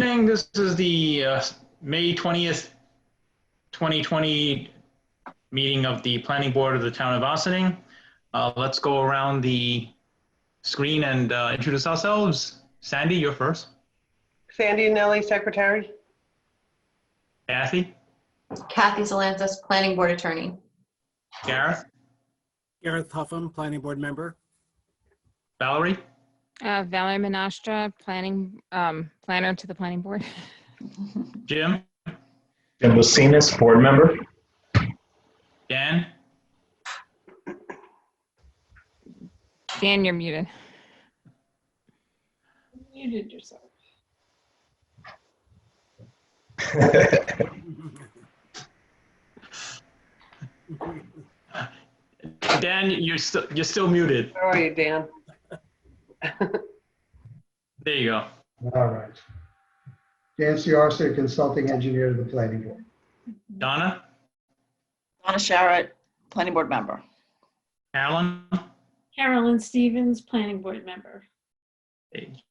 evening. This is the May 20th, 2020 meeting of the Planning Board of the Town of Ossining. Let's go around the screen and introduce ourselves. Sandy, you're first. Sandy and Nellie, Secretary. Kathy. Kathy Zalantis, Planning Board Attorney. Gareth. Gareth Huffam, Planning Board Member. Valerie. Valerie Menastra, planner to the Planning Board. Jim. Jim Lucinas, Board Member. Dan. Dan, you're muted. Muted yourself. Dan, you're still muted. How are you, Dan? There you go. All right. Dan Ciarsa, Consulting Engineer to the Planning Board. Donna. Donna Sharrett, Planning Board Member. Alan. Carolyn Stevens, Planning Board Member.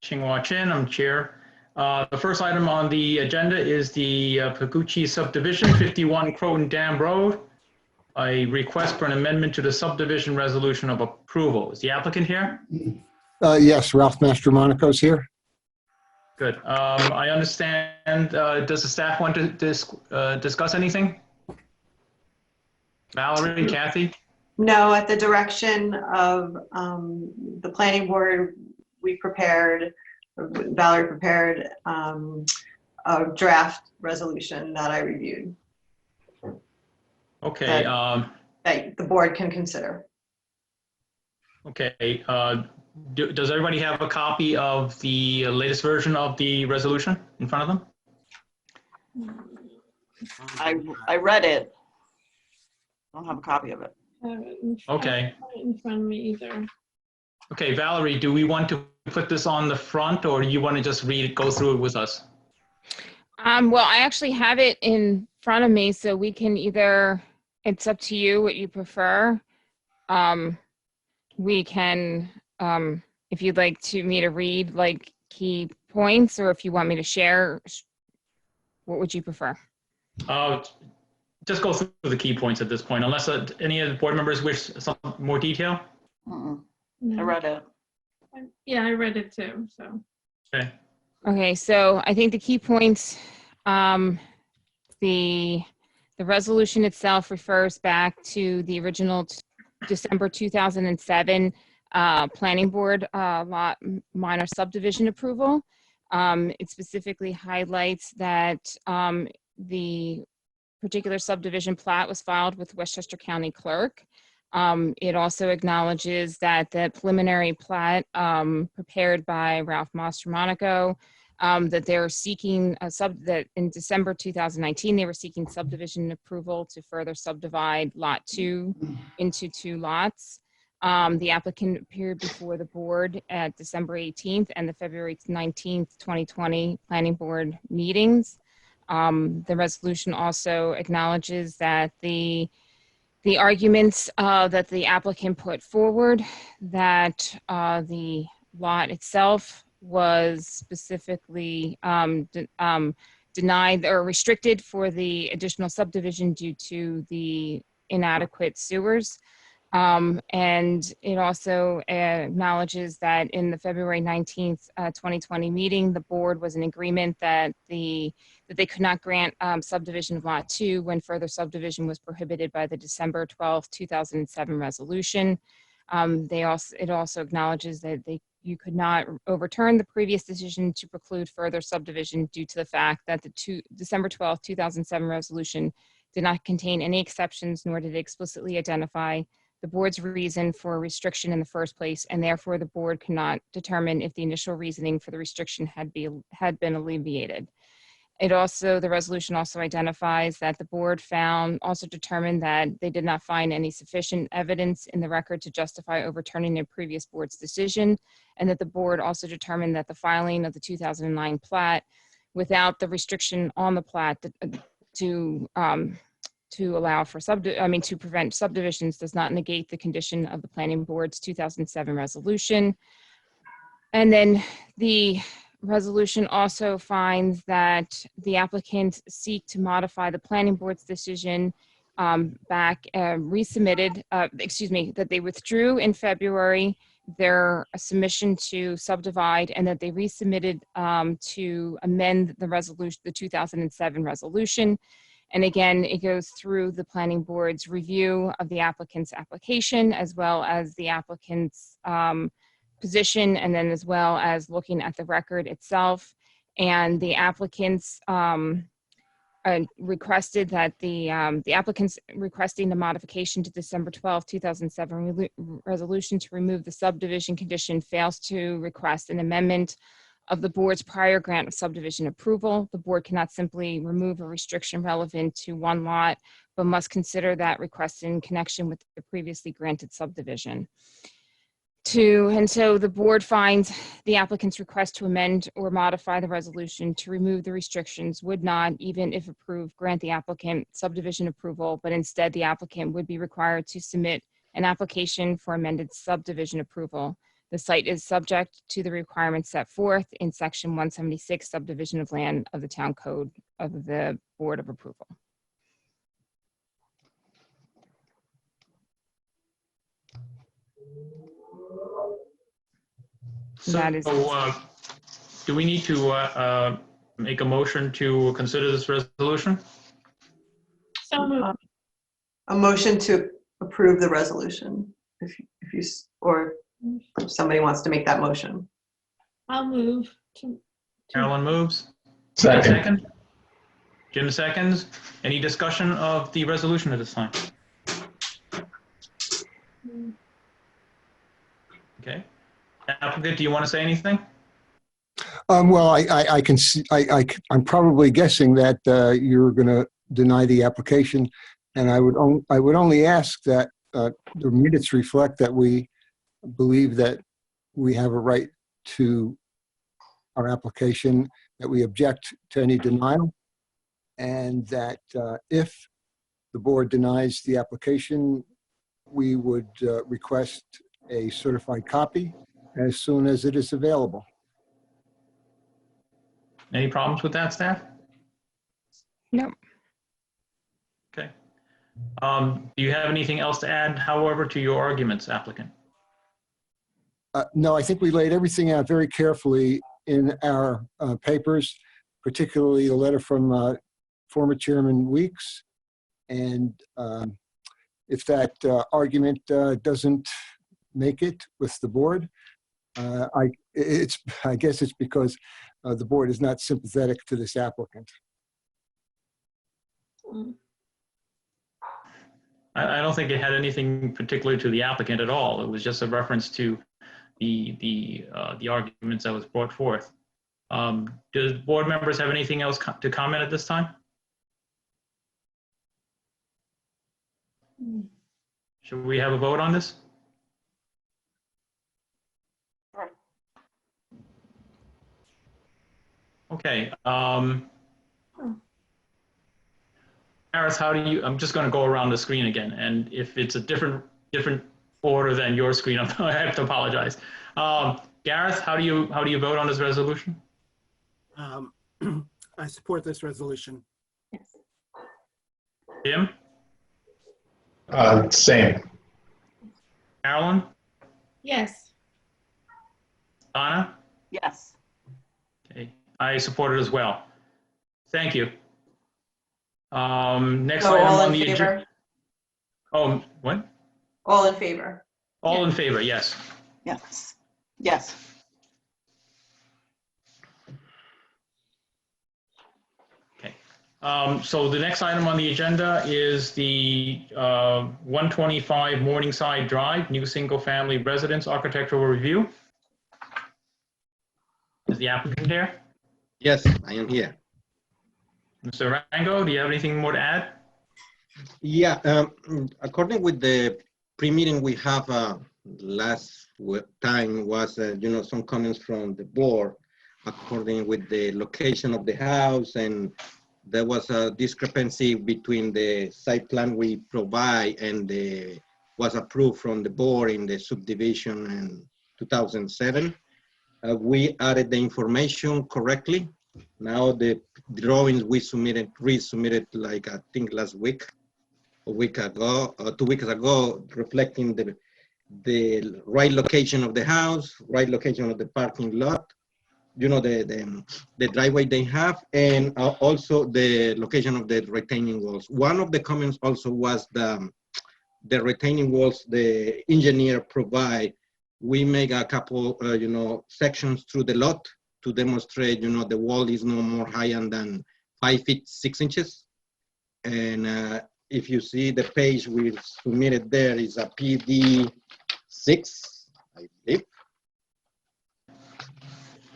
Ching-Hua Chen, I'm Chair. The first item on the agenda is the Paguchi subdivision, 51 Croton Dam Road. A request for an amendment to the subdivision resolution of approval. Is the applicant here? Yes, Ralph Mastromonaco's here. Good. I understand, does the staff want to discuss anything? Valerie, Kathy? No, at the direction of the Planning Board, Valerie prepared a draft resolution that I reviewed Okay. that the board can consider. Okay. Does everybody have a copy of the latest version of the resolution in front of them? I read it. I don't have a copy of it. Okay. In front of me either. Okay, Valerie, do we want to put this on the front, or do you want to just go through it with us? Well, I actually have it in front of me, so we can either, it's up to you what you prefer. We can, if you'd like me to read like key points, or if you want me to share, what would you prefer? Just go through the key points at this point, unless any of the board members wish some more detail. I read it. Yeah, I read it too, so. Okay. Okay, so I think the key points, the resolution itself refers back to the original December 2007 Planning Board lot minor subdivision approval. It specifically highlights that the particular subdivision plat was filed with Westchester County Clerk. It also acknowledges that the preliminary plat prepared by Ralph Mastromonaco, that they're seeking that in December 2019 they were seeking subdivision approval to further subdivide Lot 2 into 2 lots. The applicant appeared before the board at December 18th and the February 19th, 2020 Planning Board meetings. The resolution also acknowledges that the arguments that the applicant put forward, that the lot itself was specifically denied or restricted for the additional subdivision due to the inadequate sewers. And it also acknowledges that in the February 19th, 2020 meeting, the board was in agreement that they could not grant subdivision of Lot 2 when further subdivision was prohibited by the December 12th, 2007 resolution. It also acknowledges that you could not overturn the previous decision to preclude further subdivision due to the fact that the December 12th, 2007 resolution did not contain any exceptions, nor did it explicitly identify the board's reason for restriction in the first place, and therefore the board cannot determine if the initial reasoning for the restriction had been alleviated. The resolution also identifies that the board also determined that they did not find any sufficient evidence in the record to justify overturning their previous board's decision, and that the board also determined that the filing of the 2009 plat without the restriction on the plat to allow for to prevent subdivisions does not negate the condition of the planning board's 2007 resolution. And then the resolution also finds that the applicants seek to modify the planning board's decision resubmitted, that they withdrew in February their submission to subdivide, and that they resubmitted to amend the resolution, the 2007 resolution. And again, it goes through the planning board's review of the applicant's application, as well as the applicant's position, and then as well as looking at the record itself. And the applicants requested that the applicants requesting the modification to December 12, 2007 resolution to remove the subdivision condition fails to request an amendment of the board's prior grant of subdivision approval. The board cannot simply remove a restriction relevant to one lot, but must consider that request in connection with the previously granted subdivision. And so the board finds the applicant's request to amend or modify the resolution to remove the restrictions would not, even if approved, grant the applicant subdivision approval, but instead the applicant would be required to submit an application for amended subdivision approval. The site is subject to the requirements set forth in section 176 subdivision of land of the town code of the Board of Approval. So, That is- do we need to make a motion to consider this resolution? So moved. A motion to approve the resolution, if you, or if somebody wants to make that motion. I'll move to. Carolyn moves. Second. Jim seconds. Any discussion of the resolution at this time? Okay. Applicant, do you want to say anything? Well, I can see, I'm probably guessing that you're going to deny the application, and I would only ask that the minutes reflect that we believe that we have a right to our application, that we object to any denial, and that if the board denies the application, we would request a certified copy as soon as it is available. Any problems with that, staff? No. Okay. Do you have anything else to add, however, to your arguments, applicant? No, I think we laid everything out very carefully in our papers, particularly the letter from former Chairman Weeks. And if that argument doesn't make it with the board, I guess it's because the board is not sympathetic to this applicant. I don't think it had anything particular to the applicant at all. It was just a reference to the arguments that was brought forth. Does board members have anything else to comment at this time? Should we have a vote on this? Okay. Gareth, how do you, I'm just going to go around the screen again, and if it's a different order than your screen, I have to apologize. Gareth, how do you vote on this resolution? I support this resolution. Yes. Jim? Same. Carolyn? Yes. Donna? Yes. Okay, I support it as well. Thank you. Next So item all on in the agenda. favor? Oh, what? All in favor? All in favor, yes. Yes. Yes. Okay. So the next item on the agenda is the 125 Morningside Drive, new single-family residence architectural review. Is the applicant here? Yes, I am here. Mr. Rango, do you have anything more to add? Yeah, according with the pre-meeting we have last time was, some comments from the board according with the location of the house, and there was a discrepancy between the site plan we provide and was approved from the board in the subdivision in 2007. We added the information correctly. Now the drawings we resubmitted like I think last week, a week ago, 2 weeks ago, reflecting the right location of the house, right location of the parking lot, you know, the driveway they have, and also the location of the retaining walls. One of the comments also was the retaining walls the engineer provide. We make a couple, you know, sections through the lot to demonstrate, you know, the wall is no more higher than 5 feet 6 inches. And if you see the page we submitted there is a PD 6, I believe.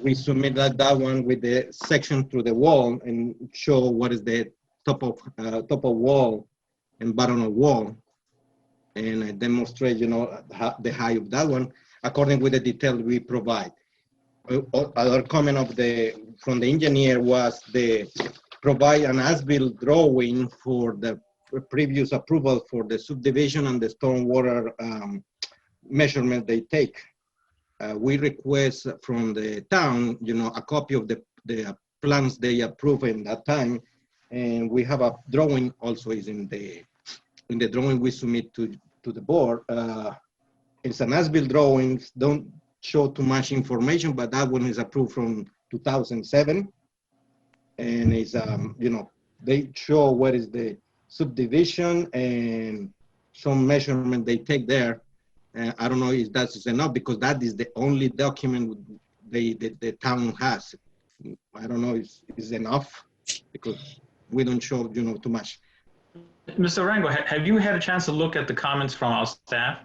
We submitted that one with the section through the wall and show what is the top of wall and bottom of wall, and demonstrate, you know, the height of that one according with the detail we provide. Other comment from the engineer was the provide an as-built drawing for the previous approval for the subdivision and the stormwater measurement they take. We request from the town, you know, a copy of the plans they approve in that time, and we have a drawing also is in the drawing we submit to the board. It's an as-built drawings, don't show too much information, but that one is approved from 2007, and it's you know, they show what is the subdivision and some measurement they take there. I don't know if that's enough because that is the only document the town has. I don't know if it's enough because we don't show, you know, too much. Mr. Rango, have you had a chance to look at the comments from our staff?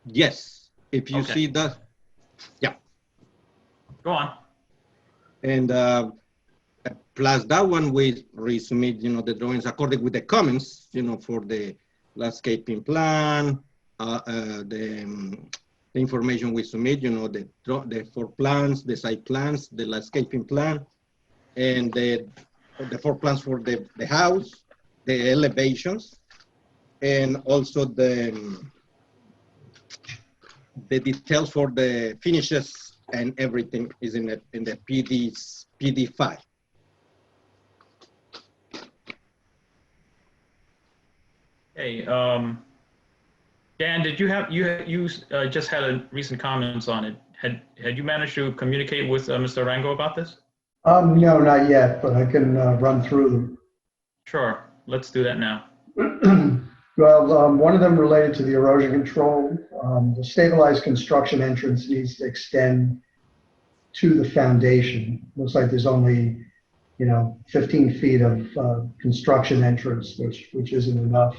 Yes, if you Okay. see that, yeah. Go on. And plus that one, we resubmit, you know, the drawings according with the comments, you know, for the landscaping plan, the information we submit, you know, the 4 plans, the site plans, the landscaping plan, and the 4 plans for the house, the elevations, and also the details for the finishes and everything is in the PD 5. Hey, Dan, did you just had a recent comments on it? Had you managed to communicate with Mr. Rango about this? No, not yet, but I can run through them. Sure, let's do that now. Well, one of them related to the erosion control. The stabilized construction entrance needs to extend to the foundation. Looks like there's only, you know, 15 feet of construction entrance, which isn't enough.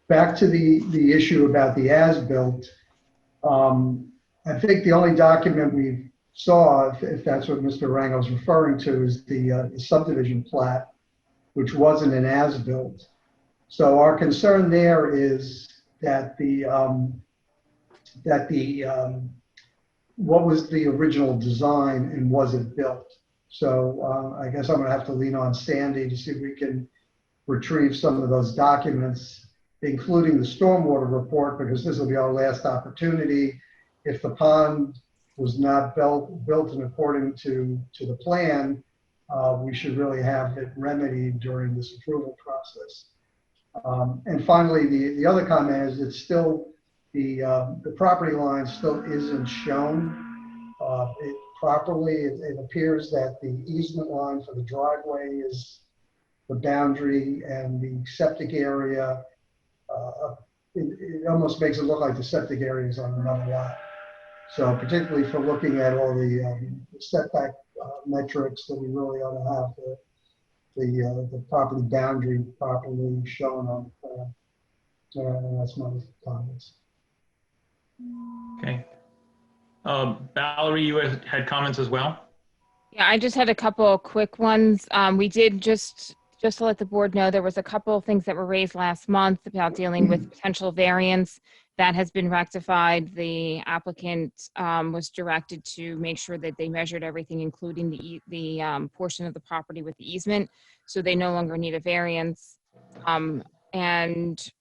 Back to the issue about the as-built. I think the only document we saw, if that's what Mr. Rango's referring to, is the subdivision plat, which wasn't an as-built. So our concern there is that what was the original design and was it built? So I guess I'm gonna have to lean on Sandy to see if we can retrieve some of those documents, including the stormwater report, because this will be our last opportunity. If the pond was not built in according to the plan, we should really have it remedied during this approval process. And finally, the other comment is it's still, the property line still isn't shown properly. It appears that the easement line for the driveway is the boundary, and the septic area, it almost makes it look like the septic area is on another lot. So particularly for looking at all the setback metrics, that we really ought to have the property boundary properly shown on the plan. And that's my comments. Okay. Valerie, you had comments as well? Yeah, I just had a couple quick ones. We did just to let the board know, there was a couple of things that were raised last month about dealing with potential variance. That has been rectified. The applicant was directed to make sure that they measured everything, including the portion of the property with the easement, so they no longer need a variance. And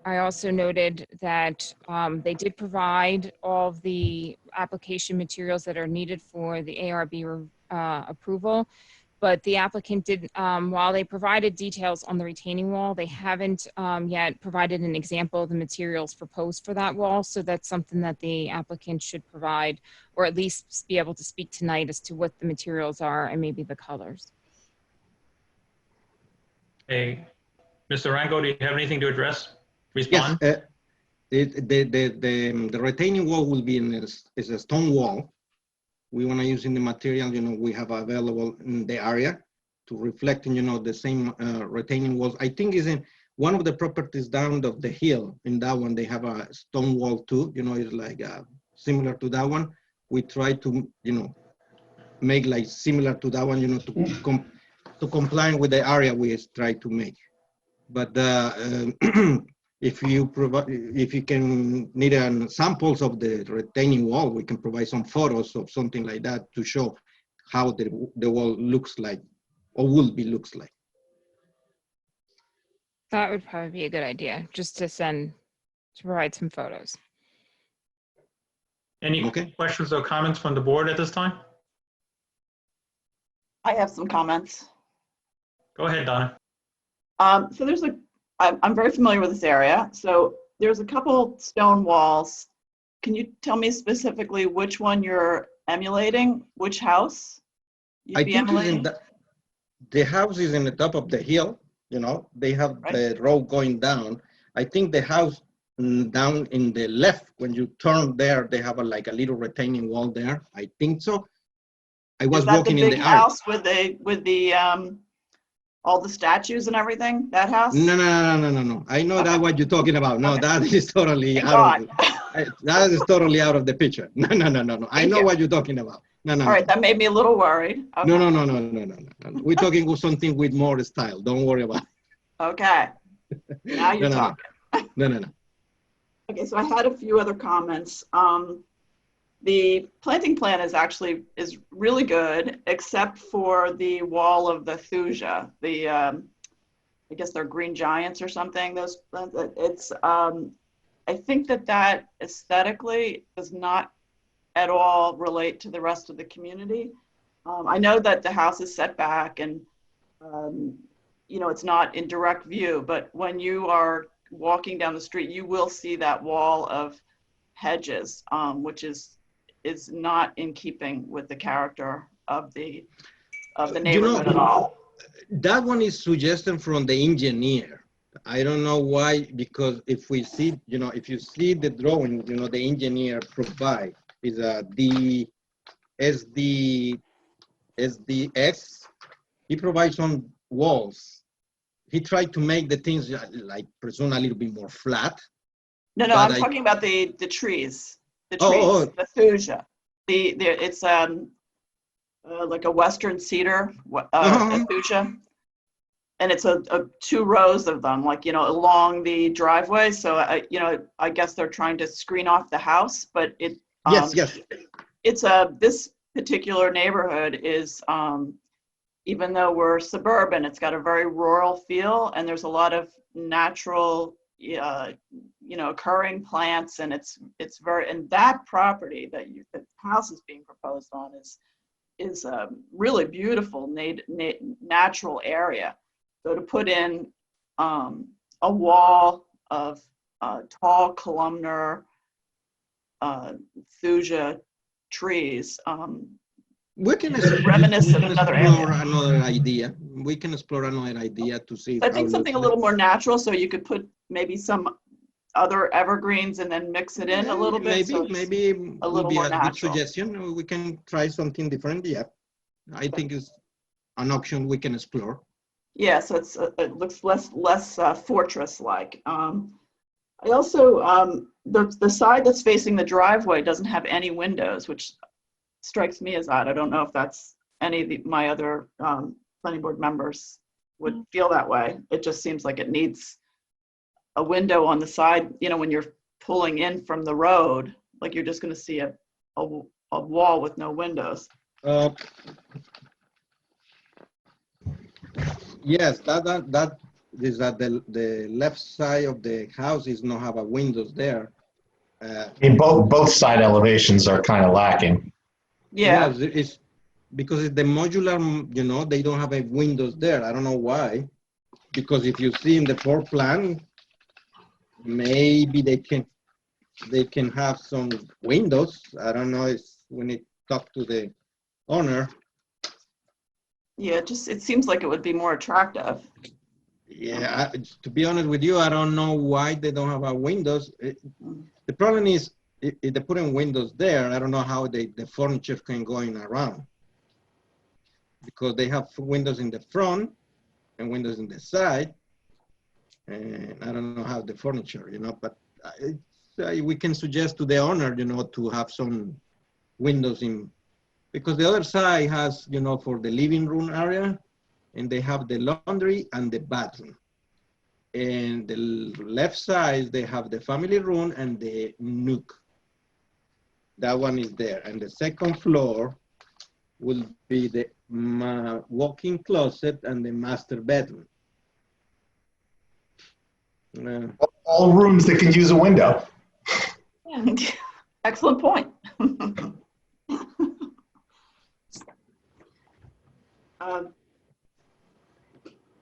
I also noted that they did provide all of the application materials that are needed for the ARB approval, but the applicant did, while they provided details on the retaining wall, they haven't yet provided an example of the materials proposed for that wall. So that's something that the applicant should provide, or at least be able to speak tonight as to what the materials are and maybe the colors. Hey, Mr. Rango, do you have anything to address? Yes, Respond? the retaining wall will be is a stone wall. We want to use in the material, we have available in the area to reflect, the same retaining walls. I think is in one of the properties down of the hill. In that one, they have a stone wall too. It's like similar to that one. We try to, make like similar to that one, to comply with the area we try to make. But if you can need samples of the retaining wall, we can provide some photos of something like that to show how the wall looks like or will be looks like. That would probably be a good idea, just to provide some photos. Any questions or comments from the board at this time? I have some comments. Go ahead, Donna. So I'm very familiar with this area. So there's a couple stone walls. Can you tell me specifically which one you're emulating? Which house you'd be emulating? The house is in the top of the hill. They have the road going down. I think the house down in the left, when you turn there, they have like a little retaining wall there. I think so. I was walking in the house with the all the statues and everything, that house? No. I know that what you're talking about. No, that is totally out of the picture. No. I know what you're talking about. No. All right, that made me a little worried. Okay. No. We're talking with something with more style. Don't worry about it. Okay. Now you're talking. No. Okay, so I had a few other comments. The planting plan is really good, except for the wall of the thuja. I guess they're green giants or something. Those it's I think that aesthetically does not at all relate to the rest of the community. I know that the house is set back and it's not in direct view, but when you are walking down the street, you will see that wall of hedges, which is not in keeping with the character of the neighborhood at all. That one is suggested from the engineer. I don't know why, because if we see, if you see the drawing, the engineer provide is the SDX. He provides some walls. He tried to make the things like presume a little bit more flat. No, I'm talking about the trees. The trees, the thuja. It's like a western cedar, thuja, and it's a 2 rows of them, like along the driveway. So I guess they're trying to screen off the house, but it. Yes. It's this particular neighborhood is even though we're suburban, it's got a very rural feel, and there's a lot of natural. Occurring plants, and it's very, and that property that the house is being proposed on is a really beautiful natural area. So to put in a wall of tall columnar thuja trees, we can reminiscent of another area. Another idea. We can explore another idea to see. I think something a little more natural, so you could put maybe some other evergreens and then mix it in a little bit. Maybe a little more natural. Good suggestion. We can try something different. Yeah, I think it's an option we can explore. Yeah, so it looks less fortress-like. I also the side that's facing the driveway doesn't have any windows, which strikes me as odd. I don't know if that's any of my other planning board members would feel that way. It just seems like it needs a window on the side, when you're pulling in from the road, like you're just going to see a wall with no windows. Yes, that is that the left side of the house is not have a windows there. I mean, both side elevations are kind of lacking. Yeah. Yes, it's because it's the modular, they don't have a windows there. I don't know why. Because if you see in the floor plan, maybe they can have some windows. I don't know if when it talk to the owner. Yeah, it seems like it would be more attractive. Yeah, to be honest with you, I don't know why they don't have a windows. The problem is if they put in windows there, I don't know how the furniture can go in around. Because they have windows in the front and windows in the side. And I don't know how the furniture, but we can suggest to the owner, to have some windows in, because the other side has, for the living room area, and they have the laundry and the bathroom. And the left side, they have the family room and the nook. That one is there. And the second floor will be the walk-in closet and the master bedroom. All rooms that can use a window. Yeah. Excellent point.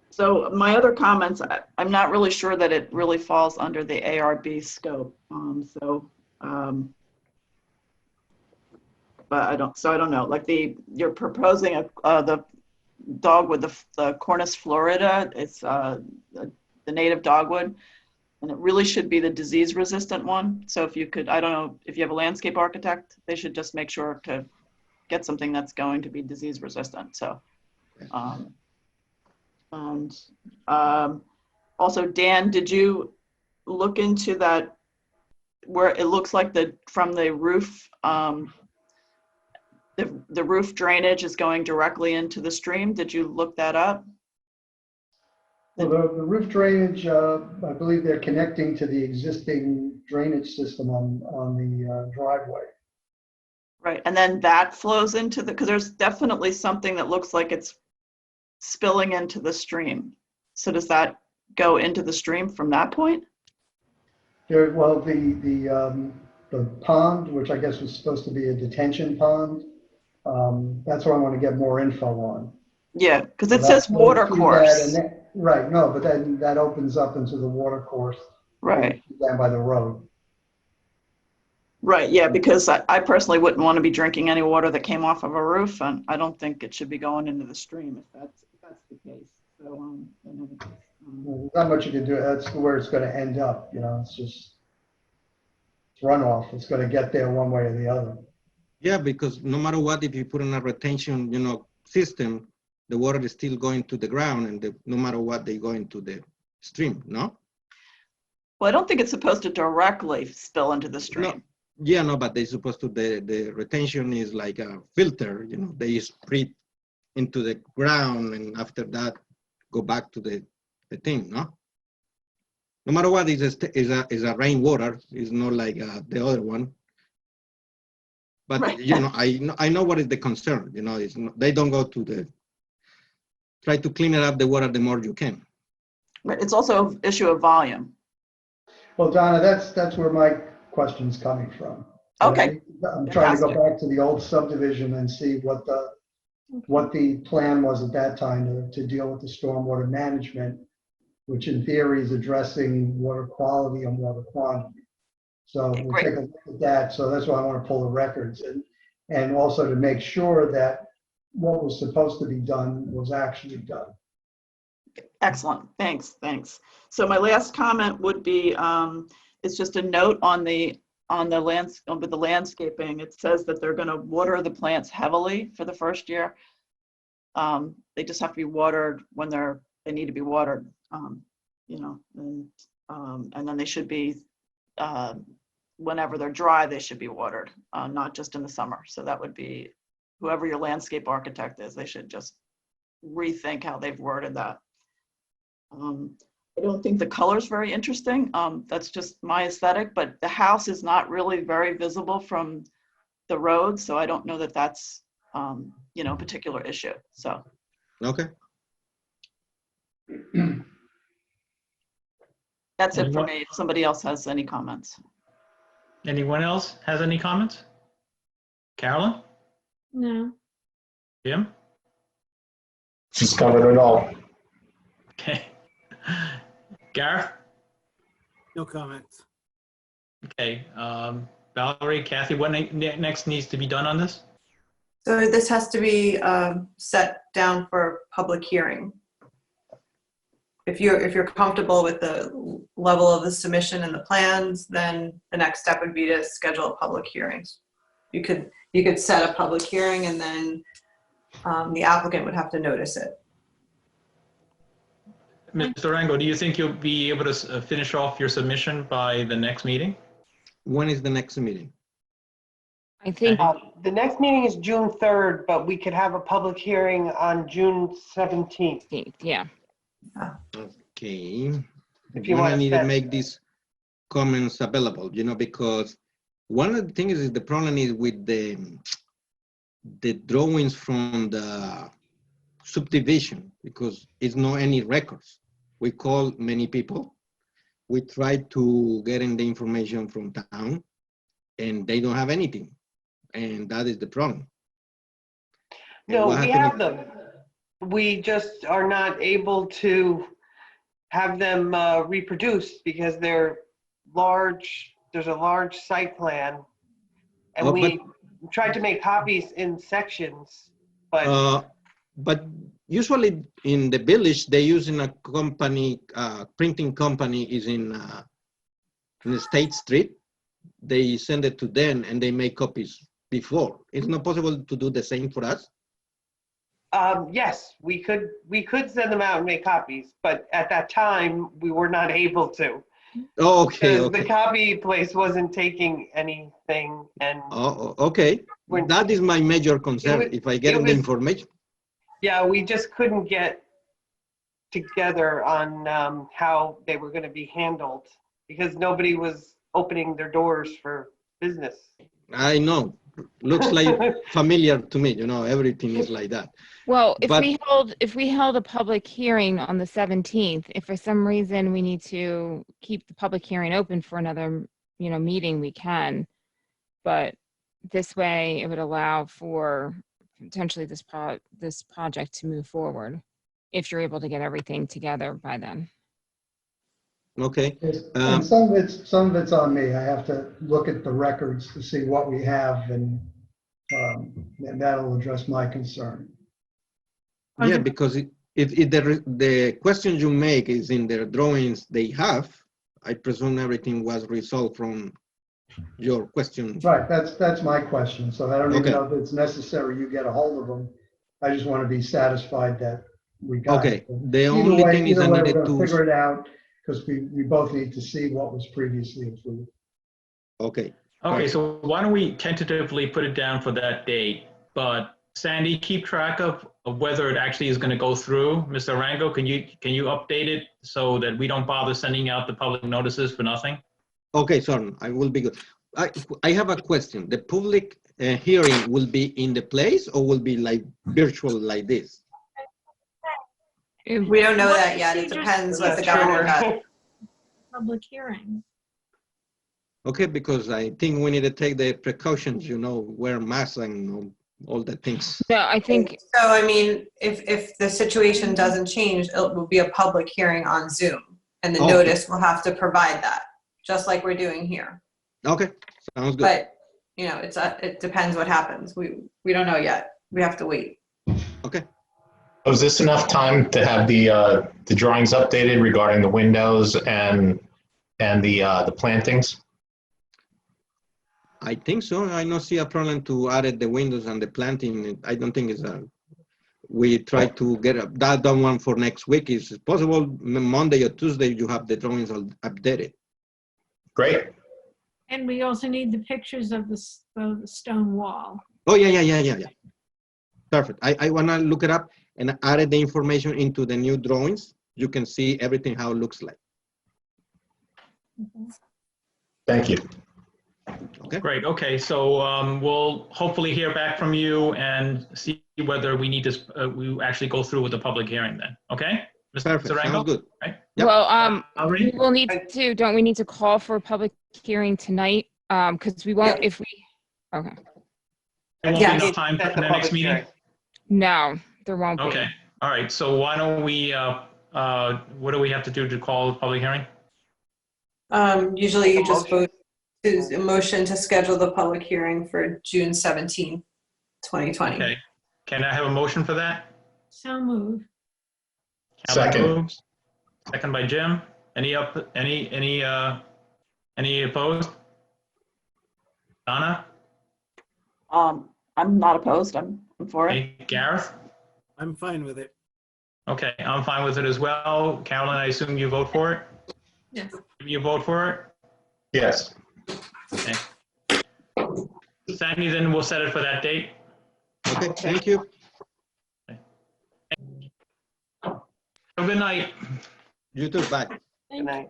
So my other comments, I'm not really sure that it really falls under the ARB scope. But I don't know. Like you're proposing the dog with the Cornus florida. It's the native dogwood, and it really should be the disease-resistant one. So if you could, I don't know, if you have a landscape architect, they should just make sure to get something that's going to be disease-resistant. So. Also, Dan, did you look into that where it looks like from the roof, the roof drainage is going directly into the stream? Did you look that up? Well, the roof drainage, I believe they're connecting to the existing drainage system on the driveway. Right, and then that flows into because there's definitely something that looks like it's spilling into the stream. So does that go into the stream from that point? Well, the pond, which I guess was supposed to be a detention pond, that's what I want to get more info on. Yeah, because it says water course. Right, no, but then that opens up into the water course. Right. Down by the road. Right, yeah, because I personally wouldn't want to be drinking any water that came off of a roof, and I don't think it should be going into the stream if that's the case. So, There's not much you can do. That's where it's going to end up. It's just runoff. It's going to get there one way or the other. Yeah, because no matter what, if you put in a retention, system, the water is still going to the ground, and no matter what, they go into the stream. No. Well, I don't think it's supposed to directly spill into the stream. No. Yeah, no, but they're supposed to. The retention is like a filter. They spray into the ground, and after that, go back to the thing. No. No matter what, is a rainwater. It's not like the other one. But right. I know what is the concern. It's not, they don't go to the try to clean it up the water the more you can. But it's also an issue of volume. Well, Donna, that's where my question's coming from. Okay. I'm trying to go back to the old subdivision and see what the plan was at that time to deal with the stormwater management, which in theory is addressing water quality and water quantity. So Okay, we'll take a look at that. So that's why I want to pull the records and also to make sure that what was supposed to be done was actually done. Excellent. Thanks. So my last comment would be it's just a note on the landscaping. It says that they're going to water the plants heavily for the first year. They just have to be watered when they need to be watered, and then they should be whenever they're dry, they should be watered, not just in the summer. So that would be whoever your landscape architect is, they should just rethink how they've worded that. I don't think the color is very interesting. That's just my aesthetic, but the house is not really very visible from the road. So I don't know that that's, a particular issue. So. Okay. That's it for Anyone? me. If somebody else has any comments. Anyone else has any comments? Carolyn? No. Jim? She's covered it all. Okay. Gareth? No comments. Okay. Valerie, Kathy, what next needs to be done on this? So this has to be set down for public hearing. If you're comfortable with the level of the submission and the plans, then the next step would be to schedule a public hearing. You could set a public hearing, and then the applicant would have to notice it. Mr. Rango, do you think you'll be able to finish off your submission by the next meeting? When is the next meeting? I think, The next meeting is June 3rd, but we could have a public hearing on June 17th. yeah. Okay. If you When I want need to to set- make these comments available, because one of the things is the problem is with the drawings from the subdivision, because it's not any records. We call many people. We try to get in the information from town, and they don't have anything. And that is the problem. And No, what we happened have them. We just are not able to have them reproduced because they're large. There's a large site plan. And Oh, we tried to make copies in sections, but but usually in the village, they using a company, printing company is in the State Street. They send it to them and they make copies before. It's not possible to do the same for us. yes, we could send them out and make copies, but at that time we were not able to. Oh, okay, Because okay. the copy place wasn't taking anything, and Oh, okay. When- That is my major concern. was- If I get it the was- information. yeah, we just couldn't get together on how they were going to be handled because nobody was opening their doors for business. I know. Looks like familiar to me. Everything is like that. Well, if But- we held a public hearing on the 17th, if for some reason we need to keep the public hearing open for another, meeting, we can. But this way it would allow for potentially this project to move forward if you're able to get everything together by then. Okay. And some of it's on me. I have to look at the records to see what we have, and that'll address my concern. Yeah, because if the question you make is in their drawings they have, I presume everything was resolved from your question. Right, that's my question. So I don't even Okay. know if it's necessary you get a hold of them. I just want to be satisfied that we got Okay, it. the only thing is I Either way, needed we're gonna figure to, it out because we both need to see what was previously approved. okay, Okay, so why don't we tentatively put it down for that date? But Sandy, keep track of whether it actually is going to go through. Mr. Rango, can you update it so that we don't bother sending out the public notices for nothing? okay, sorry, I will be good. I have a question. The public hearing will be in the place or will be like virtual like this? We don't know that yet. It Procedures- depends what the That's governor true. does. Public hearing. Okay, because I think we need to take the precautions, wear masks and all the things. No, I think, So, I mean, if the situation doesn't change, it will be a public hearing on Zoom, and the Okay. notice will have to provide that, just like we're doing here. Okay, sounds good. But, it depends what happens. We don't know yet. We have to wait. Okay. Was this enough time to have the drawings updated regarding the windows and the plantings? I think so. I don't see a problem to add the windows and the planting. I don't think it's we try to get that done one for next week. Is it possible Monday or Tuesday you have the drawings all updated? Great. And we also need the pictures of the stone wall. Oh, yeah. Perfect. I want to look it up and add the information into the new drawings. You can see everything, how it looks like. Thank you. Okay. Great, okay, so we'll hopefully hear back from you and see whether we need to, we actually go through with the public hearing then, okay? Mr. Perfect. Rango? Sounds good. Right. Yep. Well, Valerie? we will need to, don't we need to call for a public hearing tonight? Because we won't, Yeah. if we, okay. There won't be Yes. enough time for Set the the next public meeting? hearing. No, there won't be. Okay, all right, so why don't we, what do we have to do to call the public hearing? Usually you just Motion. vote to a motion to schedule the public hearing for June 17th, 2020. Okay, can I have a motion for that? So move. Calvin Second. moves. Second by Jim. Any opposed? Donna? I'm not opposed. I'm for it. Hey, Gareth? I'm fine with it. Okay, I'm fine with it as well. Carolyn, I assume you vote for it? Yes. You vote for it? Yes. Okay. Sandy, then we'll set it for that date. Okay, thank you. Have a good night. You too, bye. Good night.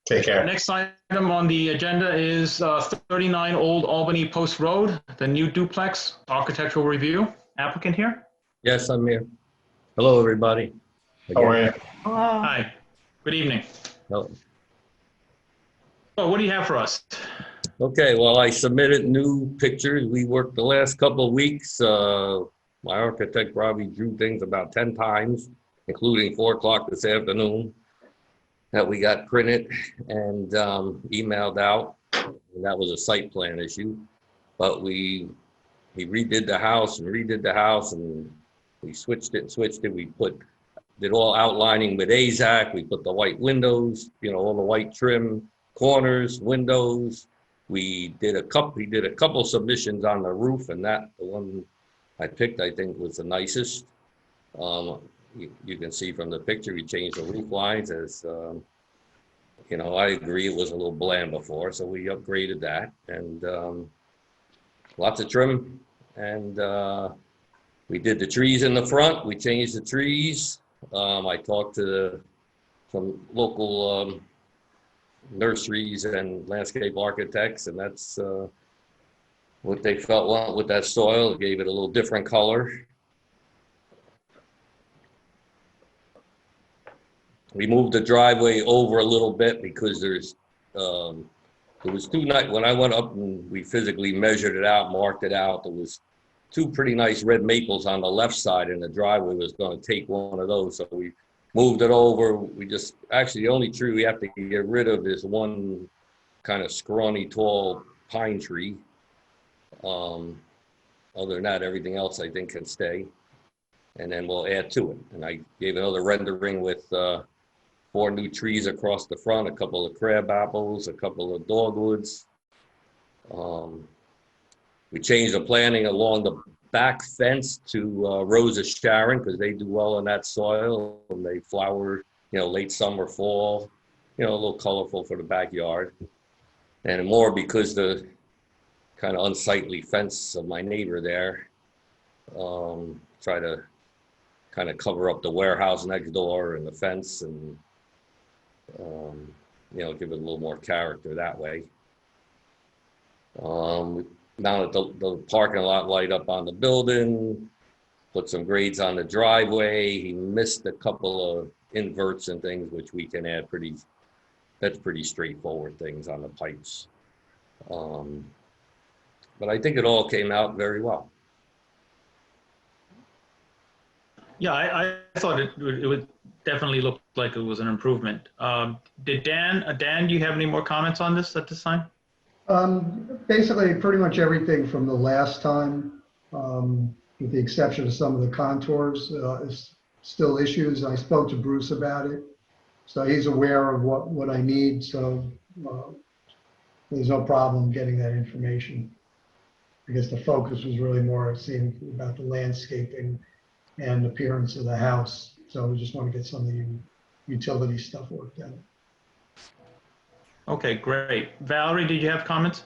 Take care. Next item on the agenda is 39 Old Albany Post Road, the new duplex architectural review. Applicant here? Yes, I'm here. Hello, everybody. How are you? Hi, good evening. Hello. So what do you have for us? Okay, well, I submitted new pictures. We worked the last couple of weeks. My architect probably drew things about 10 times, including 4 o'clock this afternoon, that we got printed and emailed out. And that was a site plan issue. But he redid the house and we switched it. We did all outlining with AZAC. We put the white windows, all the white trim, corners, windows. He did a couple submissions on the roof, and the one I picked, I think, was the nicest. You can see from the picture, we changed the roof lines as, I agree it was a little bland before, so we upgraded that, and lots of trim, and we did the trees in the front. We changed the trees. I talked to some local nurseries and landscape architects, and that's what they felt went with that soil. It gave it a little different color. We moved the driveway over a little bit because there was when I went up and we physically measured it out, marked it out, there was 2 pretty nice red maples on the left side, and the driveway was going to take one of those, so we moved it over. Actually, the only tree we have to get rid of is one kind of scrawny, tall pine tree. Other than that, everything else I think can stay. And then we'll add to it. And I gave another rendering with 4 new trees across the front, a couple of crab apples, a couple of dogwoods. We changed the planting along the back fence to Rosa Sharon because they do well in that soil and they flower, late summer, fall, a little colorful for the backyard. And more because the kind of unsightly fence of my neighbor there, try to kind of cover up the warehouse next door and the fence and, give it a little more character that way. Mounted the parking lot light up on the building, put some grades on the driveway. He missed a couple of inverts and things, which we can add that's pretty straightforward things on the pipes. But I think it all came out very well. Yeah, I thought it would definitely look like it was an improvement. Did Dan, do you have any more comments on this at this time? Basically, pretty much everything from the last time, with the exception of some of the contours, is still issues. I spoke to Bruce about it, so he's aware of what I need. So there's no problem getting that information. I guess the focus was really more seeing about the landscaping and appearance of the house. So we just want to get some of the utility stuff worked out. Okay, great. Valerie, did you have comments?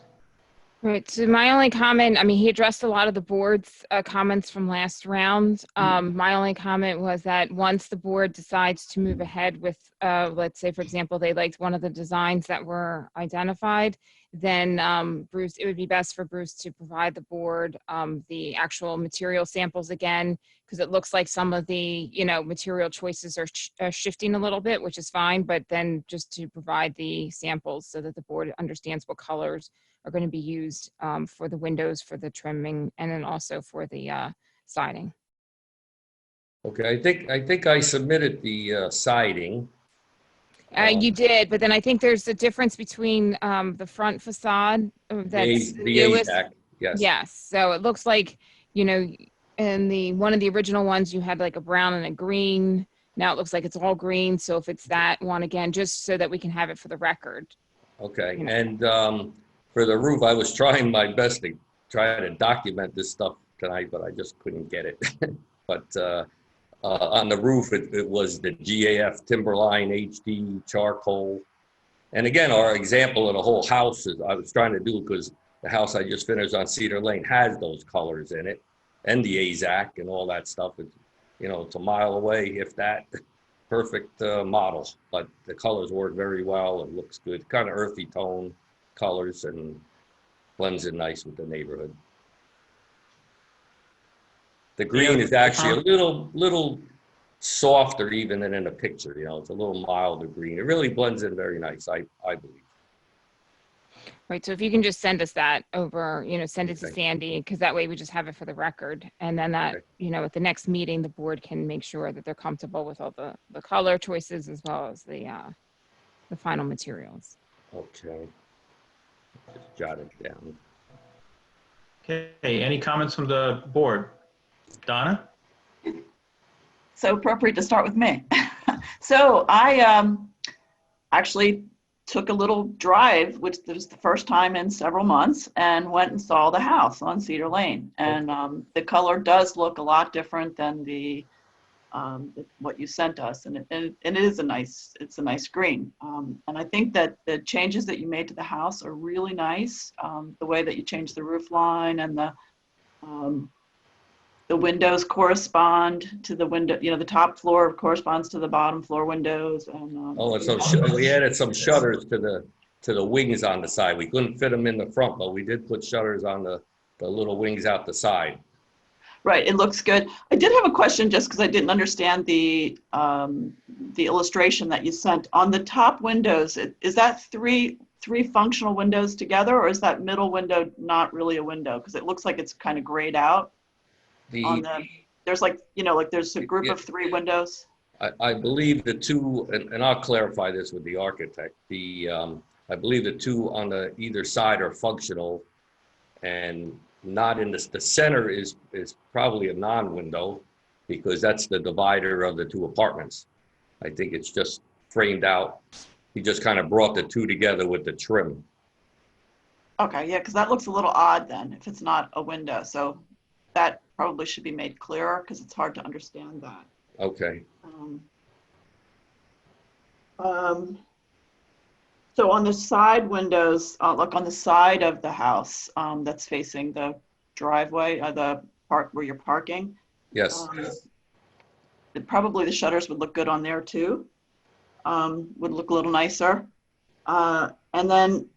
Right, so my only comment, he addressed a lot of the board's comments from last round. My only comment was that once the board decides to move ahead with, let's say, for example, they liked one of the designs that were identified, then Bruce, it would be best for Bruce to provide the board the actual material samples again, because it looks like some of the, material choices are shifting a little bit, which is fine, but then just to provide the samples so that the board understands what colors are going to be used for the windows, for the trimming, and then also for the siding. Okay, I think I submitted the siding. You did, but then I think there's a difference between the front facade that's The newest. AZAC, yes. Yes, so it looks like, in one of the original ones, you had like a brown and a green. Now it looks like it's all green. So if it's that one again, just so that we can have it for the record. Okay, and for the roof, I was trying my best to try to document this stuff tonight, but I just couldn't get it. But on the roof, it was the GAF Timberline HD charcoal. And again, our example of the whole house is I was trying to do, because the house I just finished on Cedar Lane has those colors in it, and the AZAC and all that stuff. It's a mile away, if that. Perfect model, but the colors work very well. It looks good, kind of earthy tone colors, and blends in nice with the neighborhood. The green is actually a little softer even than in the picture. It's a little milder green. It really blends in very nice, I believe. Right, so if you can just send us that over, send it to Okay. Sandy, because that way we just have it for the record. And then that, Okay. at the next meeting, the board can make sure that they're comfortable with all the color choices as well as the final materials. Okay. Just jot it down. Okay, any comments from the board? Donna? So appropriate to start with me. So I actually took a little drive, which was the first time in several months, and went and saw the house on Cedar Lane. And the color does look a lot different than what you sent us, and it is a nice green. And I think that the changes that you made to the house are really nice. The way that you changed the roof line, and the windows correspond to the window, the top floor corresponds to the bottom floor windows. And We added some shutters to the wings on the side. We couldn't fit them in the front, but we did put shutters on the little wings out the side. Right, it looks good. I did have a question, just because I didn't understand the illustration that you sent. On the top windows, is that three functional windows together, or is that middle window not really a window? Because it looks like it's kind of grayed out. There's there's a group of 3 windows. I believe the two, and I'll clarify this with the architect. I believe the 2 on the either side are functional, and not in the center is probably a non-window, because that's the divider of the 2 apartments. I think it's just framed out. He just kind of brought the 2 together with the trim. Okay, yeah, because that looks a little odd then if it's not a window. So that probably should be made clearer, because it's hard to understand that. Okay. So on the side windows, like on the side of the house that's facing the driveway, the park where you're parking. Yes. Probably the shutters would look good on there too. Would look a little nicer. And then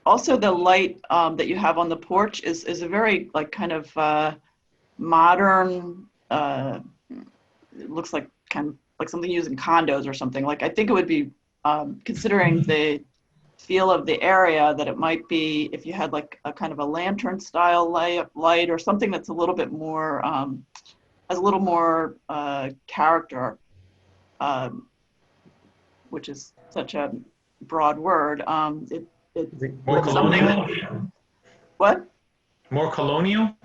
also the light that you have on the porch is a very kind of modern, it looks like kind of like something used in condos or something. I think it would be, considering the feel of the area, that it might be if you had like a kind of a lantern style light or something that's a little bit more, has a little more character, which is such a broad word. More colonial? What? More colonial?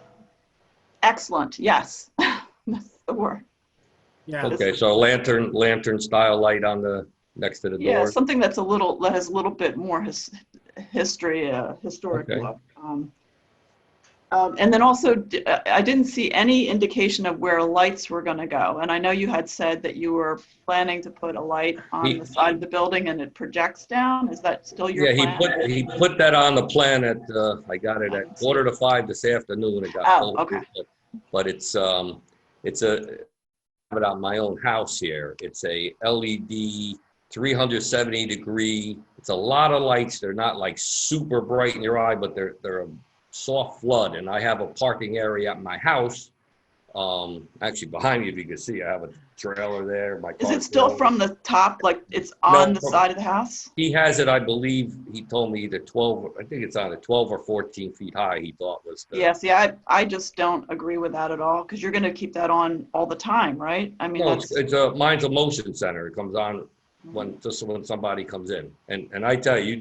Excellent, yes, that's the word. Yeah. Okay, so a lantern style light on the next to the door. Yeah, something that has a little bit more history, historic Okay. look. And then also, I didn't see any indication of where lights were going to go. And I know you had said that you were planning to put a light on the side of the building and it projects down. Is that still your plan? Yeah, he put that on the plan at I got it at 4:45 this afternoon. It got Oh, okay. But it's on my own house here. It's a LED 370 degree it's a lot of lights. They're not like super bright in your eye, but they're a soft flood. And I have a parking area at my house. Actually behind me, if you can see, I have a trailer there. My Is car it still trailer. from the top, like it's on No, the side of the house? He has it, I believe, he told me either 12, I think it's on a 12 or 14 feet high, he thought was the. Yeah, see, I just don't agree with that at all, because you're gonna keep that on all the time, right? I mean, No, that's, mine's a motion center. It comes on just when somebody comes in. And I tell you,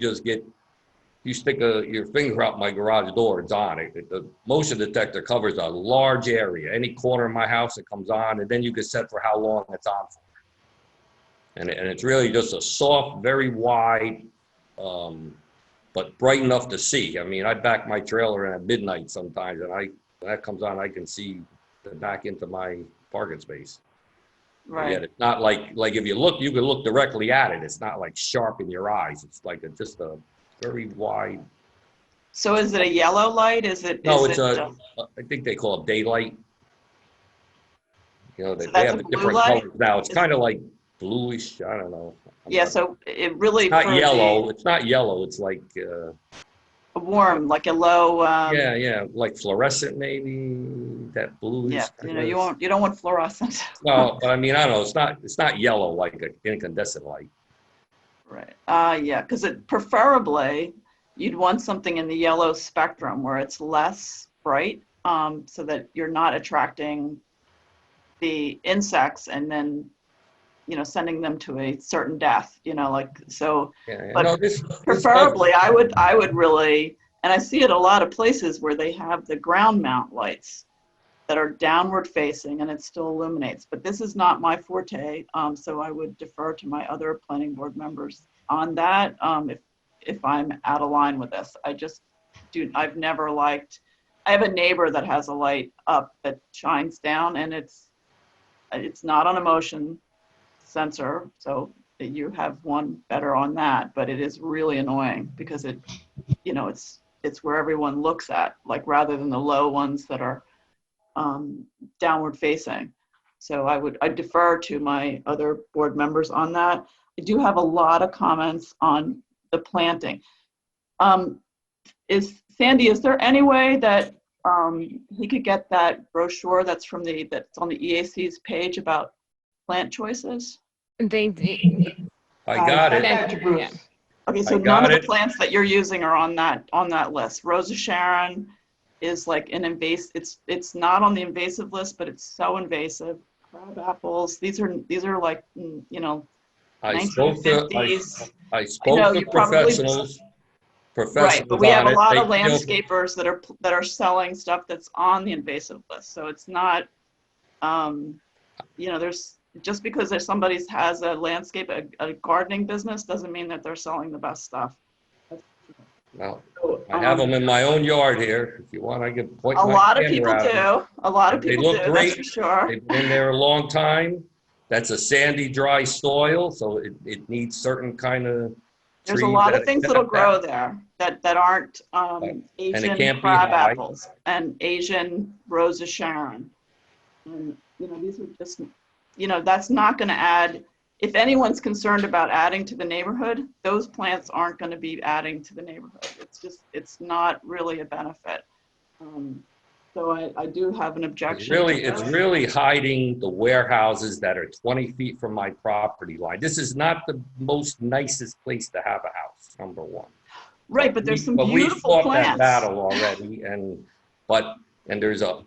you stick your finger out my garage door, it's on. The motion detector covers a large area. Any corner of my house, it comes on, and then you can set for how long it's on for. And it's really just a soft, very wide, but bright enough to see. I mean, I back my trailer in at midnight sometimes, and when that comes on, I can see back into my parking space. right. Yet it's not like if you look, you can look directly at it. It's not like sharp in your eyes. It's like just a very wide. So is it a yellow light? Is it? No, is it's it, I think they call it daylight. You know, So they that's have a blue different light? colors now. It's kind of like bluish. I don't know. yeah, so it really, It's not for yellow. It's not yellow. It's like, a warm, like a low, yeah, like fluorescent maybe, that bluish. yeah, kind of. you don't want fluorescent. No, but I mean, I don't know. It's not yellow like an incandescent light. Right, yeah, because preferably, you'd want something in the yellow spectrum where it's less bright, so that you're not attracting the insects and then, sending them to a certain death, like, so. Yeah, But no, this preferably, I would really, and I see it a lot of places where they have the ground mount lights that are downward facing and it still illuminates, but this is not my forte, so I would defer to my other planning board members on that, if I'm out of line with this. I've never liked, I have a neighbor that has a light up that shines down, and it's not on a motion sensor, so you have one better on that, but it is really annoying because it's where everyone looks at, like, rather than the low ones that are downward facing. So I defer to my other board members on that. I do have a lot of comments on the planting. Sandy, is there any way that he could get that brochure that's on the EAC's page about plant choices? I got it. Yeah. Okay, so none of the plants that you're using are on that list. Rosa Sharon is like an invasive. It's not on the invasive list, but it's so invasive. Crab apples. These are like, I spoke to 1950s. I spoke to professionals. Right, but we have a lot of They feel- landscapers that are selling stuff that's on the invasive list. So it's not, there's, just because there's somebody has a landscape, a gardening business, doesn't mean that they're selling the best stuff. Well, I have them in my own yard here. If you want, I can point A my lot of camera people at them. do. A lot of They people look do, great. that's for sure. They've been there a long time. That's a sandy, dry soil, so it needs certain kind of There's trees. a lot of that things accept that'll grow that. there that aren't And it Asian can't be crab high. apples and Asian Rosa Sharon. And, these are just, that's not going to add, if anyone's concerned about adding to the neighborhood, those plants aren't going to be adding to the neighborhood. It's not really a benefit. So I do have an objection. It's really hiding the warehouses that are 20 feet from my property line. This is not the most nicest place to have a house, number one. Right, but there's some But beautiful we fought plants. that battle already, and there's a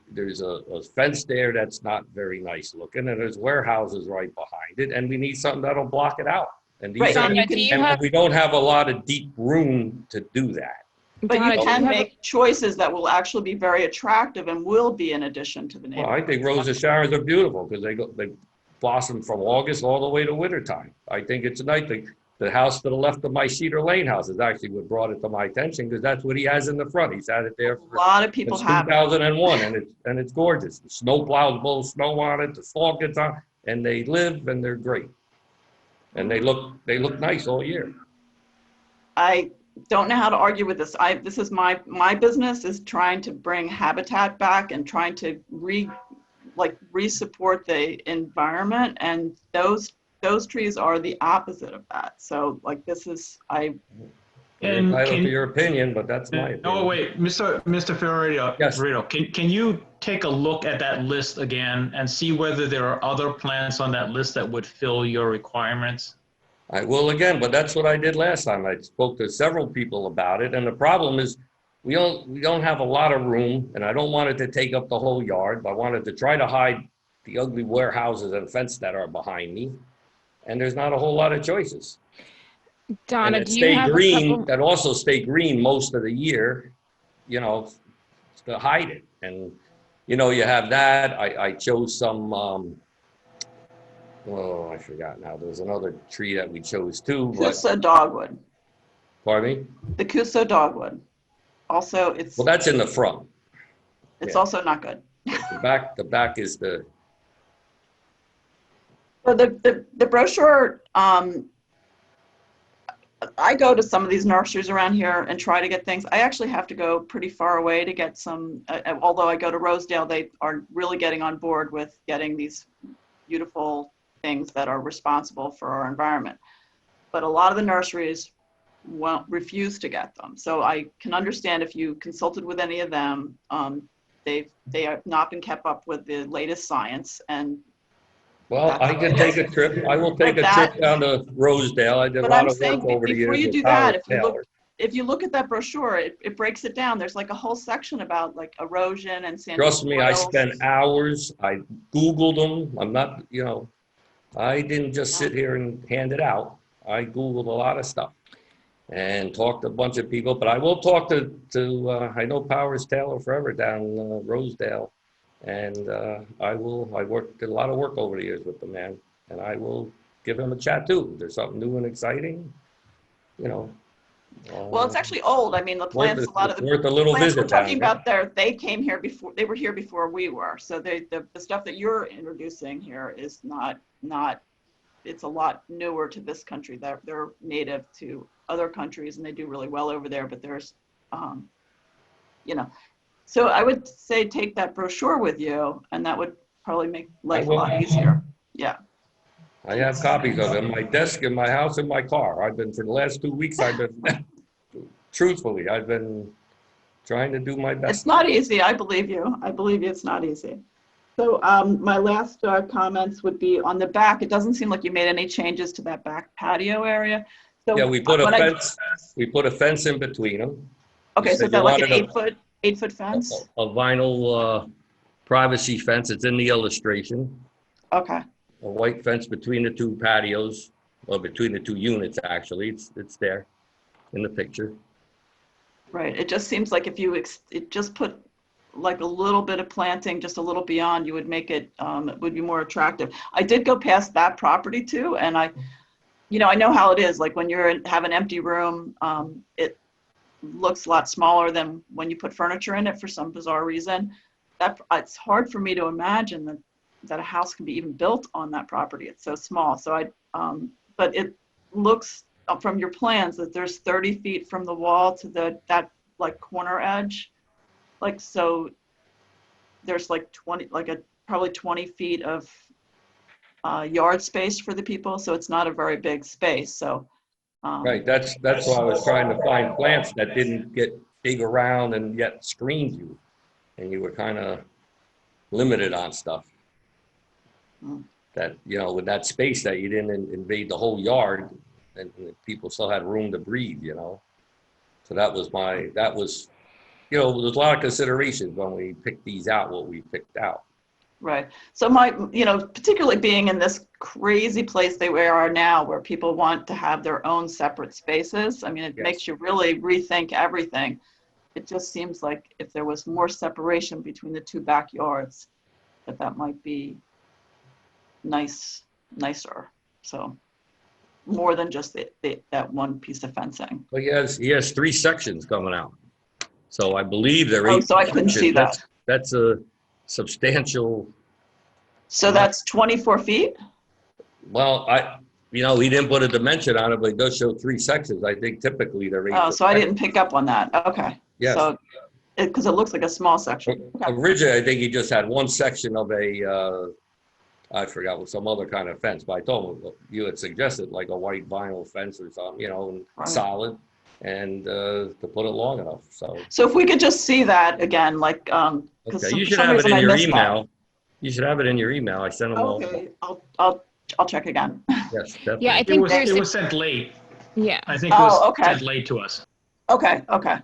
fence there that's not very nice looking, and there's warehouses right behind it, and we need something that'll block it out. And these Right, are, and we don't have a lot of deep room to do that. But you can make choices that will actually be very attractive and will be in addition to the neighborhood. Well, I think Rosa Sharons are beautiful because they blossom from August all the way to wintertime. I think it's nice. The house to the left of my Cedar Lane house is actually what brought it to my attention because that's what he has in the front. He's had it there for a lot of people since have 2001, and it's gorgeous. The snow plows blow snow on it. The fog gets on, and they live and they're great, and they look nice all year. I don't know how to argue with this. This is my business is trying to bring habitat back and trying to re-support the environment, and those those trees are the opposite of that. So like this is, You're And entitled to your opinion, but that's my opinion. Oh, wait, Mr. Ferreira, Yes. can you take a look at that list again and see whether there are other plants on that list that would fill your requirements? I will again, but that's what I did last time. I spoke to several people about it, and the problem is we don't have a lot of room, and I don't want it to take up the whole yard. I wanted to try to hide the ugly warehouses and fence that are behind me, and there's not a whole lot of choices. Donna, and do you have a couple? that also stay green most of the year, you know, to hide it. And you know, you have that. I chose some. Oh, I forgot now. There's another tree that we chose too. But, Kusa dogwood. pardon me? The Kusa dogwood. Also, it's. Well, that's in the front. It's yeah. also not good. The back is the. So the brochure. I go to some of these nurseries around here and try to get things. I actually have to go pretty far away to get some. Although I go to Rosedale, they are really getting on board with getting these beautiful things that are responsible for our environment. But a lot of the nurseries won't refuse to get them. So I can understand if you consulted with any of them, they have not been kept up with the latest science. And well, I can take a trip. I will take a trip down to Rosedale. I did a lot of work over the years. Before you do that, if you look at that brochure, it breaks it down. There's like a whole section about like erosion and sand. Trust me, I spent hours. I Googled them. I'm not, you know, I didn't just sit here and hand it out. I Googled a lot of stuff and talked to a bunch of people, but I will talk to I know Powers Taylor forever down Rosedale. And I did a lot of work over the years with the man, and I will give him a chat too. If there's something new and exciting, you know. Well, it's actually old. I mean, the plants, a lot of the worth a little plants visit we're talking down about there, they came here before, they were here before we were. So the stuff that you're introducing here is not, it's a lot newer to this country. They're native to other countries and they do really well over there, but there's, you know, so I would say take that brochure with you and that would probably make life a lot easier. Yeah. I have copies of it in my desk, in my house, in my car. I've been, for the last 2 weeks, truthfully, I've been trying to do my best. It's not easy. I believe you. I believe you. It's not easy. So my last comments would be on the back. It doesn't seem like you made any changes to that back patio area. So yeah, we put a fence. We put a fence in between them. Okay, so that like an 8 foot fence? A vinyl privacy fence. It's in the illustration. Okay. A white fence between the two patios, or between the two units, actually. It's there in the picture. Right. It just seems like if you just put like a little bit of planting, just a little beyond, you would make it, it would be more attractive. I did go past that property too, and I know how it is. Like when have an empty room, it looks a lot smaller than when you put furniture in it for some bizarre reason. It's hard for me to imagine that a house can be even built on that property. It's so small. So but it looks from your plans that there's 30 feet from the wall to that like corner edge. Like, so there's like probably 20 feet of yard space for the people. So it's not a very big space. So. Right, that's why I was trying to find plants that didn't get big around and yet screened you. And you were kind of limited on stuff. That, you know, with that space that you didn't invade the whole yard and people still had room to breathe, you know. So that was, you know, there's a lot of considerations when we picked these out, what we picked out. Right. So particularly being in this crazy place they are now where people want to have their own separate spaces. I mean, it makes you really rethink everything. It just seems like if there was more separation between the two backyards, that might be nicer. So more than just that one piece of fencing. Well, he has 3 sections coming out. So I believe they're 8. Oh, so I couldn't see that. That's a substantial. So that's 24 feet? Well, he didn't put a dimension on it, but it does show 3 sections. I think typically they're 8. Oh, so I didn't pick up on that. Okay. Yes. So, because it looks like a small section. Okay. Originally, I think he just had one section of a I forgot what some other kind of fence, but I told him you had suggested like a white vinyl fence or something, you know, and Right. solid, and to put it long enough. So if we could just see that again, like, because Okay, you for should some have it reason in I your missed that. email. You should have it in your email. I sent them all. Okay, I'll check again. Yes, definitely. Yeah, I think It there's, was sent late. yeah. I think it was Oh, okay. sent late to us. Okay. Okay,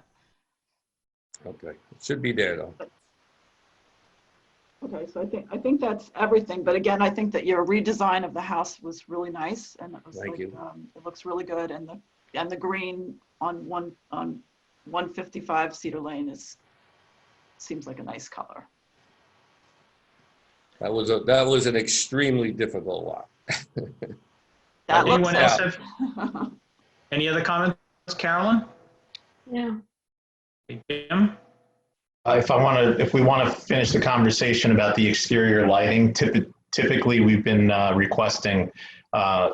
it should be there though. Okay, so I think that's everything. But again, I think that your redesign of the house was really nice, and it was Thank like, you. it looks really good, and the green on 155 Cedar Lane seems like a nice color. That was an extremely difficult lot. That looks Anyone else like have any other comments, Carolyn? Yeah. Jim? If we want to finish the conversation about the exterior lighting, typically we've been requesting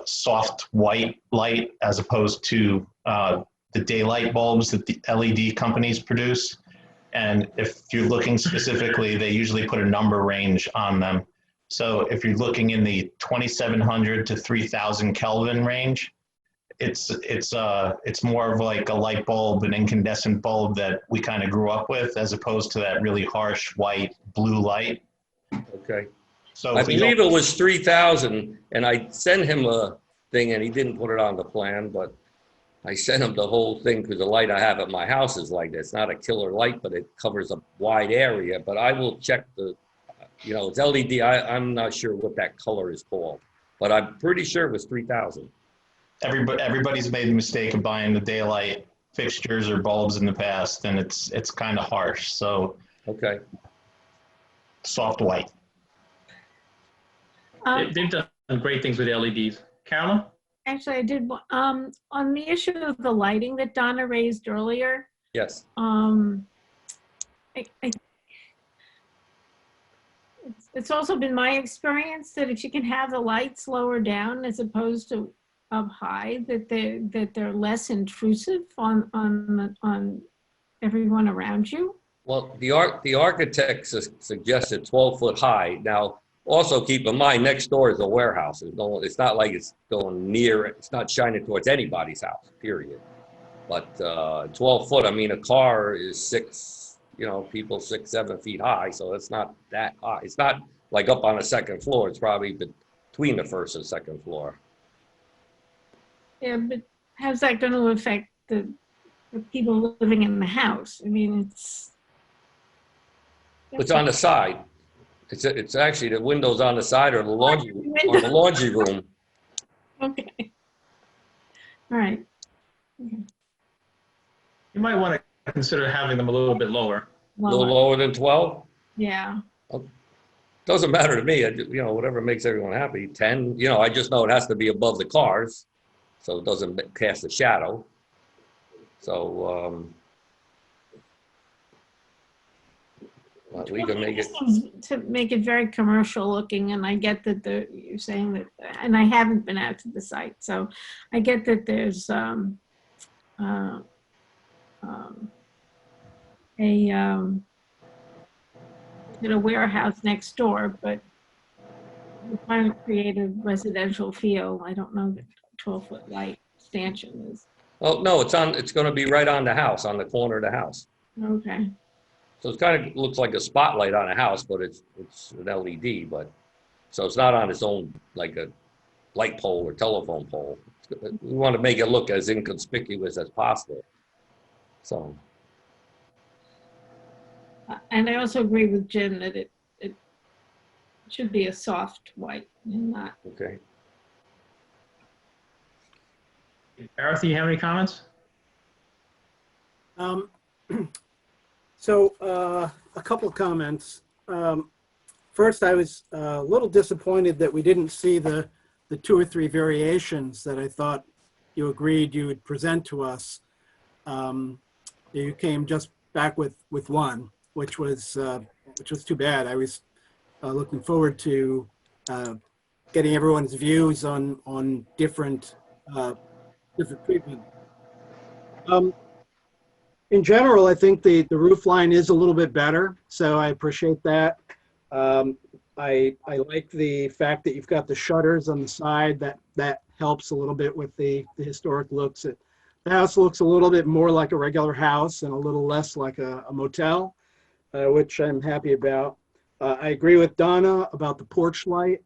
soft white light as opposed to the daylight bulbs that the LED companies produce. And if you're looking specifically, they usually put a number range on them. So if you're looking in the 2700 to 3000 Kelvin range, it's more of like a light bulb, an incandescent bulb that we kind of grew up with, as opposed to that really harsh white blue light. Okay. So I if we believe don't- it was 3,000, and I sent him a thing, and he didn't put it on the plan, but I sent him the whole thing because the light I have at my house is like that. It's not a killer light, but it covers a wide area. But I will check it's LED. I'm not sure what that color is called, but I'm pretty sure it was 3,000. everybody's made the mistake of buying the daylight fixtures or bulbs in the past, and it's kind of harsh. So Okay. soft white. They've done great things with LEDs. Carolyn? Actually, I did, on the issue of the lighting that Donna raised earlier, Yes. it's also been my experience that if you can have the lights lower down as opposed to up high, that they're less intrusive on everyone around you. Well, the architect suggested 12-foot high. Now, also keep in mind, next door is a warehouse. It's not like it's going near, it's not shining towards anybody's house, period. But 12 foot, I mean, a car is people 6, 7 feet high, so it's not that high. It's not like up on the second floor. It's probably between the first and second floor. Yeah, but how's that going to affect the people living in the house? I mean, it's It's on the side. It's actually the windows on the side or the laundry room. Okay. All right. Okay. You might want to consider having them a little bit lower. A little lower than 12? Yeah. Doesn't matter to me. Whatever makes everyone happy. 10, I just know it has to be above the cars, so it doesn't cast a shadow. So we can make it. To make it very commercial looking, and I get that you're saying that, and I haven't been out to the site, so I get that there's a warehouse next door, but we're trying to create a residential feel. I don't know that 12-foot light stanchion is. Oh no, it's going to be right on the house, on the corner of the house. Okay. So it kind of looks like a spotlight on a house, but it's an LED. But so it's not on its own like a light pole or telephone pole. We want to make it look as inconspicuous as possible. So. And I also agree with Jim that it should be a soft white and not. Okay. Gareth, do you have any comments? So a couple of comments. First, I was a little disappointed that we didn't see the 2 or 3 variations that I thought you agreed you would present to us. You came just back with one, which was too bad. I was looking forward to getting everyone's views on different treatment. In general, I think the roof line is a little bit better, so I appreciate that. I like the fact that you've got the shutters on the side. That helps a little bit with the historic looks. The house looks a little bit more like a regular house and a little less like a motel, which I'm happy about. I agree with Donna about the porch light.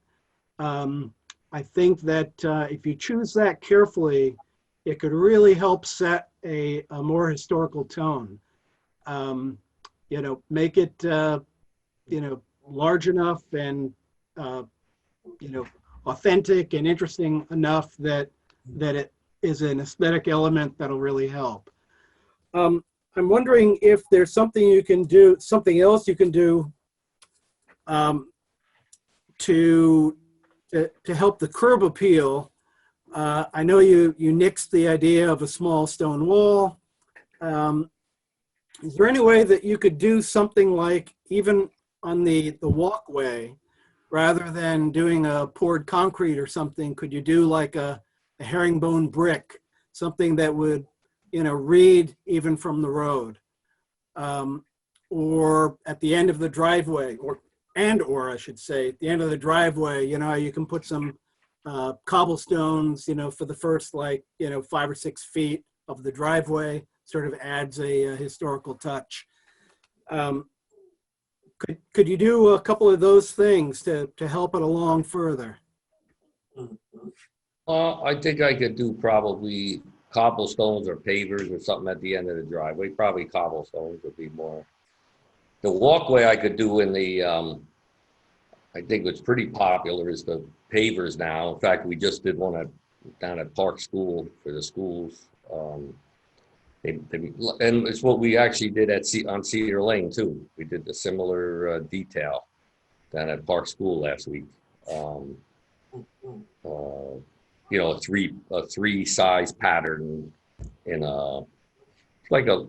I think that if you choose that carefully, it could really help set a more historical tone. You know, make it, you know, large enough and, you know, authentic and interesting enough that it is an aesthetic element that'll really help. I'm wondering if there's something you can do, something else you can do to help the curb appeal. I know you nixed the idea of a small stone wall. Is there any way that you could do something like, even on the walkway, rather than doing a poured concrete or something, could you do like a herringbone brick, something that would, you know, read even from the road? Or at the end of the driveway, or I should say, at the end of the driveway, you know, you can put some cobblestones, you know, for the first, like, you know, 5 or 6 feet of the driveway, sort of adds a historical touch. Could you do a couple of those things to help it along further? I think I could do probably cobblestones or pavers or something at the end of the driveway. Probably cobblestones would be more. The walkway I could do in the, I think what's pretty popular is the pavers now. In fact, we just did one down at Park School for the schools. And it's what we actually did on Cedar Lane too. We did the similar detail down at Park School last week. You know, a three size pattern in like a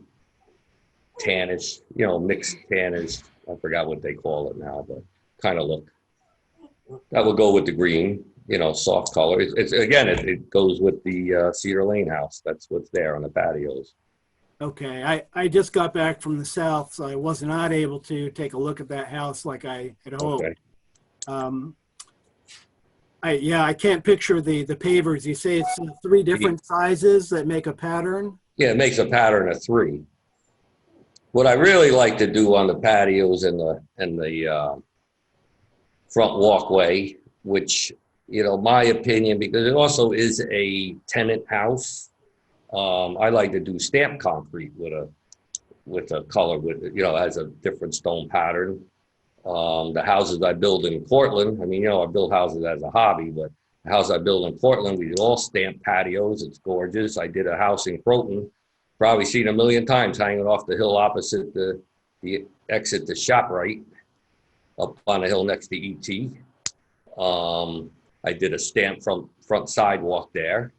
tannish, you know, mixed tannish. I forgot what they call it now, but kind of look. That will go with the green, you know, soft color. It's again, it goes with the Cedar Lane house. That's what's there on the patios. Okay, I just got back from the south, so I was not able to take a look at that house like I had hoped. Okay. I can't picture the pavers. You say it's 3 different sizes that make a pattern? Yeah, it makes a pattern of 3. What I really like to do on the patios and the front walkway, which, you know, my opinion, because it also is a tenant house, I like to do stamped concrete with a color, with, you know, has a different stone pattern. The houses I build in Portland, I mean, you know, I build houses as a hobby, but the house I build in Portland, we did all stamped patios. It's gorgeous. I did a house in Croton, probably seen a million times, hanging off the hill opposite the exit to ShopRite, up on the hill next to ET. I did a stamped front sidewalk there.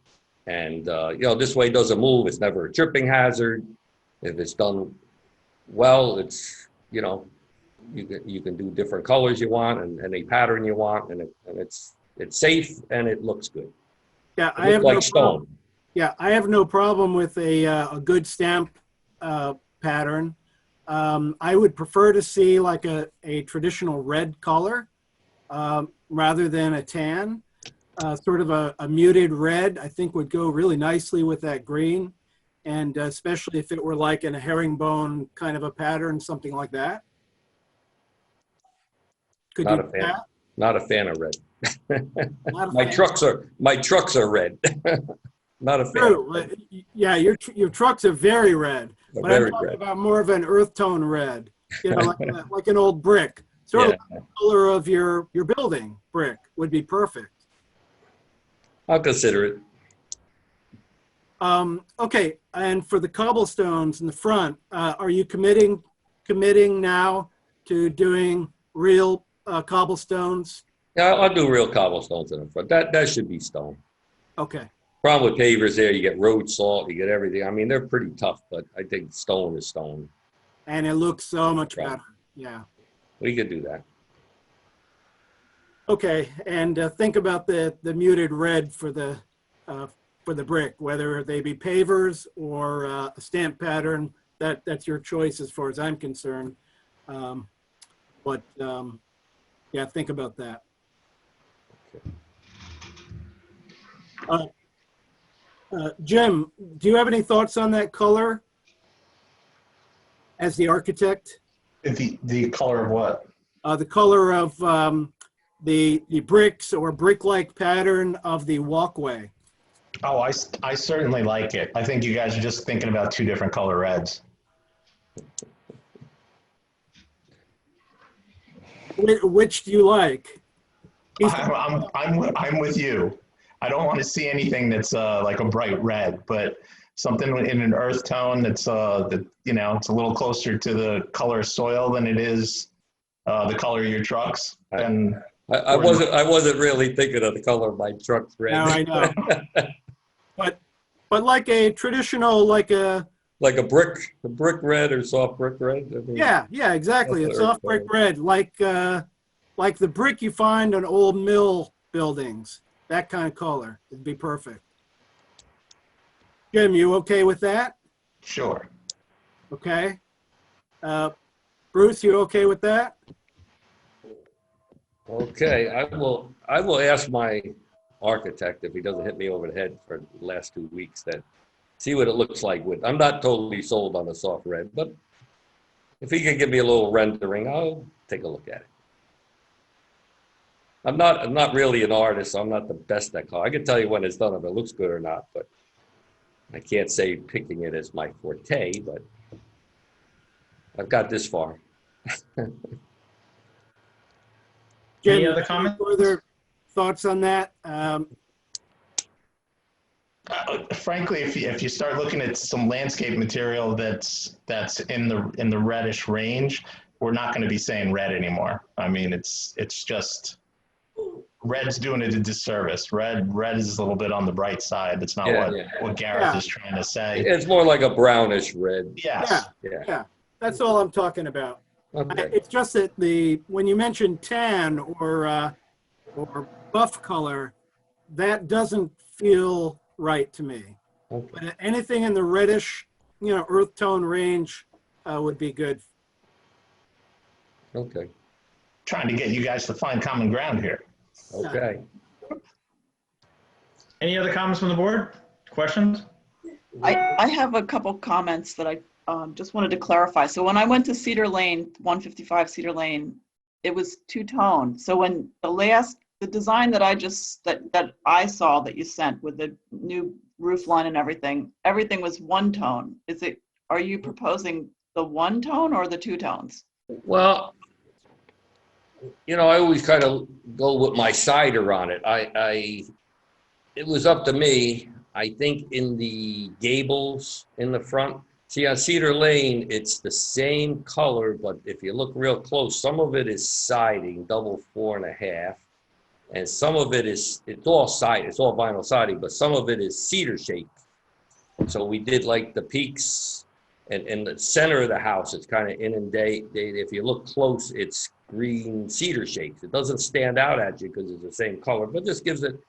And, you know, this way it doesn't move. It's never a tripping hazard. If it's done well, it's, you know, you can do different colors you want and any pattern you want, and it's safe and it looks good. Yeah, I have like stone. Problem. Yeah, I have no problem with a good stamp pattern. I would prefer to see like a traditional red color rather than a tan. Sort of a muted red, I think, would go really nicely with that green, and especially if it were like in a herringbone kind of a pattern, something like that. Could Not you a fan. that? Not a fan of red. My trucks are red. Not a fan. True. Yeah, your trucks are very red, They're but very I'm talking red. about more of an earth tone red, you know, like an old brick. Sort of like the color of your building brick would be perfect. I'll consider it. Okay, and for the cobblestones in the front, are you committing now to doing real cobblestones? Yeah, I'll do real cobblestones in the front. That should be stone. Okay. Problem with pavers there, you get road salt, you get everything. I mean, they're pretty tough, but I think stone is stone. And it looks so much better. Yeah. We could do that. Okay, and think about the muted red for the brick, whether they be pavers or a stamp pattern. That's your choice as far as I'm concerned. But Yeah, think about that. Jim, do you have any thoughts on that color as the architect? The color of what? The color of the bricks or brick-like pattern of the walkway. Oh, I certainly like it. I think you guys are just thinking about two different color reds. Which do you like? I'm with you. I don't want to see anything that's like a bright red, but something in an earth tone that's that, you know, it's a little closer to the color of soil than it is the color of your trucks. And I wasn't really thinking of the color of my truck's red. No, I know. but like a traditional, like a brick red or soft brick red. I mean, yeah, exactly. A soft brick red, like the brick you find on old mill buildings. That kind of color. It'd be perfect. Jim, you okay with that? Sure. Okay. Bruce, you okay with that? Okay, I will ask my architect if he doesn't hit me over the head for the last 2 weeks, then see what it looks like with. I'm not totally sold on the soft red, but if he can give me a little rendering, I'll take a look at it. I'm not really an artist, so I'm not the best at color. I can tell you when it's done if it looks good or not, but I can't say picking it as my forte, but I've got this far. Any Jim, other comments? further thoughts on that? Frankly, if you start looking at some landscape material that's in the reddish range, we're not going to be saying red anymore. I mean, it's just red's doing it a disservice. Red is a little bit on the bright side. That's not what Gareth is trying to say. It's more like a brownish red. Yes. Yeah. That's all I'm talking about. Okay. It's just that when you mention tan or buff color, that doesn't feel right to me. Okay. But anything in the reddish, earth tone range would be good. Okay. Trying to get you guys to find common ground here. Okay. Any other comments from the board? Questions? I have a couple comments that I just wanted to clarify. So when I went to Cedar Lane, 155 Cedar Lane, it was two-tone. So when the design that I saw that you sent with the new roof line and everything was one tone. Are you proposing the one tone or the two tones? Well, I always kind of go with my cider on it. It was up to me. I think in the gables in the front, see on Cedar Lane, it's the same color, but if you look real close, some of it is siding, double 4.5, and some of it it's all siding, it's all vinyl siding, but some of it is cedar shake. So we did like the peaks, and in the center of the house, it's kind of inundated. If you look close, it's green cedar shakes. It doesn't stand out at you because it's the same color, but this gives it,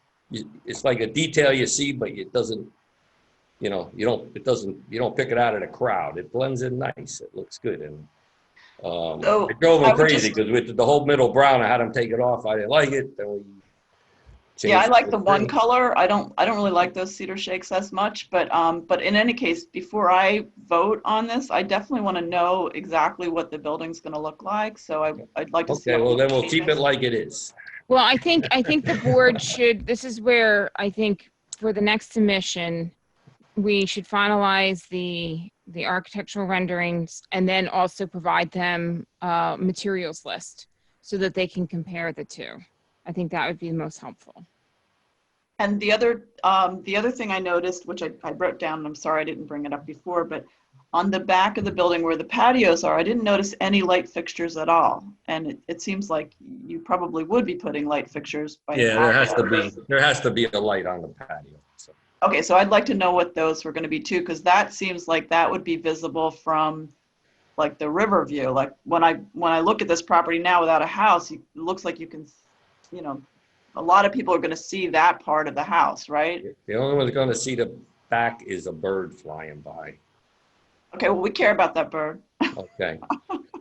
it's like a detail you see, but it doesn't, you don't pick it out of the crowd. It blends in nice. It looks good. And it drove them crazy because with the whole middle brown, I had them take it off. I didn't like it. Then we I like the one color. I don't really like those cedar shakes as much, but in any case, before I vote on this, I definitely want to know exactly what the building's going to look like. So I'd like to see. Okay, well then we'll keep it like it is. Well, I think the board should, this is where I think for the next submission, we should finalize the architectural renderings and then also provide them a materials list so that they can compare the two. I think that would be most helpful. And the other thing I noticed, which I wrote down, and I'm sorry I didn't bring it up before, but on the back of the building where the patios are, I didn't notice any light fixtures at all. And it seems like you probably would be putting light fixtures by there has to be a light on the patio. So. Okay, so I'd like to know what those were going to be too, because that seems like that would be visible from like the river view. Like when I look at this property now without a house, it looks like you can, a lot of people are going to see that part of the house, right? The only one's going to see the back is a bird flying by. Okay, well, we care about that bird. Okay.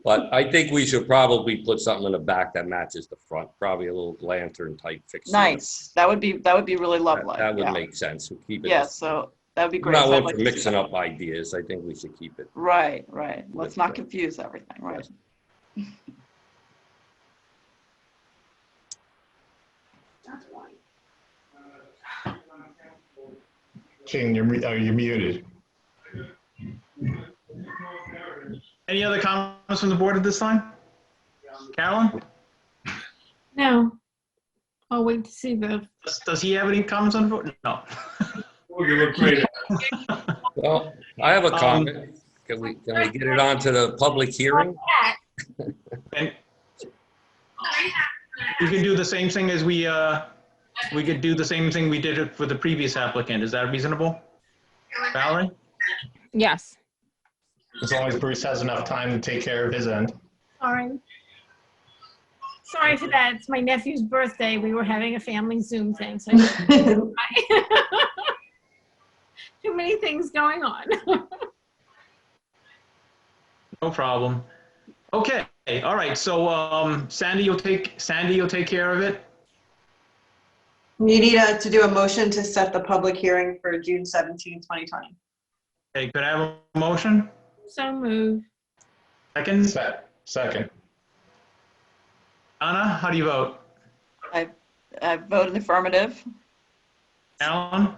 But I think we should probably put something in the back that matches the front, probably a little lantern type fixture. Nice. That would be really lovely. That would Yeah. make sense. We'll keep it. Yeah, so that would be I'm great. not So I'd one like for to see mixing that. up ideas. I think we should keep it. Right, right. Let's That's not right. confuse everything, right? Ching, you're muted. Any other comments from the board at this time? Carolyn? No. I'll wait to see the, Does he have any comments on the board? No. Oh, you look great. Well, I have a comment. Can we get it on to the public hearing? And we can do the same thing as we could do the same thing we did for the previous applicant. Is that reasonable? Valerie? Yes. As long as Bruce has enough time to take care of his end. sorry. Sorry for that. It's my nephew's birthday. We were having a family Zoom thing. So too many things going on. No problem. Okay, all right, so Sandy will take care of it. You need to do a motion to set the public hearing for June 17, 2020. Okay, could I have a motion? So moved. Second? Second. Anna, how do you vote? I vote in the affirmative. Alan?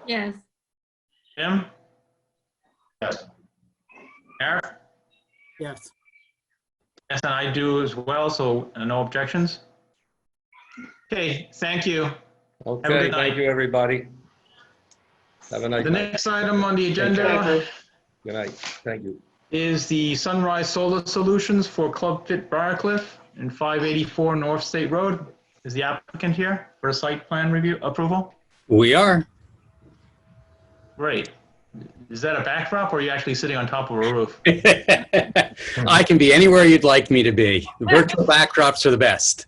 Yes. Jim? Yes. Eric? Yes. Yes, and I do as well, so no objections. Okay, thank you. Have a Okay, good night. thank you, everybody. Have a nice The night. next item on the agenda Good night. Thank you. is the Sunrise Solar Solutions for Club Fit Briarcliff and 584 North State Road. Is the applicant here for a site plan review approval? We are. Great. Is that a backdrop or are you actually sitting on top of a roof? I can be anywhere you'd like me to be. The virtual backdrops are the best.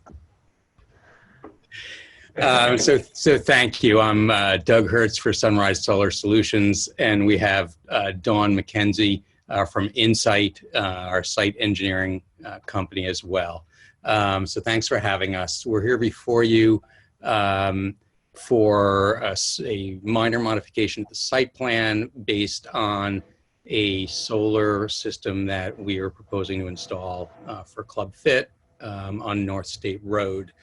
So thank you. I'm Doug Hertz for Sunrise Solar Solutions, and we have Dawn McKenzie from Insight, our site engineering company as well. So thanks for having us. We're here before you for a minor modification of the site plan based on a solar system that we are proposing to install for Club Fit on North State Road.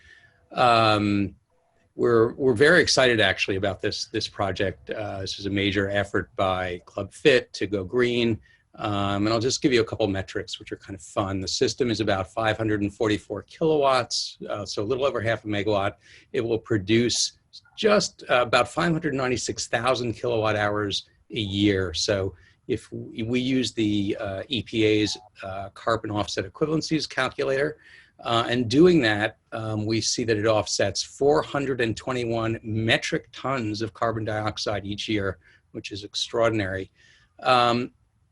We're very excited actually about this project. This is a major effort by Club Fit to go green. And I'll just give you a couple metrics, which are kind of fun. The system is about 544 kilowatts, so a little over half a megawatt. It will produce just about 596,000 kilowatt hours a year. So if we use the EPA's carbon offset equivalencies calculator, and doing that, we see that it offsets 421 metric tons of carbon dioxide each year, which is extraordinary.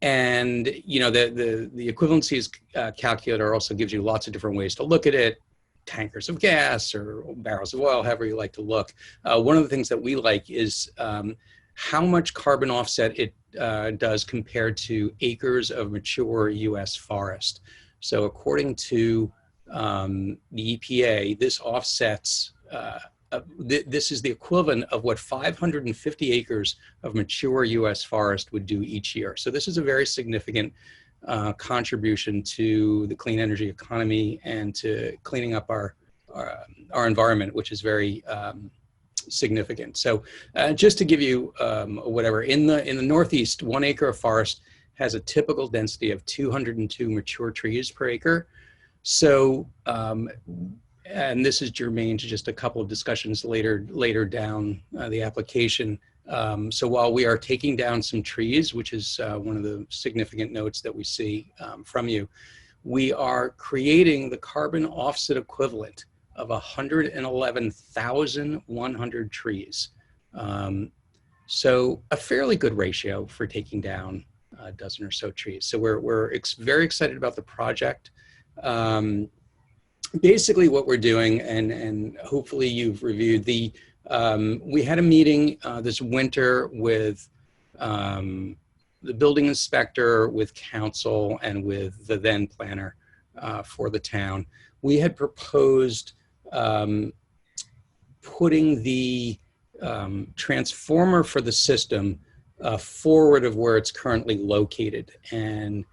And you know, the equivalencies calculator also gives you lots of different ways to look at it, tankers of gas or barrels of oil, however you like to look. One of the things that we like is how much carbon offset it does compared to acres of mature US forest. So according to the EPA, this offsets, this is the equivalent of what 550 acres of mature US forest would do each year. So this is a very significant contribution to the clean energy economy and to cleaning up our environment, which is very significant. So just to give you whatever, in the Northeast, 1 acre of forest has a typical density of 202 mature trees per acre. So, and this is germane to just a couple of discussions later down the application. So while we are taking down some trees, which is one of the significant notes that we see from you, we are creating the carbon offset equivalent of 111,100 trees. So a fairly good ratio for taking down a dozen or so trees. So we're very excited about the project. Basically what we're doing, and hopefully you've reviewed we had a meeting this winter with the building inspector, with council, and with the then planner for the town. We had proposed putting the transformer for the system forward of where it's currently located, and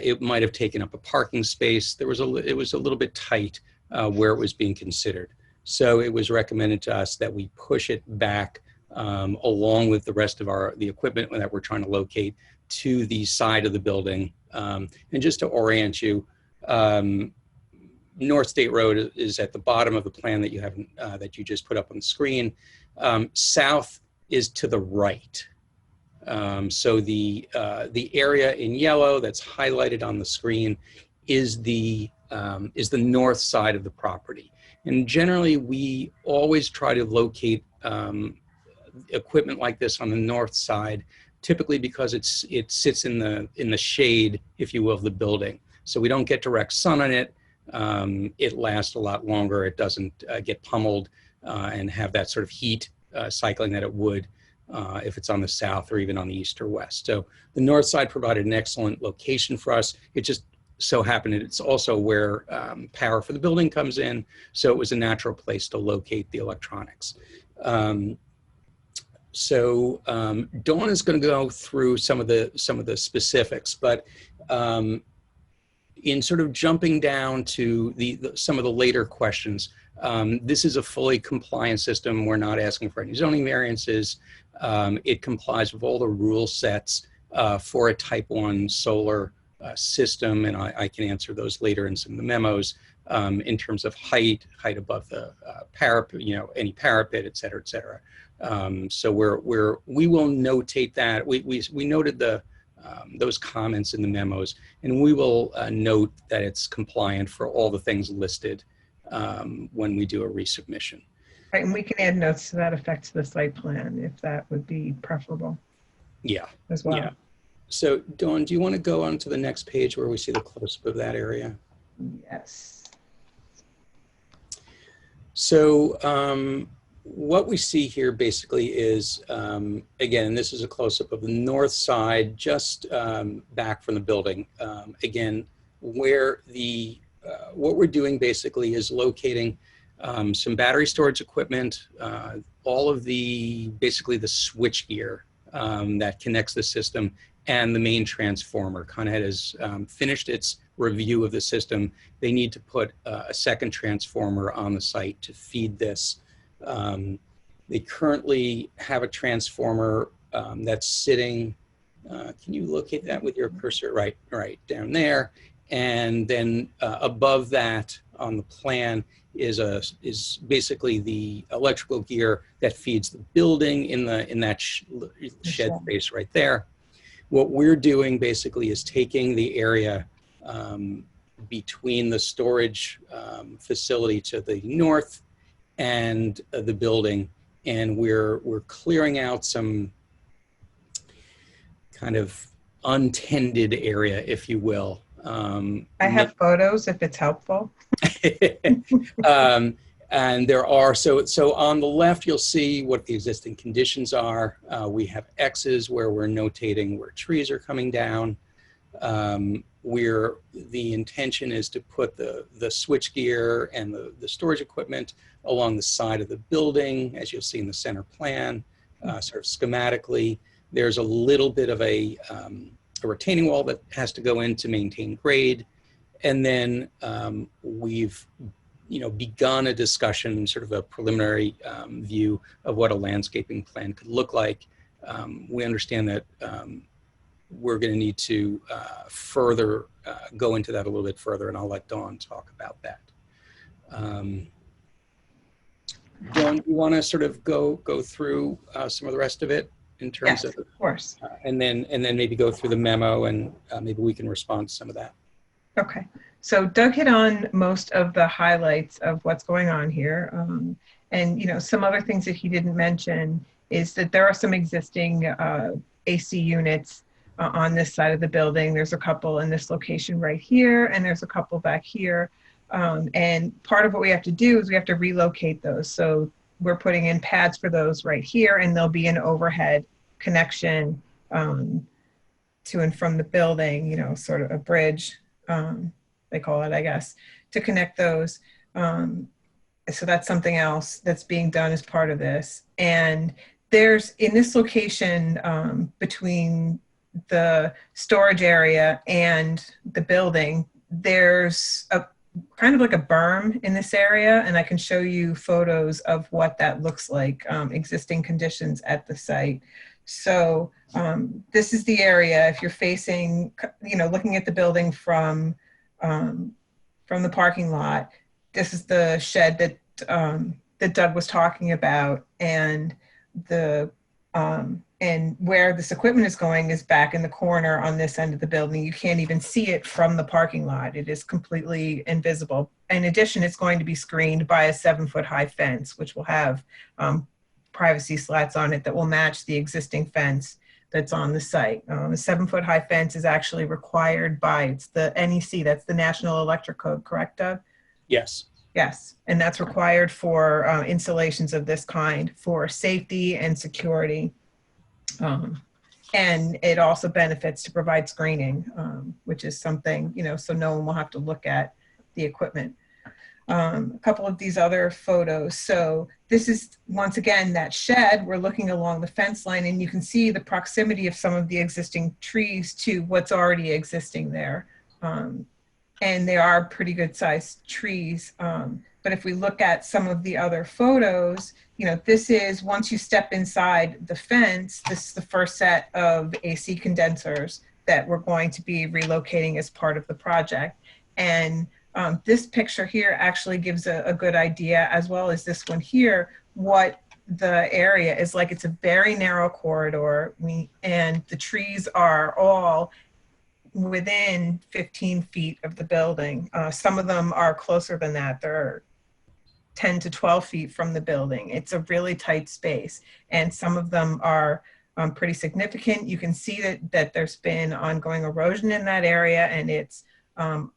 it might have taken up a parking space. It was a little bit tight where it was being considered. So it was recommended to us that we push it back along with the rest of the equipment that we're trying to locate to the side of the building. And just to orient you, North State Road is at the bottom of the plan that you haven't, that you just put up on the screen. South is to the right. So the area in yellow that's highlighted on the screen is the north side of the property. And generally, we always try to locate equipment like this on the north side, typically because it sits in the shade, if you will, of the building. So we don't get direct sun on it. It lasts a lot longer. It doesn't get pummeled and have that sort of heat cycling that it would if it's on the south or even on the east or west. So the north side provided an excellent location for us. It just so happened it's also where power for the building comes in. So it was a natural place to locate the electronics. Dawn is going to go through some of the specifics, but in sort of jumping down to some of the later questions, this is a fully compliant system. We're not asking for any zoning variances. It complies with all the rule sets for a type 1 solar system, and I can answer those later in some of the memos in terms of height above the parapet, any parapet, et cetera, et cetera. So we will notate that. We noted those comments in the memos, and we will note that it's compliant for all the things listed when we do a resubmission. Right, and we can add notes to that effect to the site plan if that would be preferable. Yeah. As well. Yeah. So Dawn, do you want to go on to the next page where we see the close-up of that area? Yes. So what we see here basically is, again, this is a close-up of the north side, just back from the building. Again, where what we're doing basically is locating some battery storage equipment, all of basically the switch gear that connects the system, and the main transformer. Con Ed has finished its review of the system. They need to put a second transformer on the site to feed this. They currently have a transformer that's sitting, can you locate that with your cursor? Right down there. And then above that on the plan is basically the electrical gear that feeds the building in that shed space right there. What we're doing basically is taking the area between the storage facility to the north and the building, and we're clearing out some kind of untended area, if you will. I have photos if it's helpful. And there are, so on the left, you'll see what the existing conditions are. We have X's where we're notating where trees are coming down. Where the intention is to put the switchgear and the storage equipment along the side of the building, as you'll see in the center plan, sort of schematically. There's a little bit of a retaining wall that has to go in to maintain grade. And then we've begun a discussion, sort of a preliminary view of what a landscaping plan could look like. We understand that we're going to need to further go into that a little bit further, and I'll let Dawn talk about that. Dawn, you want to sort of go through some of the rest of it in terms of course, and then maybe go through the memo, and maybe we can respond to some of that. Okay. So Doug hit on most of the highlights of what's going on here. And, some other things that he didn't mention is that there are some existing AC units on this side of the building. There's a couple in this location right here, and there's a couple back here. And part of what we have to do is we have to relocate those. So we're putting in pads for those right here, and there'll be an overhead connection to and from the building, you know, sort of a bridge, they call it, I guess, to connect those. So that's something else that's being done as part of this. And there's, in this location, between the storage area and the building, there's a kind of like a berm in this area, and I can show you photos of what that looks like, existing conditions at the site. So this is the area, if you're facing, you know, looking at the building from the parking lot, this is the shed that that Doug was talking about, and the and where this equipment is going is back in the corner on this end of the building. You can't even see it from the parking lot. It is completely invisible. In addition, it's going to be screened by a 7-foot high fence, which will have privacy slats on it that will match the existing fence that's on the site. The 7-foot high fence is actually required by, it's the NEC, that's the National Electric Code, correct, Doug? Yes. Yes, and that's required for installations of this kind for safety and security. And it also benefits to provide screening, which is something, you know, so no one will have to look at the equipment. A couple of these other photos. So this is, once again, that shed. We're looking along the fence line, and you can see the proximity of some of the existing trees to what's already existing there. And they are pretty good sized trees. But if we look at some of the other photos, you know, this is, once you step inside the fence, this is the first set of AC condensers that we're going to be relocating as part of the project. And this picture here actually gives a good idea, as well as this one here, what the area is like. It's a very narrow corridor, and the trees are all within 15 feet of the building. Some of them are closer than that. They're 10 to 12 feet from the building. It's a really tight space, and some of them are pretty significant. You can see that there's been ongoing erosion in that area, and it's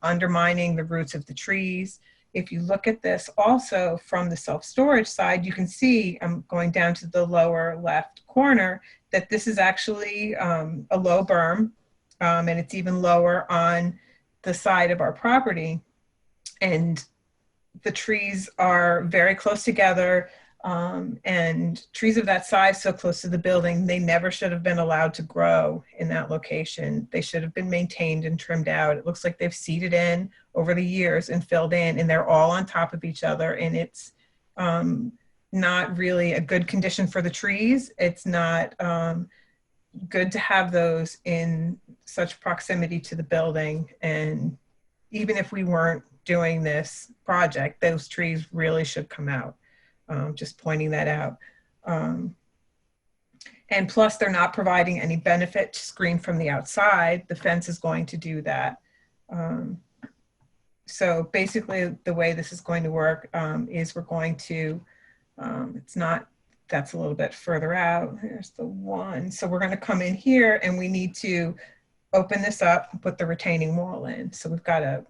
undermining the roots of the trees. If you look at this also from the self-storage side, you can see, I'm going down to the lower left corner, that this is actually a low berm, and it's even lower on the side of our property. And the trees are very close together, and trees of that size so close to the building, they never should have been allowed to grow in that location. They should have been maintained and trimmed out. It looks like they've seeded in over the years and filled in, and they're all on top of each other, and it's not really a good condition for the trees. It's not good to have those in such proximity to the building. And even if we weren't doing this project, those trees really should come out. Just pointing that out. And plus, they're not providing any benefit to screen from the outside. The fence is going to do that. So basically, the way this is going to work is we're going to, it's not, that's a little bit further out. Here's the one. So we're going to come in here, and we need to open this up and put the retaining wall in. So we've got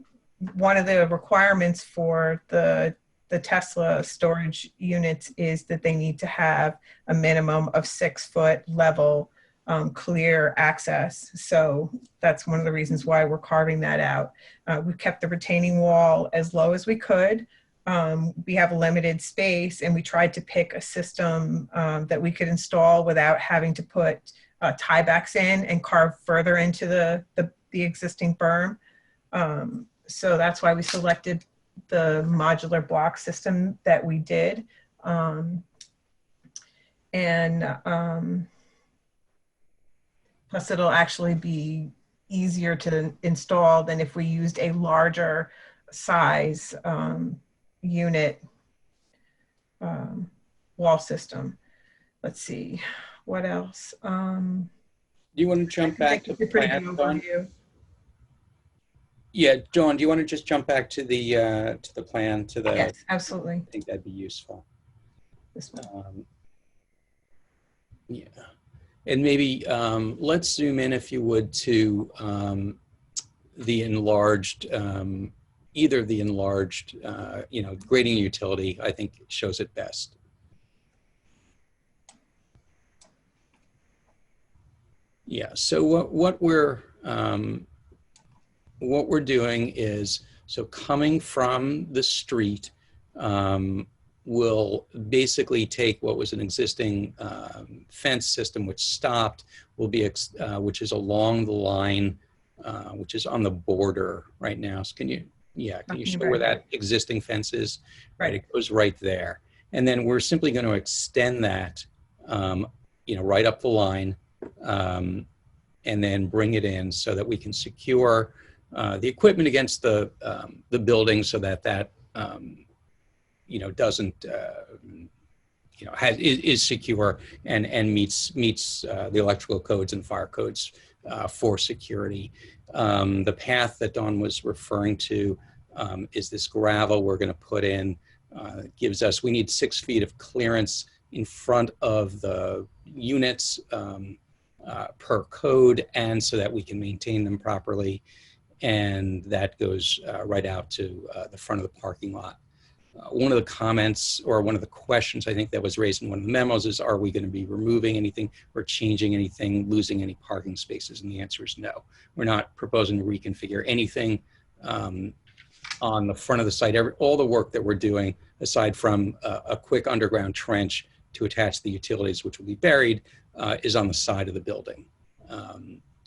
one of the requirements for the Tesla storage units is that they need to have a minimum of 6-foot level clear access. So that's one of the reasons why we're carving that out. We've kept the retaining wall as low as we could. We have a limited space, and we tried to pick a system that we could install without having to put tiebacks in and carve further into the existing berm. So that's why we selected the modular block system that we did. Plus it'll actually be easier to install than if we used a larger size unit wall system. Let's see, what else? Do you want to jump back to the plan, Dawn? Yeah, Dawn, do you want to just jump back to the plan, to the? Yes, absolutely. I think that'd be useful. This one. Yeah, and maybe let's zoom in, if you would, to the enlarged, either the enlarged, grading utility. I think shows it best. Yeah, so what we're doing is, so coming from the street, we'll basically take what was an existing fence system which stopped, which is along the line, which is on the border right now. So can you show where that existing fence is? Right, it goes right there. And then we're simply going to extend that, right up the line, and then bring it in so that we can secure the equipment against the building, so that doesn't is secure and meets the electrical codes and fire codes for security. The path that Dawn was referring to is this gravel we're going to put in. Gives us, we need 6 feet of clearance in front of the units per code, and so that we can maintain them properly. And that goes right out to the front of the parking lot. One of the comments, or one of the questions I think that was raised in one of the memos, is, are we going to be removing anything or changing anything, losing any parking spaces? And the answer is no. We're not proposing to reconfigure anything on the front of the site. All the work that we're doing, aside from a quick underground trench to attach the utilities, which will be buried, is on the side of the building.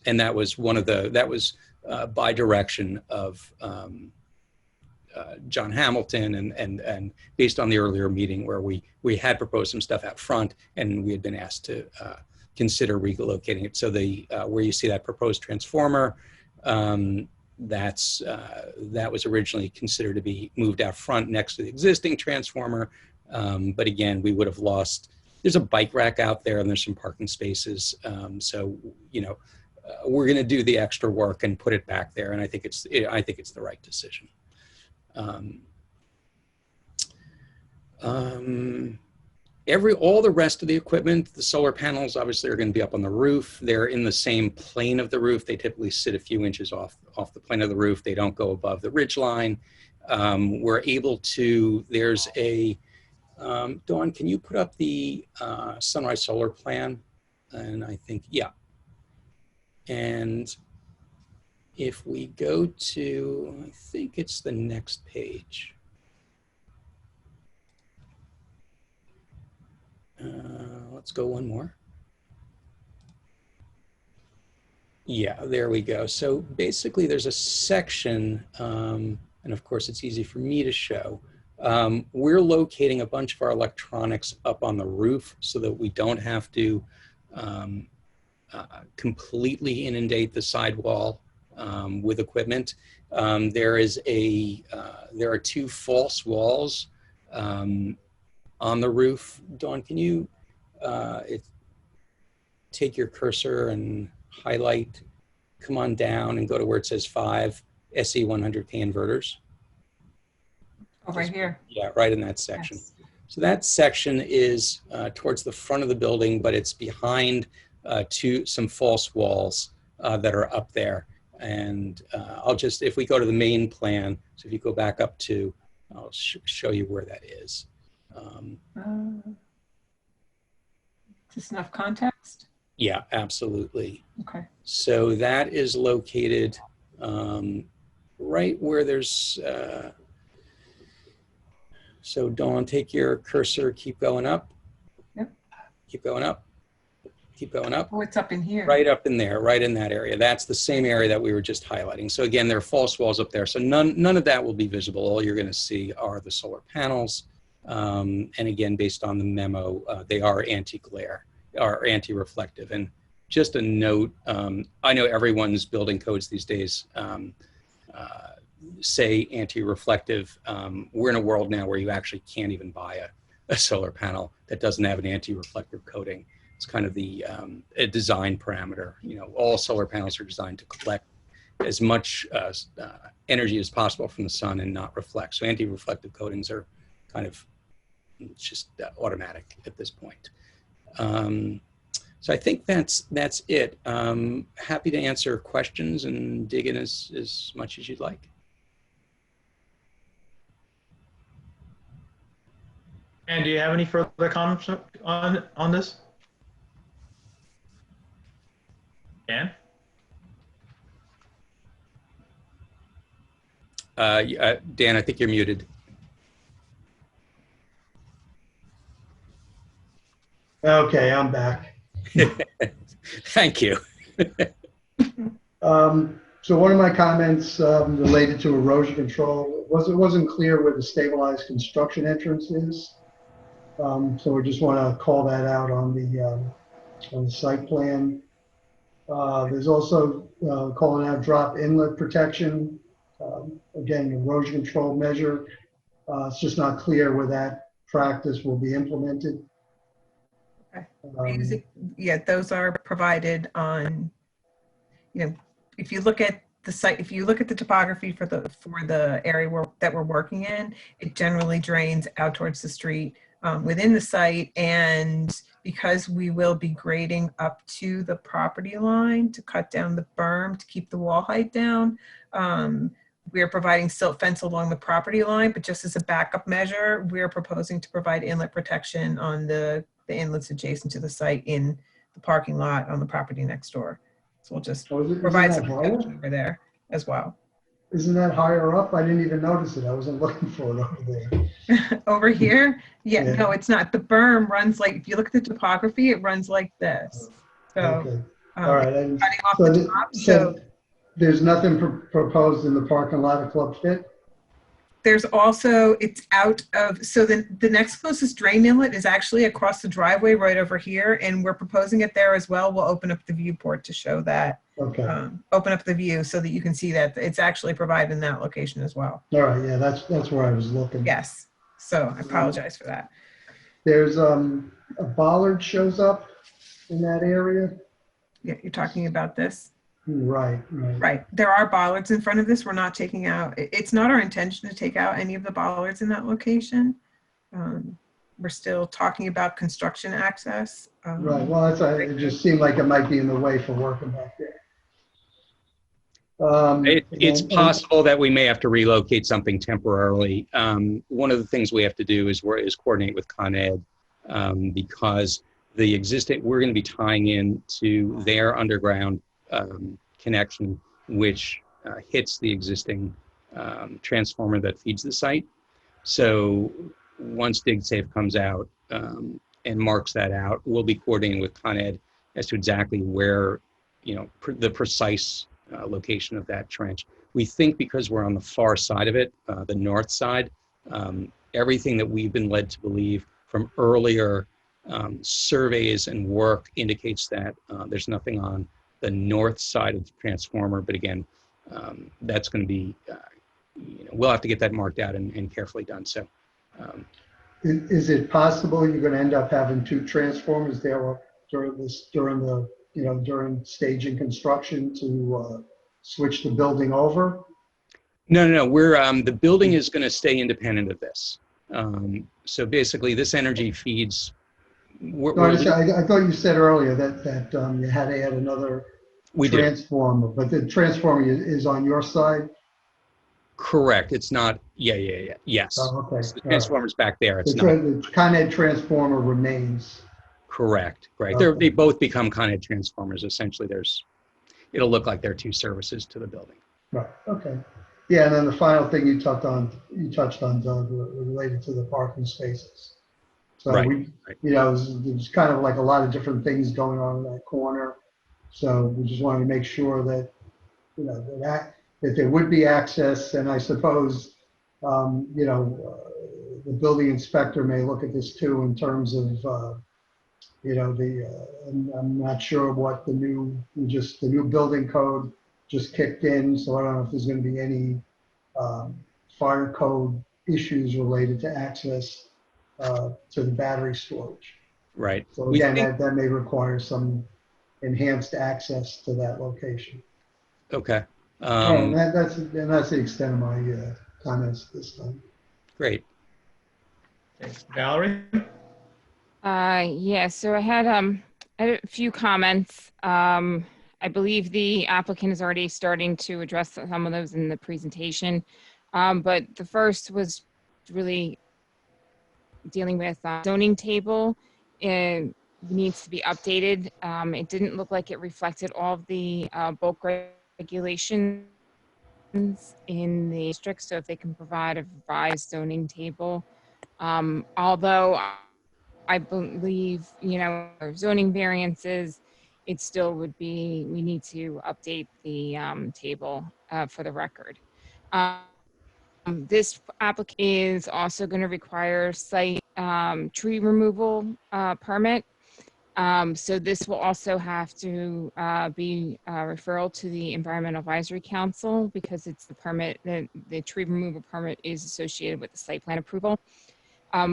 And that was by direction of John Hamilton, and based on the earlier meeting where we had proposed some stuff out front, and we had been asked to consider relocating it. So where you see that proposed transformer, that was originally considered to be moved out front next to the existing transformer. But again, we would have lost, there's a bike rack out there and there's some parking spaces. So, we're going to do the extra work and put it back there. And I think it's the right decision. All the rest of the equipment, the solar panels obviously are going to be up on the roof. They're in the same plane of the roof. They typically sit a few inches off the plane of the roof. They don't go above the ridge line. We're able to, there's a, Dawn, can you put up the Sunrise Solar plan? And I think, yeah. And if we go to, I think it's the next page. Let's go one more. Yeah, there we go. So basically there's a section, and of course it's easy for me to show. We're locating a bunch of our electronics up on the roof so that we don't have to completely inundate the sidewall with equipment. There are 2 false walls on the roof. Dawn, can you take your cursor and highlight, come on down and go to where it says 5 SE100K inverters? Oh, right here. Yeah, right in that section. Yes. So that section is towards the front of the building, but it's behind some false walls that are up there. And I'll just, if we go to the main plan, so if you go back up to, I'll show you where that is. Is this enough context? Yeah, absolutely. Okay. So that is located right where there's, so Dawn, take your cursor, keep going up. Yep. Keep going up. Keep going up. Oh, it's up in here. Right up in there, right in that area. That's the same area that we were just highlighting. So again, there are false walls up there. So none of that will be visible. All you're going to see are the solar panels. And again, based on the memo, they are anti-glare, are anti-reflective. And just a note, I know everyone's building codes these days say anti-reflective. We're in a world now where you actually can't even buy a solar panel that doesn't have an anti-reflective coating. It's kind of a design parameter. All solar panels are designed to collect as much energy as possible from the sun and not reflect. So anti-reflective coatings are kind of just automatic at this point. So I think that's it. Happy to answer questions and dig in as much as you'd like. And do you have any further comments on this? Dan? Dan, I think you're muted. Okay, I'm back. Thank you. So one of my comments related to erosion control it wasn't clear where the stabilized construction entrance is. So we just want to call that out on the site plan. There's also calling out drop inlet protection. Again, erosion control measure. It's just not clear where that practice will be implemented. Yeah, those are provided on, if you look at the site, if you look at the topography for the area that we're working in, it generally drains out towards the street within the site. And because we will be grading up to the property line to cut down the berm to keep the wall height down, we're providing silt fence along the property line, but just as a backup measure, we're proposing to provide inlet protection on the inlets adjacent to the site in the parking lot on the property next door. So we'll just provide some protection over there as well. Isn't that higher up? I didn't even notice it. I wasn't looking for it over there. Over here? Yeah, no, it's not. The berm runs like, if you look at the topography, it runs like this. So, okay. All right. cutting off the top, so there's nothing proposed in the parking lot of Club Fit? there's also, it's out of, so the next closest drain inlet is actually across the driveway right over here, and we're proposing it there as well. We'll open up the viewport to show that. Okay. Open up the view so that you can see that it's actually provided in that location as well. All right, yeah, that's where I was looking. Yes, so I apologize for that. There's a bollard shows up in that area. Yeah, you're talking about this? Right, right. Right. There are bollards in front of this. We're not taking out, it's not our intention to take out any of the bollards in that location. We're still talking about construction access. Right, well, it just seemed like it might be in the way for working back there. It's possible that we may have to relocate something temporarily. One of the things we have to do is coordinate with Con Ed because we're going to be tying in to their underground connection, which hits the existing transformer that feeds the site. So once DigSafe comes out and marks that out, we'll be coordinating with Con Ed as to exactly where, the precise location of that trench. We think because we're on the far side of it, the north side, everything that we've been led to believe from earlier surveys and work indicates that there's nothing on the north side of the transformer, but again, that's going to be, we'll have to get that marked out and carefully done. So, is it possible you're going to end up having two transformers there during staging construction to switch the building over? No. We're the building is going to stay independent of this. So basically, this energy feeds. I thought you said earlier that you had to add another transformer, but the transformer is on your side? Correct. It's not. Yes. Oh, okay. So the transformer's back there. It's not. The Con Ed transformer remains. Correct. Right. Okay. They both become Con Ed transformers. Essentially, it'll look like there are two services to the building. Right. Okay. Yeah, and then the final thing you touched on, Doug, related to the parking spaces. So right. There's kind of like a lot of different things going on in that corner. So we just wanted to make sure that, that there would be access. And I suppose, the building inspector may look at this too in terms of, I'm not sure what the new building code just kicked in. So I don't know if there's going to be any fire code issues related to access to the battery storage. Right. So again, that may require some enhanced access to that location. Okay. That's the extent of my comments this time. Great. Okay. Valerie? Yeah, so I had a few comments. I believe the applicant is already starting to address some of those in the presentation. But the first was really dealing with zoning table. And needs to be updated. It didn't look like it reflected all of the bulk regulations in the district, so if they can provide a revised zoning table. Although I believe, you know, zoning variances, it still would be, we need to update the table for the record. This application is also going to require site tree removal permit. So this will also have to be referral to the Environmental Advisory Council because it's the permit, the tree removal permit is associated with the site plan approval. A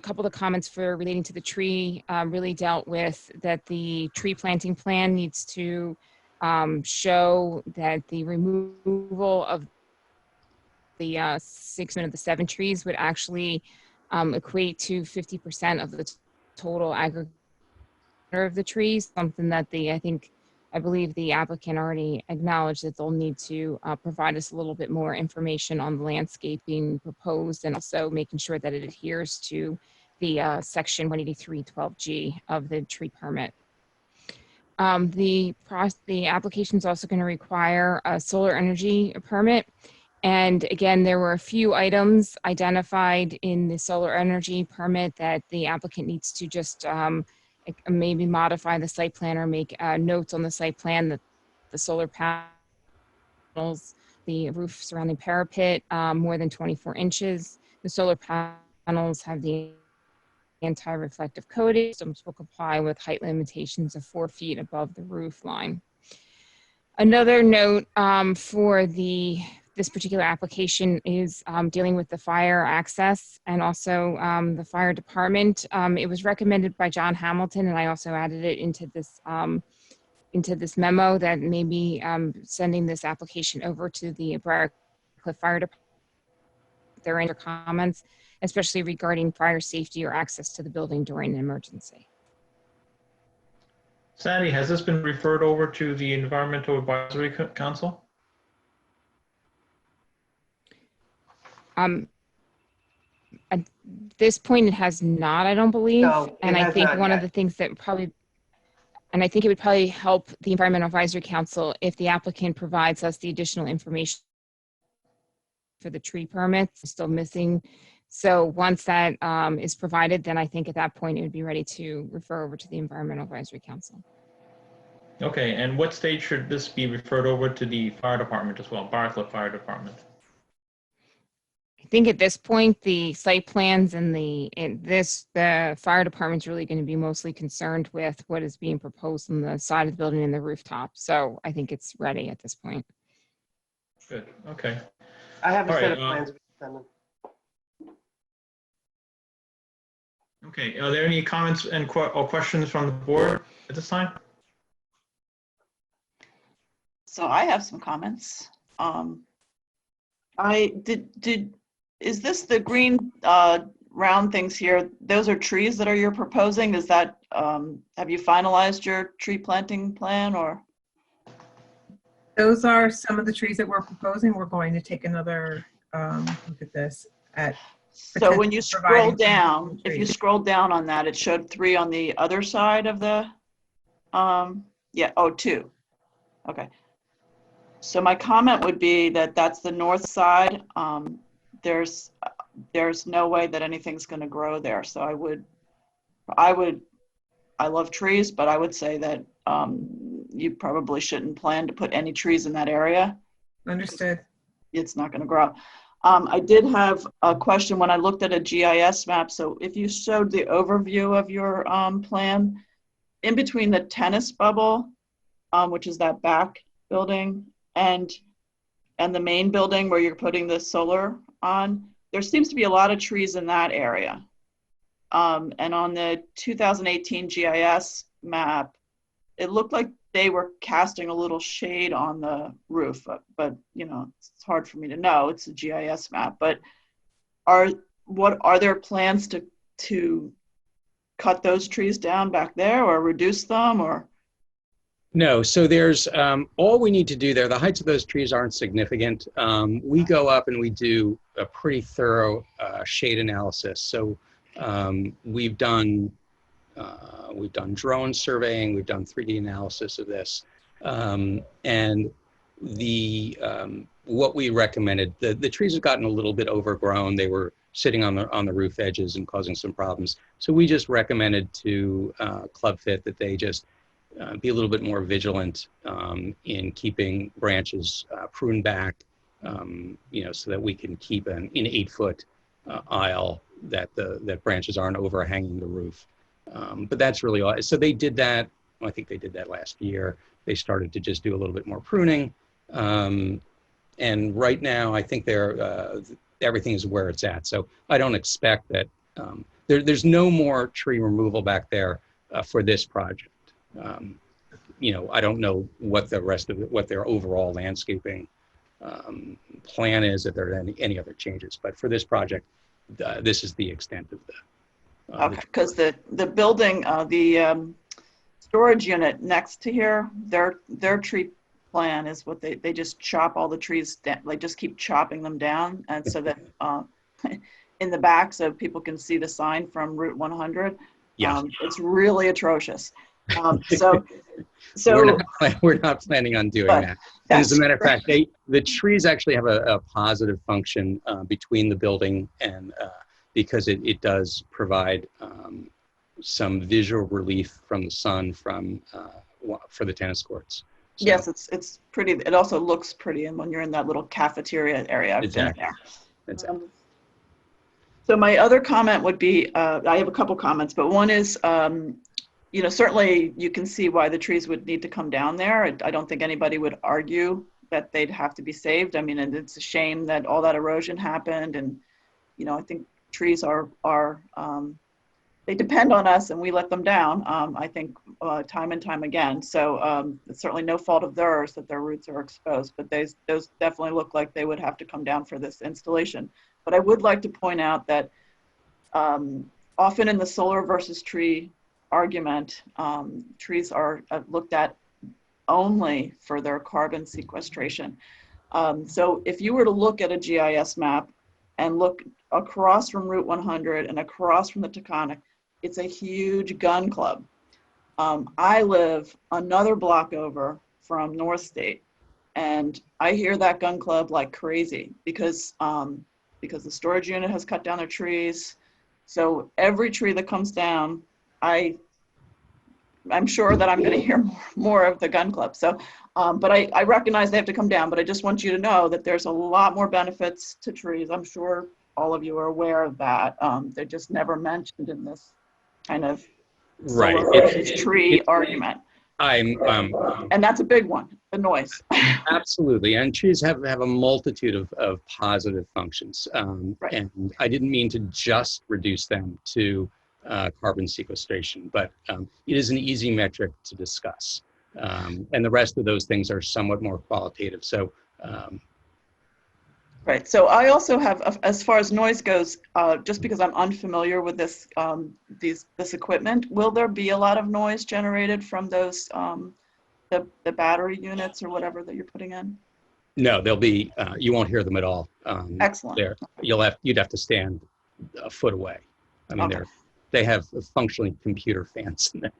couple of the comments for relating to the tree really dealt with that the tree planting plan needs to show that the removal of the 6 of the 7 trees would actually equate to 50% of the total aggregate of the trees, something that I believe the applicant already acknowledged that they'll need to provide us a little bit more information on the landscaping proposed and also making sure that it adheres to the section 183.12G of the tree permit. The application is also going to require a solar energy permit. And again, there were a few items identified in the solar energy permit that the applicant needs to just maybe modify the site plan or make notes on the site plan that the solar panels, the roof surrounding parapet, more than 24 inches. The solar panels have the anti-reflective coating. Systems will comply with height limitations of 4 feet above the roof line. Another note for this particular application is dealing with the fire access and also the fire department. It was recommended by John Hamilton, and I also added it into this memo that maybe sending this application over to the Briarcliff Fire Department. Their any comments, especially regarding fire safety or access to the building during an emergency. Sandy, has this been referred over to the Environmental Advisory Council? At this point, it has not, I don't believe. No, and I think one of the things that I think it would probably help the Environmental Advisory Council if the applicant provides us the additional information for the tree permits still missing. So once that is provided, then I think at that point it would be ready to refer over to the Environmental Advisory Council. Okay, and what stage should this be referred over to the fire department as well, Briarcliff Fire Department? I think at this point, the site plans and the fire department's really going to be mostly concerned with what is being proposed on the side of the building and the rooftop. So I think it's ready at this point. Good, okay. I have a All set right, of plans. we can send them. Okay, are there any comments and or questions from the board at this time? So I have some comments. Is this the green round things here? Those are trees that you're proposing? Is that, have you finalized your tree planting plan or? Those are some of the trees that we're proposing. We're going to take another look at this. So when you scroll down, if you scroll down on that, it showed 3 on the other side of the, 2. Okay. So my comment would be that that's the north side. There's no way that anything's going to grow there. So I love trees, but I would say that you probably shouldn't plan to put any trees in that area. Understood. It's not going to grow. I did have a question when I looked at a GIS map. So if you showed the overview of your plan, in between the tennis bubble, which is that back building, and the main building where you're putting the solar on, there seems to be a lot of trees in that area. And on the 2018 GIS map, it looked like they were casting a little shade on the roof, but you know, it's hard for me to know. It's a GIS map, but are there plans to cut those trees down back there or reduce them or? No, so there's, all we need to do there, the heights of those trees aren't significant. We go up and we do a pretty thorough shade analysis. So we've done We've done drone surveying. We've done 3D analysis of this. And what we recommended, the trees have gotten a little bit overgrown. They were sitting on the roof edges and causing some problems. So we just recommended to Club Fit that they just be a little bit more vigilant in keeping branches pruned back, so that we can keep an 8-foot aisle that branches aren't overhanging the roof. But that's really all. So they did that. I think they did that last year. They started to just do a little bit more pruning. And right now, I think everything is where it's at. So I don't expect that there's no more tree removal back there for this project. I don't know what what their overall landscaping plan is, if there are any other changes. But for this project, this is the extent of okay, because the building, the storage unit next to here, their tree plan is what they just chop all the trees down. They just keep chopping them down, and so that in the back, so people can see the sign from Route 100. Yeah, it's really atrocious. We're not planning on doing that. And as a matter of fact, the trees actually have a positive function between the building and because it does provide some visual relief from the sun for the tennis courts. So, yes, it's pretty. It also looks pretty, and when you're in that little cafeteria area, I've been in there. Exactly. So my other comment would be, I have a couple comments, but one is, certainly you can see why the trees would need to come down there. I don't think anybody would argue that they'd have to be saved. I mean, and it's a shame that all that erosion happened, and I think trees are they depend on us, and we let them down. I think time and time again. So it's certainly no fault of theirs that their roots are exposed, but those definitely look like they would have to come down for this installation. But I would like to point out that often in the solar versus tree argument, trees are looked at only for their carbon sequestration. So if you were to look at a GIS map and look across from Route 100 and across from the Taconic, it's a huge gun club. I live another block over from North State, and I hear that gun club like crazy because the storage unit has cut down their trees. So every tree that comes down, I'm sure that I'm going to hear more of the gun club. So, but I recognize they have to come down, but I just want you to know that there's a lot more benefits to trees. I'm sure all of you are aware of that. They're just never mentioned in this kind of tree argument. And that's a big one, the noise. Absolutely, and trees have a multitude of positive functions. Right. And I didn't mean to just reduce them to carbon sequestration, but it is an easy metric to discuss. And the rest of those things are somewhat more qualitative. So, right. So I also have, as far as noise goes, just because I'm unfamiliar with this equipment, will there be a lot of noise generated from those the battery units or whatever that you're putting in? no, they'll be. You won't hear them at all. Excellent. You'd have to stand a foot away. I mean, they have functionally computer fans in there.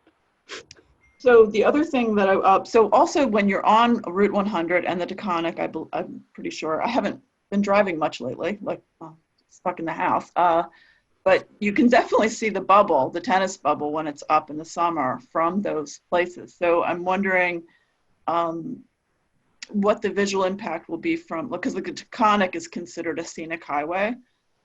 So the other thing that so also when you're on Route 100 and the Taconic, I'm pretty sure, I haven't been driving much lately, like stuck in the house, but you can definitely see the bubble, the tennis bubble, when it's up in the summer from those places. So I'm wondering what the visual impact will be from, because the Taconic is considered a scenic highway.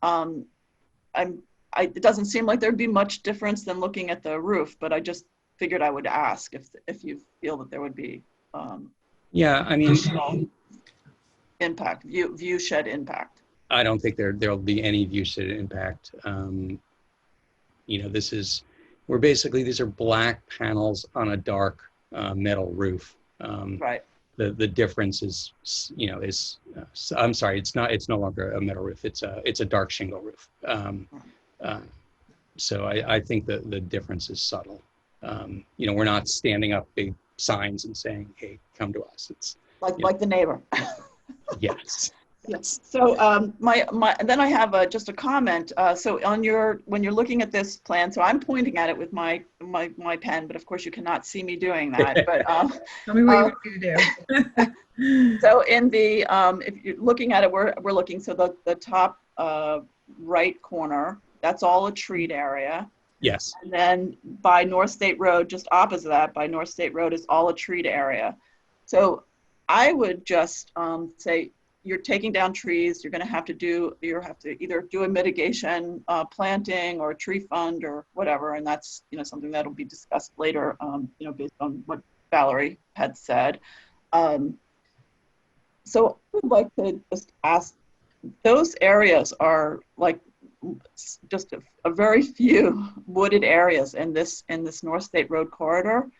It doesn't seem like there'd be much difference than looking at the roof, but I just figured I would ask if you feel that there would be yeah, I mean, impact, view shed impact. I don't think there'll be any view shed impact. These are black panels on a dark metal roof. Right. The difference is, I'm sorry, it's no longer a metal roof. It's a dark shingle roof. So I think the difference is subtle. We're not standing up big signs and saying, "Hey, come to us." It's like the neighbor. Yes. Yes. So then I have just a comment. So when you're looking at this plan, so I'm pointing at it with my pen, but of course you cannot see me doing that. But Tell me what you want me to do. so in the if you're looking at it, we're looking. So the top right corner, that's all a treed area. Yes. And then by North State Road, just opposite that, by North State Road is all a treed area. So I would just say, you're taking down trees, you have to either do a mitigation planting or a tree fund or whatever. And that's, something that'll be discussed later, based on what Valerie had said. So I would like to just ask, those areas are like just a very few wooded areas in this North State Road corridor.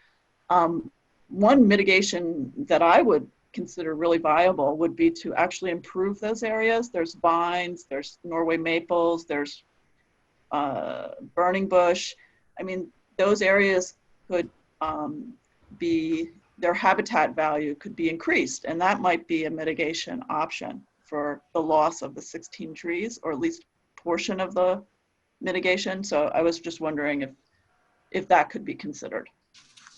One mitigation that I would consider really viable would be to actually improve those areas. There's vines, there's Norway maples, there's burning bush. I mean, those areas could their habitat value could be increased, and that might be a mitigation option for the loss of the 16 trees, or at least portion of the mitigation. So I was just wondering if that could be considered.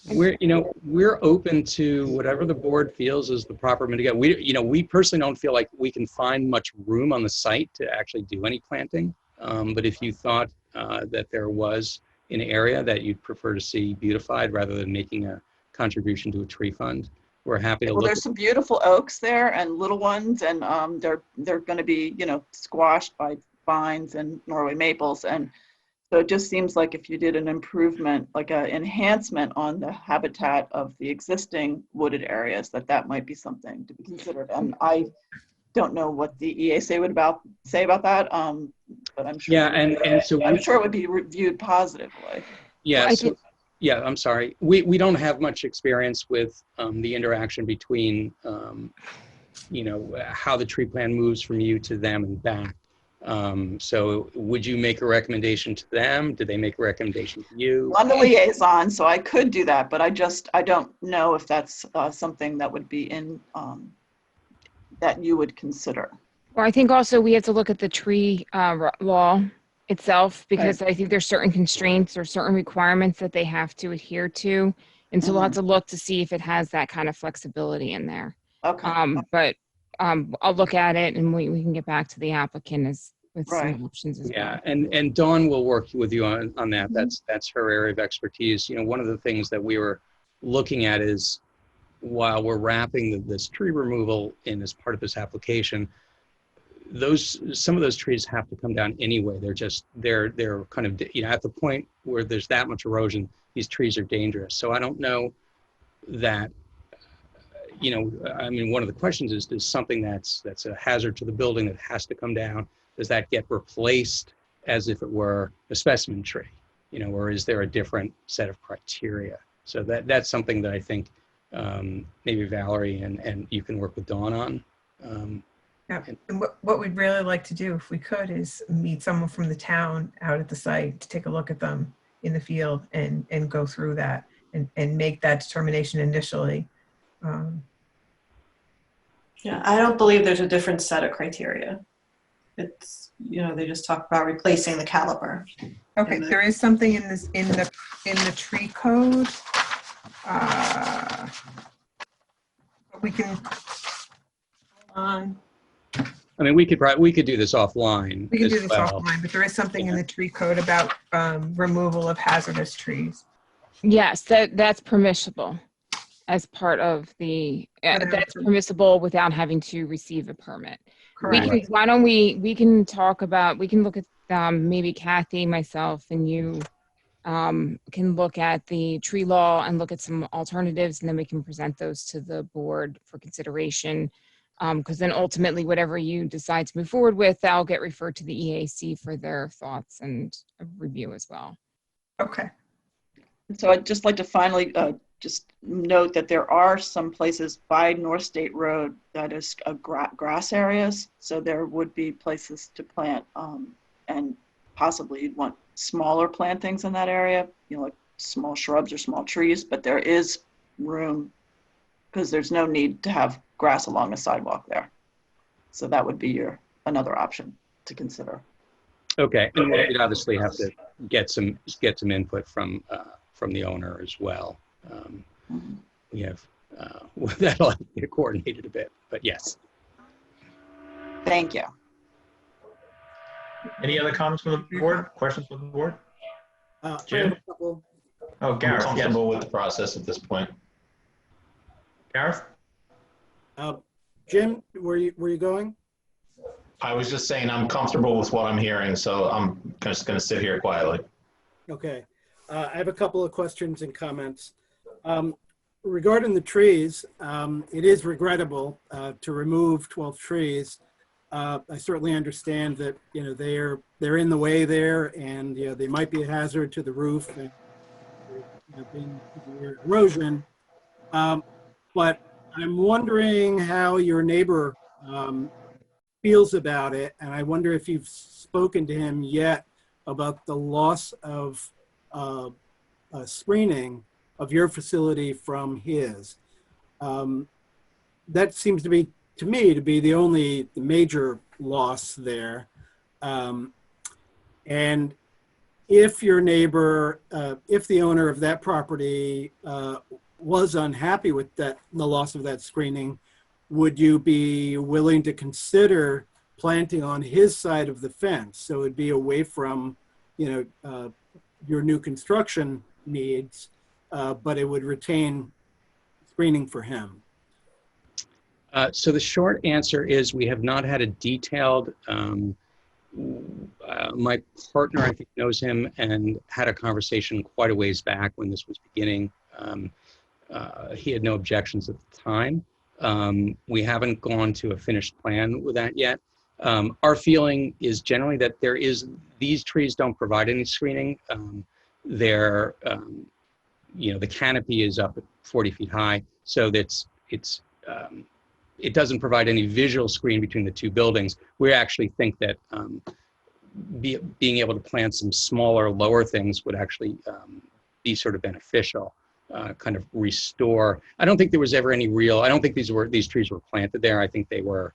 We're open to whatever the board feels is the proper mitigation. We personally don't feel like we can find much room on the site to actually do any planting. But if you thought that there was an area that you'd prefer to see beautified rather than making a contribution to a tree fund, we're happy to look. There's some beautiful oaks there and little ones, and they're going to be squashed by vines and Norway maples. And so it just seems like if you did an improvement, like an enhancement on the habitat of the existing wooded areas, that might be something to be considered. And I don't know what the EAC would say about that, but I'm sure. Yeah, and so I'm sure it would be reviewed positively. Yeah. Yeah, I'm sorry. We don't have much experience with the interaction between, how the tree plan moves from you to them and back. So would you make a recommendation to them? Did they make a recommendation to you? I'm the liaison, so I could do that, but I don't know if that's something that would be in, that you would consider. Well, I think also we have to look at the tree law itself, because Right. I think there's certain constraints or certain requirements that they have to adhere to. And so we'll have to look to see if it has that kind of flexibility in there. Okay. But I'll look at it, and we can get back to the applicant with Right. some options as Yeah, well. and Dawn will work with you on that. That's her area of expertise. One of the things that we were looking at is, while we're wrapping this tree removal in as part of this application, some of those trees have to come down anyway. They're kind of, at the point where there's that much erosion, these trees are dangerous. So I don't know that, one of the questions is something that's a hazard to the building that has to come down, does that get replaced as if it were a specimen tree, or is there a different set of criteria? So that's something that I think maybe Valerie and you can work with Dawn on. Yeah. And what we'd really like to do, if we could, is meet someone from the town out at the site to take a look at them in the field and go through that and make that determination initially. Yeah, I don't believe there's a different set of criteria. It's, they just talk about replacing the caliper. Okay, there is something in the tree code. We can, hold on. I mean, we could do this offline. We can do as this well. offline, but there is something in the tree code about removal of hazardous trees. Yes, that's permissible as part of the, that's permissible without having to receive a permit. Correct. Why don't we can talk about, we can look at maybe Kathy, myself, and you can look at the tree law and look at some alternatives, and then we can present those to the board for consideration. Because then ultimately, whatever you decide to move forward with, that'll get referred to the EAC for their thoughts and a review as well. Okay. So I'd just like to finally just note that there are some places by North State Road that is grass areas. So there would be places to plant, and possibly you'd want smaller plantings in that area, like small shrubs or small trees, but there is room because there's no need to have grass along the sidewalk there. So that would be another option to consider. Okay, and we'd obviously have to get some input from the owner as well. We have that'll have to get coordinated a bit, but yes. Thank you. Any other comments from the board? Questions from the board? Jim? Oh, I'm Gareth, comfortable yes. with the process at this point. Gareth? Jim, were you going? I was just saying I'm comfortable with what I'm hearing, so I'm just going to sit here quietly. Okay. I have a couple of questions and comments. Regarding the trees, it is regrettable to remove 12 trees. I certainly understand that, you know, they're in the way there, and you know, they might be a hazard to the roof and, you know, being erosion. But I'm wondering how your neighbor feels about it, and I wonder if you've spoken to him yet about the loss of screening of your facility from his. That seems to be, to me, to be the only major loss there. And if your neighbor, if the owner of that property was unhappy with the loss of that screening, would you be willing to consider planting on his side of the fence? So it'd be away from, you know, your new construction needs, but it would retain screening for him. So the short answer is we have not had a detailed, my partner, I think, knows him and had a conversation quite a ways back when this was beginning. He had no objections at the time. We haven't gone to a finished plan with that yet. Our feeling is generally that these trees don't provide any screening. They're, you know, the canopy is up at 40 feet high, so it doesn't provide any visual screen between the two buildings. We actually think that being able to plant some smaller, lower things would actually be sort of beneficial. Kind of restore. I don't think there was ever any real, I don't think these trees were planted there. I think they were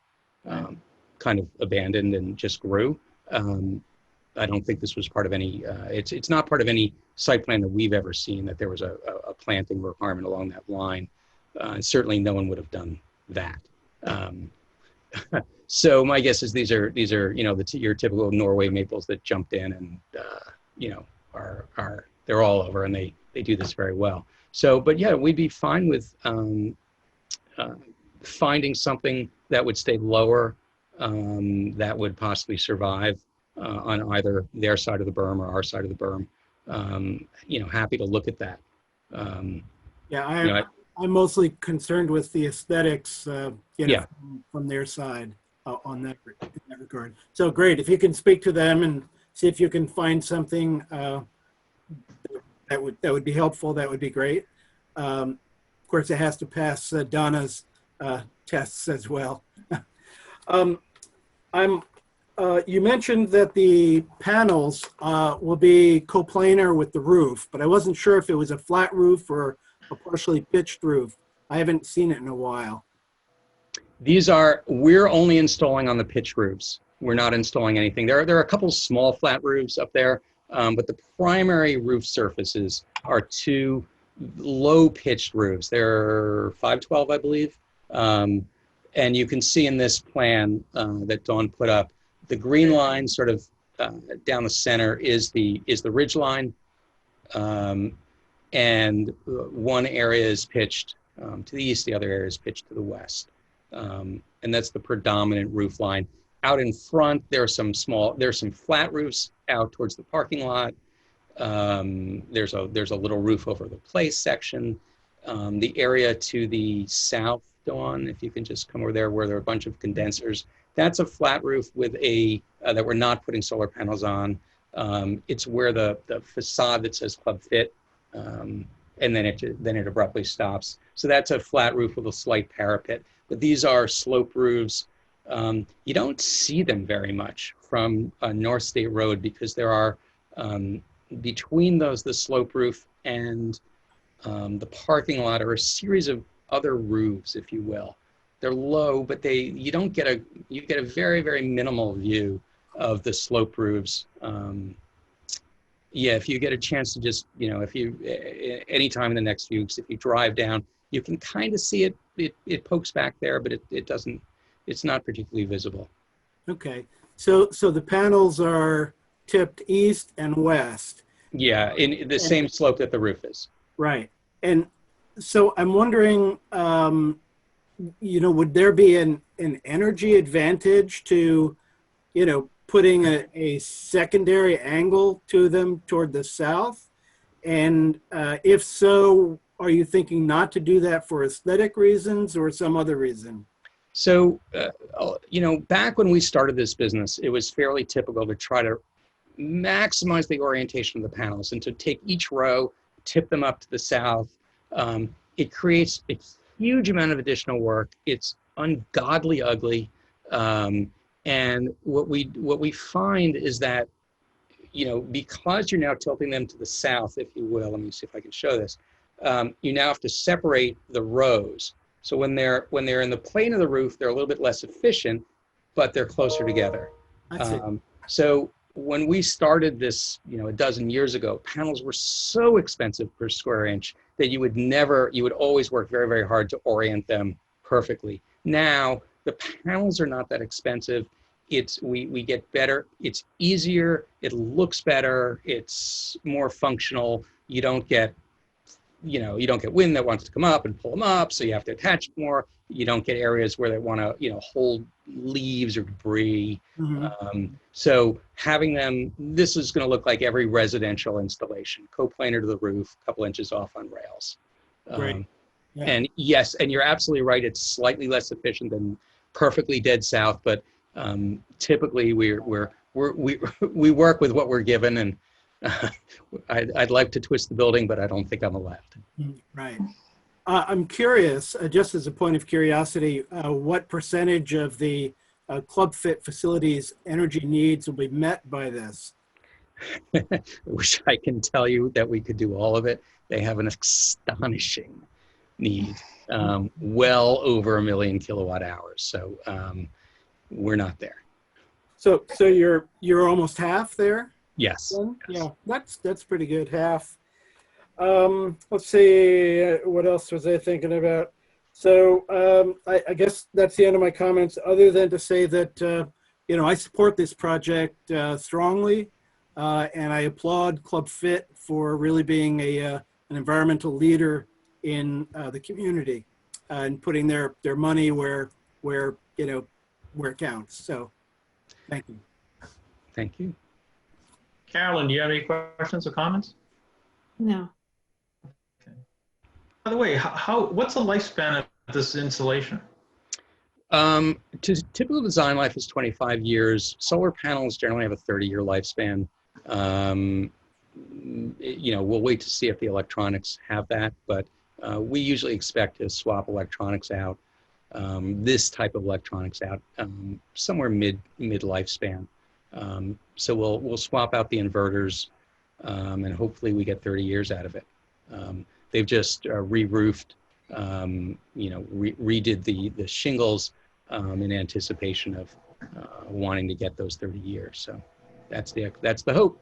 kind of abandoned and just grew. I don't think this was part of any, it's not part of any site plan that we've ever seen that there was a planting requirement along that line. And certainly no one would have done that. So my guess is these are you know, your typical Norway maples that jumped in and you know, they're all over, and they do this very well. So, but yeah, we'd be fine with finding something that would stay lower, that would possibly survive on either their side of the berm or our side of the berm. You know, happy to look at that. Yeah, I'm mostly concerned with the aesthetics, you know, yeah, from their side in that regard. So great, if you can speak to them and see if you can find something that would be helpful, that would be great. Of course, it has to pass Donna's tests as well. You mentioned that the panels will be coplanar with the roof, but I wasn't sure if it was a flat roof or a partially pitched roof. I haven't seen it in a while. We're only installing on the pitch roofs. We're not installing anything. There are a couple small flat roofs up there, but the primary roof surfaces are two low pitched roofs. They're 512, I believe. And you can see in this plan that Dawn put up, the green line sort of down the center is the ridge line. And one area is pitched to the east, the other area is pitched to the west. And that's the predominant roof line. Out in front, there's some flat roofs out towards the parking lot. There's a little roof over the play section. The area to the south, Dawn, if you can just come over there where there are a bunch of condensers, that's a flat roof with that we're not putting solar panels on. It's where the facade that says Club Fit, and then it abruptly stops. So that's a flat roof with a slight parapet. But these are slope roofs. You don't see them very much from North State Road because there are, between those, the slope roof and the parking lot, are a series of other roofs, if you will. they're low, but you don't get you get a very, very minimal view of the slope roofs. Yeah, if you get a chance to just, if you, anytime in the next few weeks, if you drive down, you can kind of see it. It pokes back there, but it doesn't, it's not particularly visible. Okay. So the panels are tipped east and west. Yeah, in the same slope that the roof is. Right. And so I'm wondering, would there be an energy advantage to, putting a secondary angle to them toward the south? And if so, are you thinking not to do that for aesthetic reasons or some other reason? So, back when we started this business, it was fairly typical to try to maximize the orientation of the panels and to take each row, tip them up to the south. It creates a huge amount of additional work. It's ungodly ugly. And what we find is that, because you're now tilting them to the south, if you will, let me see if I can show this, you now have to separate the rows. So when they're in the plane of the roof, they're a little bit less efficient, but they're closer together. So when we started this, a dozen years ago, panels were so expensive per square inch that you would always work very, very hard to orient them perfectly. Now, the panels are not that expensive. We get better, it's easier, it looks better, it's more functional. You don't get wind that wants to come up and pull them up, so you have to attach more. You don't get areas where they want to, hold leaves or debris. So having them, this is going to look like every residential installation, coplanar to the roof, a couple inches off on rails. Right. Yeah. And yes, and you're absolutely right, it's slightly less efficient than perfectly dead south, but typically we work with what we're given, and I'd like to twist the building, but I don't think I'm allowed. Right. I'm curious, just as a point of curiosity, what percentage of the Club Fit facilities' energy needs will be met by this? I wish I can tell you that we could do all of it. They have an astonishing need, well over 1 million kilowatt hours. So we're not there. So you're almost half there? Yes. Yeah, that's pretty good, half. Let's see, what else was I thinking about? So I guess that's the end of my comments, other than to say that, I support this project strongly, and I applaud Club Fit for really being an environmental leader in the community and putting their money where it counts. So thank you. Thank you. Carolyn, do you have any questions or comments? No. Okay. By the way, what's the lifespan of this installation? Typical design life is 25 years. Solar panels generally have a 30-year lifespan. We'll wait to see if the electronics have that, but we usually expect to swap electronics out, this type of electronics out, somewhere mid lifespan. So we'll swap out the inverters, and hopefully we get 30 years out of it. They've just re-roofed, redid the shingles in anticipation of wanting to get those 30 years. So that's the hope.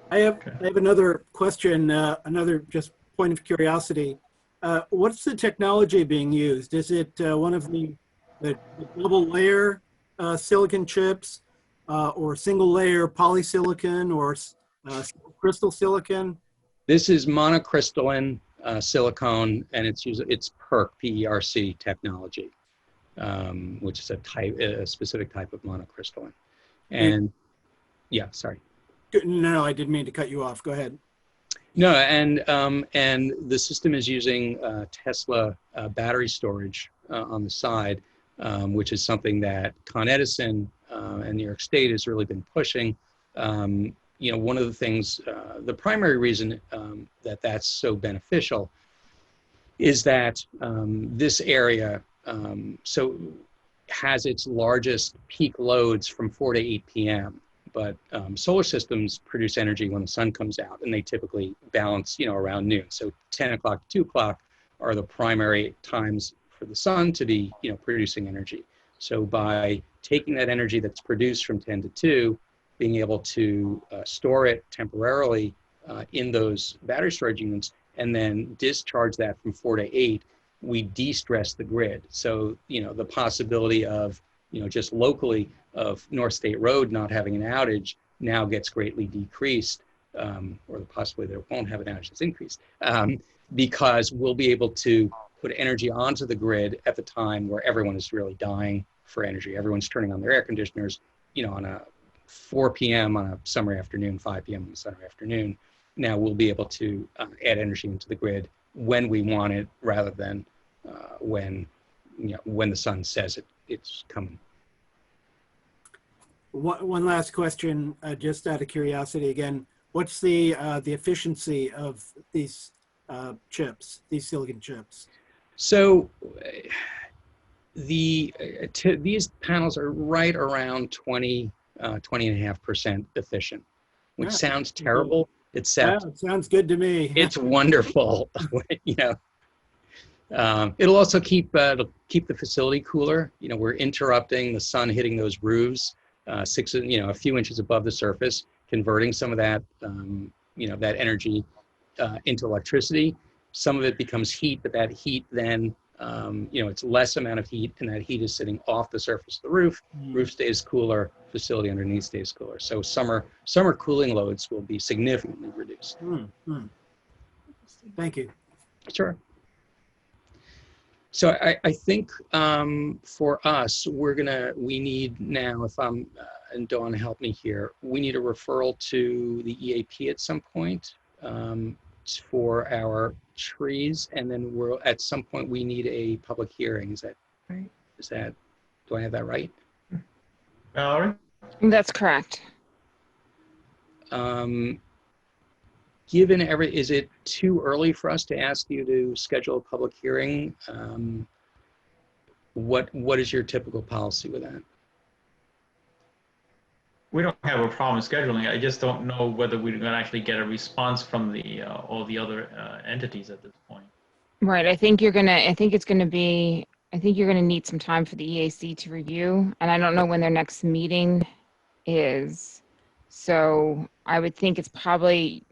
I have another question, another just point of curiosity. What's the technology being used? Is it one of the double layer silicon chips, or single layer polysilicon, or crystal silicon? This is monocrystalline silicone, and it's PERC, P-E-R-C technology, which is a specific type of monocrystalline. And yeah, sorry. No, I didn't mean to cut you off. Go ahead. No, and the system is using Tesla battery storage on the side, which is something that Con Edison and New York State has really been pushing. One of the things, the primary reason that's so beneficial is that this area has its largest peak loads from 4 to 8 p.m. But solar systems produce energy when the sun comes out, and they typically balance, around noon. So 10 o'clock to 2 o'clock are the primary times for the sun to be, producing energy. So by taking that energy that's produced from 10 to 2, being able to store it temporarily in those battery storage units and then discharge that from 4 to 8, we de-stress the grid. So, the possibility of, just locally of North State Road not having an outage now gets greatly decreased, or the possibility that it won't have an outage is increased, because we'll be able to put energy onto the grid at the time where everyone is really dying for energy. Everyone's turning on their air conditioners, on a 4 p.m. on a summer afternoon, 5 p.m. on a summer afternoon. Now we'll be able to add energy into the grid when we want it, rather than when the sun says it's coming. One last question, just out of curiosity again. What's the efficiency of these chips, these silicon chips? So these panels are right around 20.5% efficient, which sounds terrible, except it sounds good to me. It's wonderful. It'll also keep the facility cooler. We're interrupting the sun hitting those roofs, a few inches above the surface, converting some of that, that energy into electricity. Some of it becomes heat, but that heat then, it's less amount of heat, and that heat is sitting off the surface of the roof. Roof stays cooler, facility underneath stays cooler. So summer cooling loads will be significantly reduced. Thank you. Sure. So I think for us, we need now, if I'm, and Dawn help me here, we need a referral to the EAP at some point for our trees, and then at some point we need a public hearing. Is that right? Do I have that right? Valerie? That's correct. Is it too early for us to ask you to schedule a public hearing? What is your typical policy with that? We don't have a problem scheduling it. I just don't know whether we're going to actually get a response from all the other entities at this point. Right. I think you're going to need some time for the EAC to review, and I don't know when their next meeting is. So I would think it's probably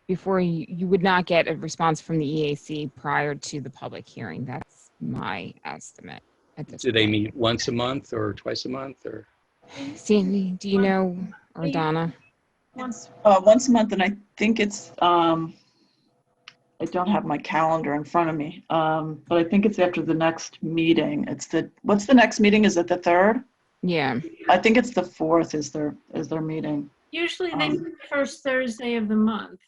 before you would not get a response from the EAC prior to the public hearing. That's my estimate at this point. Do they meet once a month or twice a month, or? Sandy, do you know, or Donna? Once a month, and I think it's, I don't have my calendar in front of me, but I think it's after the next meeting. What's the next meeting? Is it the 3rd? Yeah. I think it's the 4th is their meeting. Usually they meet the first Thursday of the month.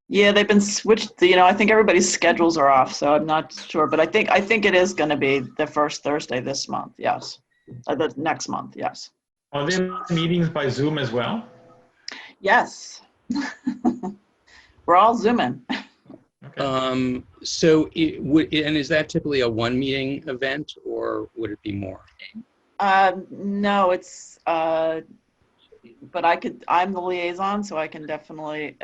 Yeah, they've been switched. I think everybody's schedules are off, so I'm not sure. But I think it is going to be the first Thursday this month. Yes, the next month. Yes. Are there meetings by Zoom as well? Yes. We're all Zooming. Okay. So is that typically a one meeting event, or would it be more? No, it's. But I'm the liaison, so I can definitely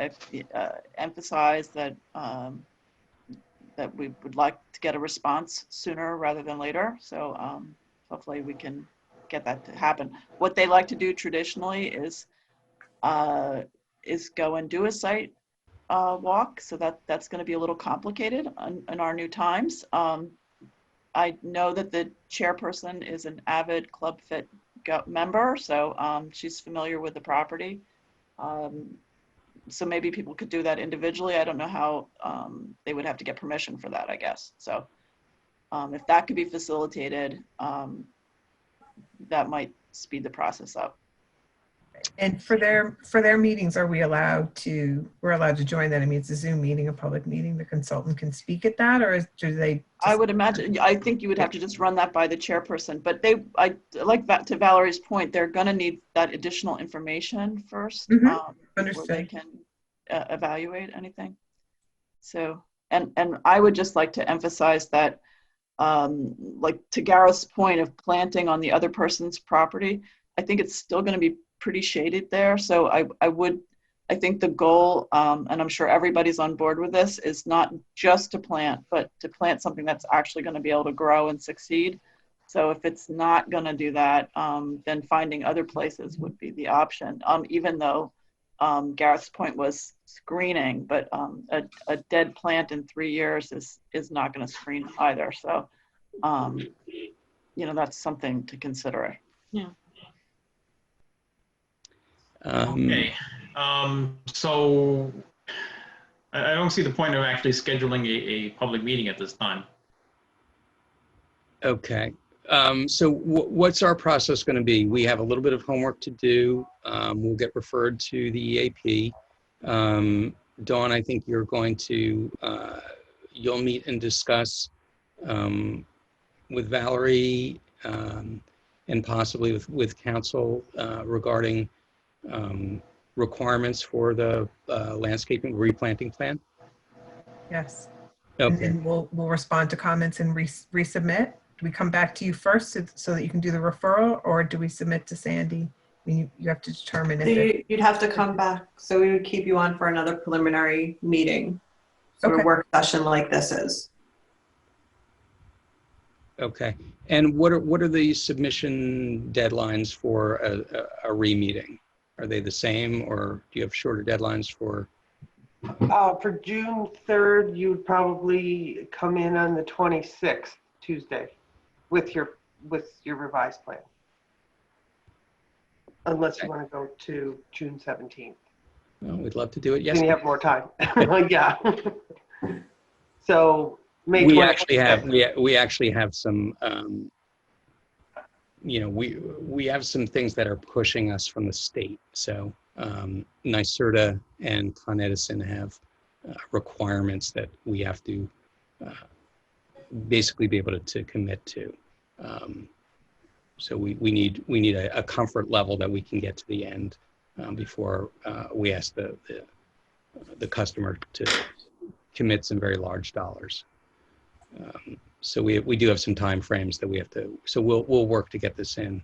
emphasize that that we would like to get a response sooner rather than later. So hopefully we can get that to happen. What they like to do traditionally is go and do a site walk. So that's going to be a little complicated in our new times. I know that the chairperson is an avid Club Fit member, so she's familiar with the property. So maybe people could do that individually. I don't know how they would have to get permission for that, I guess. So if that could be facilitated, that might speed the process up. And for their meetings, we're allowed to join that? I mean, it's a Zoom meeting, a public meeting. The consultant can speak at that, or do they? I would imagine. I think you would have to just run that by the chairperson. But I like that, to Valerie's point, they're going to need that additional information first, before they can evaluate anything. So, and I would just like to emphasize that, like to Gareth's point of planting on the other person's property, I think it's still going to be pretty shaded there. So I would I think the goal, and I'm sure everybody's on board with this, is not just to plant, but to plant something that's actually going to be able to grow and succeed. So if it's not going to do that, then finding other places would be the option, even though Gareth's point was screening, but a dead plant in 3 years is not going to screen either. So, that's something to consider. Yeah. Okay. So I don't see the point of actually scheduling a public meeting at this time. Okay. So what's our process going to be? We have a little bit of homework to do. We'll get referred to the EAP. Dawn, I think you're going to, you'll meet and discuss with Valerie and possibly with council regarding requirements for the landscaping replanting plan. Yes. And Okay. then we'll respond to comments and resubmit. Do we come back to you first so that you can do the referral, or do we submit to Sandy? I mean, you have to determine if You'd have to come back. So we would keep you on for another preliminary meeting. So a work session like this is. Okay. And what are the submission deadlines for a re-meeting? Are they the same, or do you have shorter deadlines for? For June 3rd, you'd probably come in on the 26th, Tuesday, with your revised plan. Unless you want to go to June 17th. Well, we'd love to do it. Yes. Then you have more time. Yeah. So May we 20th. we actually have some we have some things that are pushing us from the state. So NYSERDA and Con Edison have requirements that we have to basically be able to commit to. So we need a comfort level that we can get to the end before we ask the customer to commit some very large dollars. So we do have some time frames that we have to. So we'll work to get this in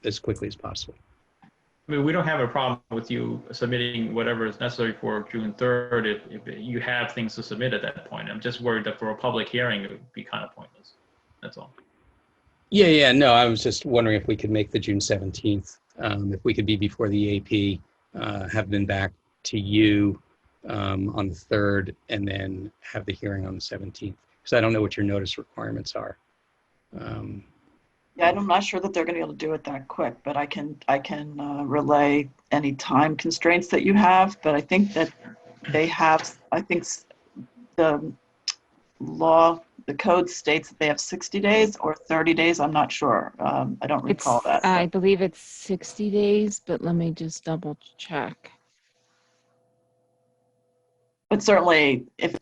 as quickly as possible. I mean, we don't have a problem with you submitting whatever is necessary for June 3rd if you have things to submit at that point. I'm just worried that for a public hearing, it would be kind of pointless. That's all. Yeah. No, I was just wondering if we could make the June 17th, if we could be before the AP, have been back to you on the 3rd, and then have the hearing on the 17th. Because I don't know what your notice requirements are. Yeah, I'm not sure that they're going to be able to do it that quick, but I can relay any time constraints that you have. But I think that they have. I think the law, the code states that they have 60 days or 30 days. I'm not sure. I don't recall that. I believe it's 60 days, but let me just double check. But certainly, if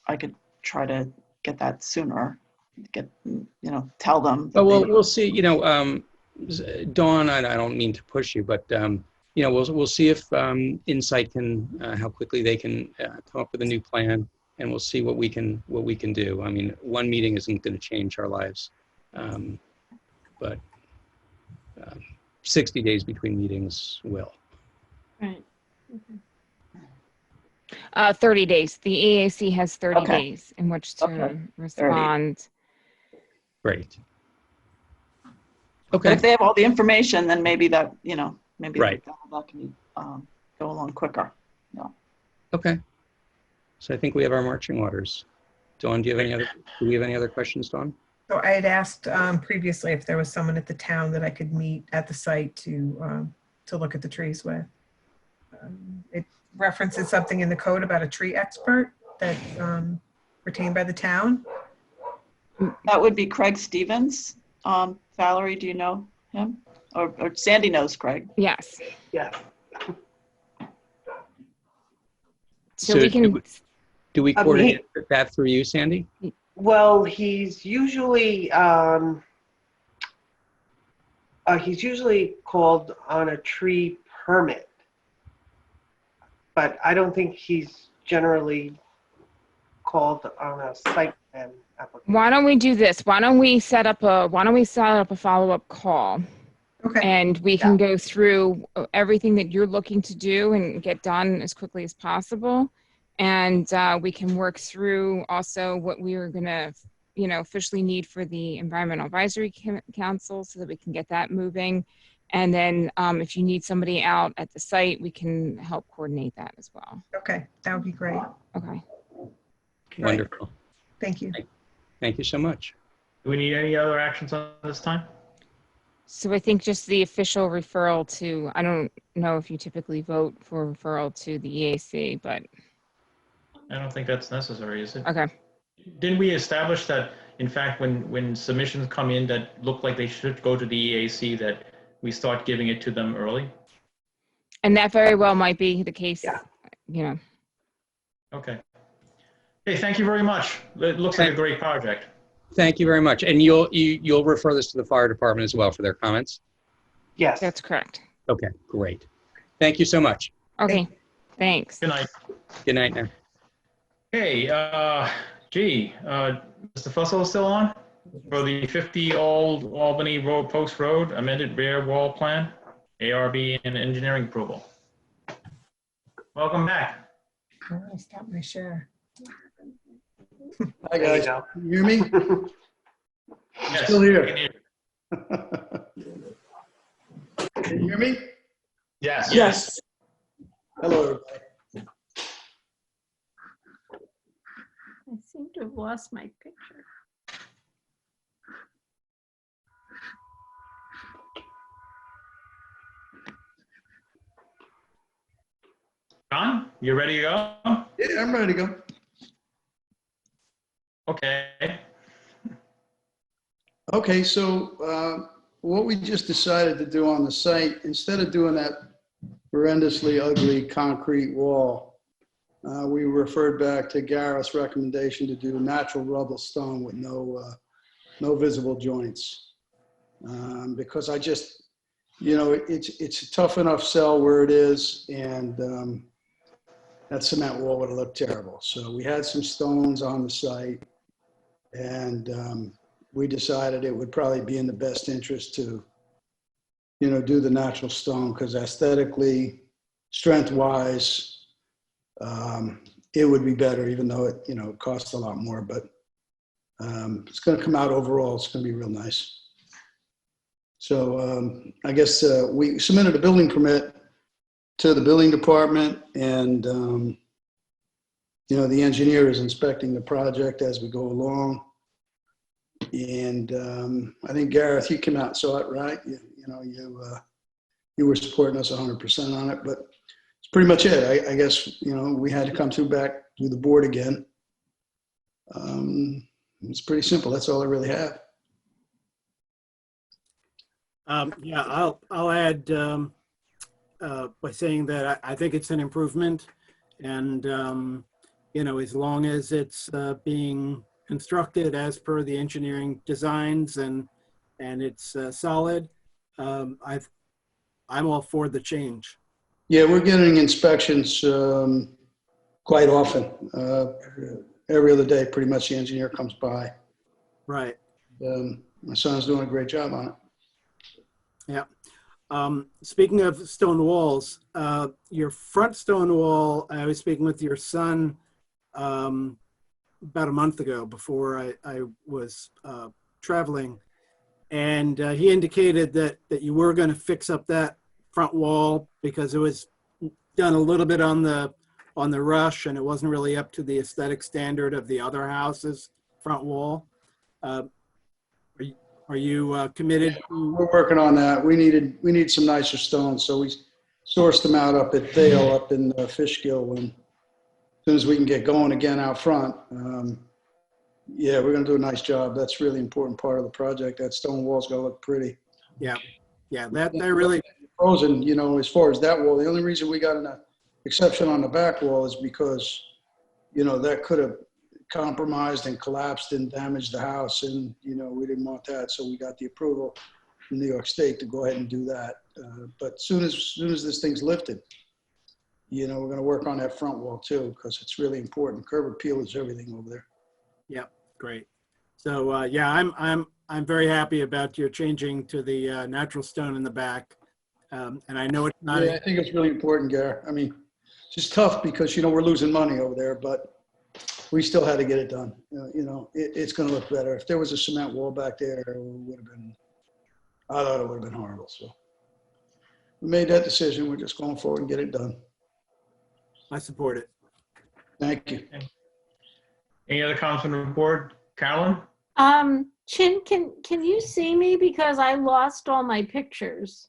I could try to get that sooner. Tell them. Oh, well, we'll see. Dawn, I don't mean to push you, but we'll see if Insight can how quickly they can come up with a new plan, and we'll see what we can do. I mean, one meeting isn't going to change our lives, but 60 days between meetings will. Right. Okay. 30 days. The EAC has 30 days in which to respond. 30. Great. Okay. But if they have all the information, then maybe that, maybe right. that can go along quicker. Yeah. Okay. So I think we have our marching orders. Dawn, do we have any other questions, Dawn? So I had asked previously if there was someone at the town that I could meet at the site to look at the trees with. It references something in the code about a tree expert that's retained by the town. That would be Craig Stevens. Valerie, do you know him? Or Sandy knows Craig. Yes. Yeah. So we can. Do we coordinate that through you, Sandy? Well, he's usually called on a tree permit, but I don't think he's generally called on a site plan application. Why don't we do this? Why don't we set up a follow-up call Okay. And we can go through everything that you're looking to do and get done as quickly as possible. And we can work through also what we are going to, officially need for the Environmental Advisory Council so that we can get that moving. And then if you need somebody out at the site, we can help coordinate that as well. Okay, that would be great. Okay. Wonderful. Thank you. Thank you so much. Do we need any other actions on this time? So I think just the official referral to, I don't know if you typically vote for referral to the EAC, but. I don't think that's necessary, is it? Okay. Didn't we establish that, in fact, when submissions come in that look like they should go to the EAC, that we start giving it to them early? And that very well might be the case, Okay. Hey, thank you very much. It looks like a great project. Thank you very much. And you'll refer this to the fire department as well for their comments? Yes. That's correct. Okay, great. Thank you so much. Okay, thanks. Good night. Good night now. Hey, Mr. Fussell still on? For the 50 Old Albany Road Post Road amended rear wall plan, ARB and engineering approval. Welcome back. I want to stop my share. Hi, There you guys. go. Can you hear me? Yes, Still I here. can hear you. Can you hear me? Yes. Yes. Hello, everybody. I seem to have lost my picture. John, you ready to go? Yeah, I'm ready to go. Okay. Okay, so what we just decided to do on the site, instead of doing that horrendously ugly concrete wall, we referred back to Gareth's recommendation to do natural rubble stone with no visible joints. Because I just, it's a tough enough sell where it is, and that cement wall would have looked terrible. So we had some stones on the site, and we decided it would probably be in the best interest to, do the natural stone, because aesthetically, strength-wise, it would be better, even though it, costs a lot more. But it's going to come out overall. It's going to be real nice. So I guess we submitted a building permit to the building department, and the engineer is inspecting the project as we go along. And I think, Gareth, you came out and saw it, right? You were supporting us 100% on it, but it's pretty much it. I guess, we had to come back to the board again. It's pretty simple. That's all I really have. Yeah, I'll add by saying that I think it's an improvement, and as long as it's being constructed as per the engineering designs and it's solid, I'm all for the change. Yeah, we're getting inspections quite often. Every other day, pretty much, the engineer comes by. Right. My son's doing a great job on it. Yeah. Speaking of stone walls, your front stone wall, I was speaking with your son about a month ago before I was traveling, and he indicated that you were going to fix up that front wall because it was done a little bit on the rush, and it wasn't really up to the aesthetic standard of the other house's front wall. Are you committed? We're working on that. We need some nicer stones, so we sourced them out up at Vale, up in Fishkill, and as soon as we can get going again out front, yeah, we're going to do a nice job. That's a really important part of the project. That stone wall's going to look pretty. Yeah, that really frozen. As far as that wall, the only reason we got an exception on the back wall is because, that could have compromised and collapsed and damaged the house, and we didn't want that, so we got the approval from New York State to go ahead and do that. But soon as this thing's lifted, we're going to work on that front wall too, because it's really important. Curb appeal is everything over there. Yeah, great. So yeah, I'm I'm very happy about your changing to the natural stone in the back. And I know it's not. Yeah, I think it's really important, Gary. I mean, it's just tough because, we're losing money over there, but we still had to get it done. It's going to look better. If there was a cement wall back there, it would have been, I thought it would have been horrible. So we made that decision. We're just going forward and get it done. I support it. Thank you. Any other comments from the board? Carolyn? Chin, can you see me because I lost all my pictures?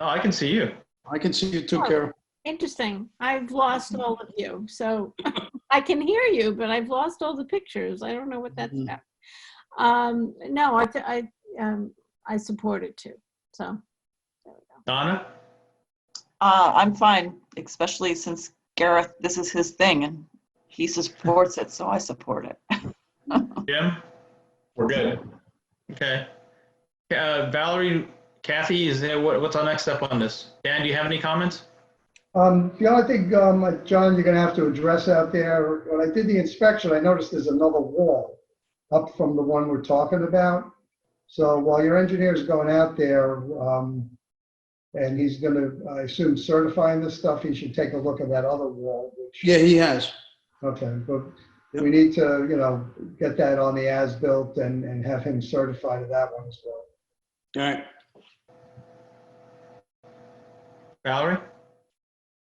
Oh, I can see you. I can see you too, Oh, Carol. Interesting. I've lost all of you. So I can hear you, but I've lost all the pictures. I don't know what that's about. No, I support it too. So there we go. Donna? I'm fine, especially since Gareth, this is his thing and he supports it, so I support it. Jim? We're good. Okay. Valerie, Kathy, is there, what's our next step on this? Dan, do you have any comments? The only thing, John, you're gonna have to address out there, when I did the inspection, I noticed there's another wall up from the one we're talking about. So while your engineer's going out there, and he's gonna, I assume, certifying this stuff, he should take a look at that other wall. Yeah, he has. Okay, but we need to, get that on the as-built and have him certify to that one as well. All right. Valerie?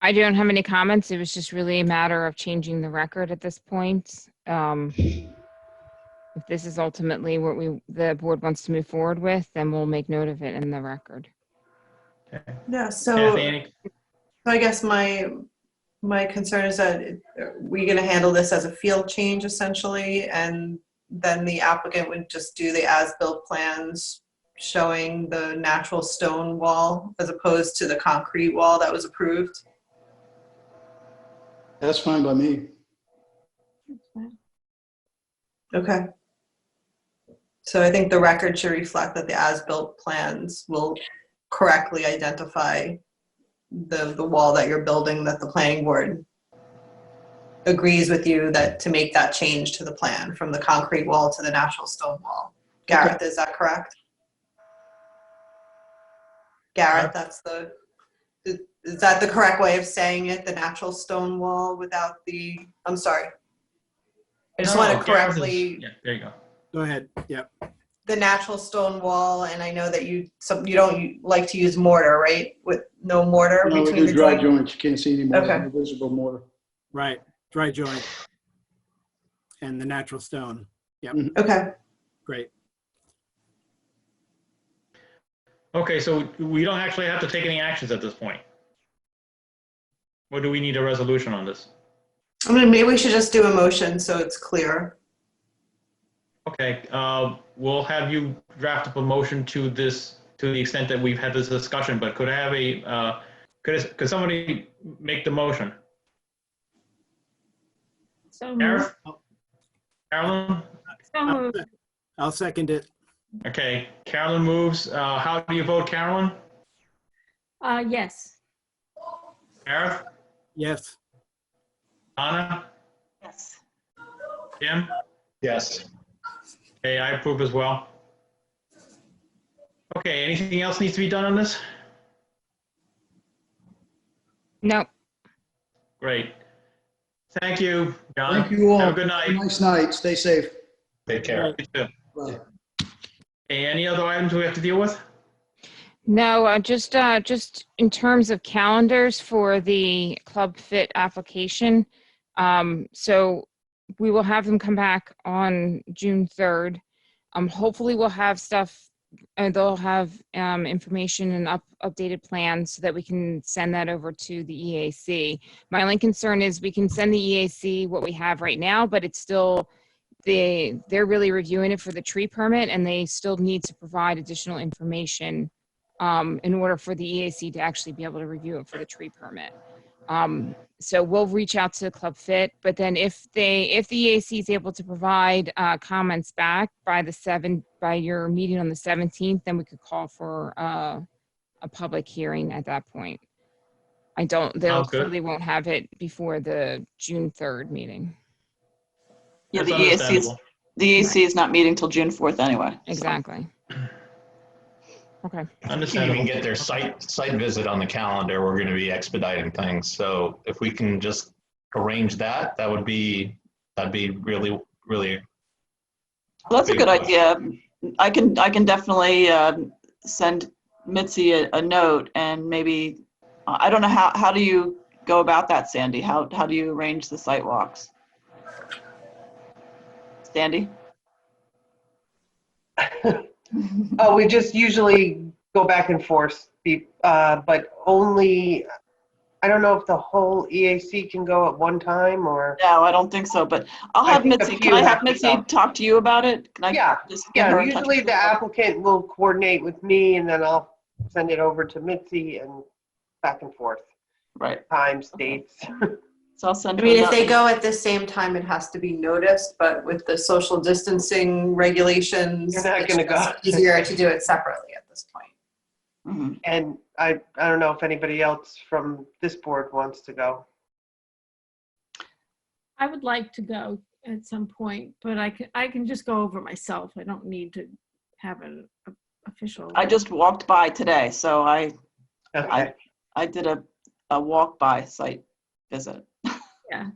I don't have any comments. It was just really a matter of changing the record at this point. If this is ultimately what the board wants to move forward with, then we'll make note of it in the record. Okay. Yeah, so Kathy, I guess my concern is that we're going to handle this as a field change essentially, and then the applicant would just do the as-built plans showing the natural stone wall as opposed to the concrete wall that was approved. That's fine by me. Okay. So I think the record should reflect that the as-built plans will correctly identify the wall that you're building, that the planning board agrees with you that to make that change to the plan from the concrete wall to the natural stone wall. Gareth, is that correct? Gareth, is that the correct way of saying it? The natural stone wall without the, I'm sorry. I just want to correctly. Yeah, there you go. Go ahead. Yep. The natural stone wall, and I know that you don't like to use mortar, right? With no mortar No, we between do the dry joints. joints. You can't see any more. Okay. Visible mortar. Right. Dry joint. And the natural stone. Yep. Okay. Great. Okay, so we don't actually have to take any actions at this point. Or do we need a resolution on this? I mean, maybe we should just do a motion so it's clear. Okay, we'll have you draft up a motion to this, to the extent that we've had this discussion, but could I have a, could somebody make the motion? So moved. Carolyn? So moved. I'll second it. Okay, Carolyn moves. How do you vote, Carolyn? Yes. Gareth? Yes. Donna? Yes. Jim? Yes. Okay, I approve as well. Okay, anything else needs to be done on this? No. Great. Thank you, John. Thank you all. Have a good night. Nice night. Stay safe. Take care. You too. Bye. Okay, any other items we have to deal with? No, just in terms of calendars for the Club Fit application. So we will have them come back on June 3rd. Hopefully we'll have stuff, and they'll have information and updated plans so that we can send that over to the EAC. My only concern is we can send the EAC what we have right now, but it's still, they're really reviewing it for the tree permit, and they still need to provide additional information in order for the EAC to actually be able to review it for the tree permit. So we'll reach out to Club Fit, but then if the EAC is able to provide comments back by your meeting on the 17th, then we could call for a public hearing at that point. They'll clearly won't have it before the June 3rd meeting. Yeah, That's the EAC is, understandable. The EAC is not meeting till June 4th anyway. Exactly. Okay. If we can even get their site visit on the calendar, we're going to be expediting things. So if we can just arrange that, that'd be really, really. Well, that's a good idea. I can definitely send Mitzi a note, and maybe I don't know how do you go about that, Sandy? How do you arrange the site walks? Sandy? Oh, we just usually go back and forth, but only, I don't know if the whole EAC can go at one time or. No, I don't think so, but I'll have Mitzi. Can I have Mitzi talk to you about it? Can I just get her in touch Usually with the you? applicant will coordinate with me and then I'll send it over to Mitzi and back and forth. Right. Times, dates. So I'll send I her mean, a if they note. go at the same time, it has to be noticed, but with the social distancing regulations, You're not it's gonna go. just easier to do it separately at this point. Mm-hmm. And I don't know if anybody else from this board wants to go. I would like to go at some point, but I can just go over myself. I don't need to have an official. I just walked by today, so I did a walk by site visit. Yeah.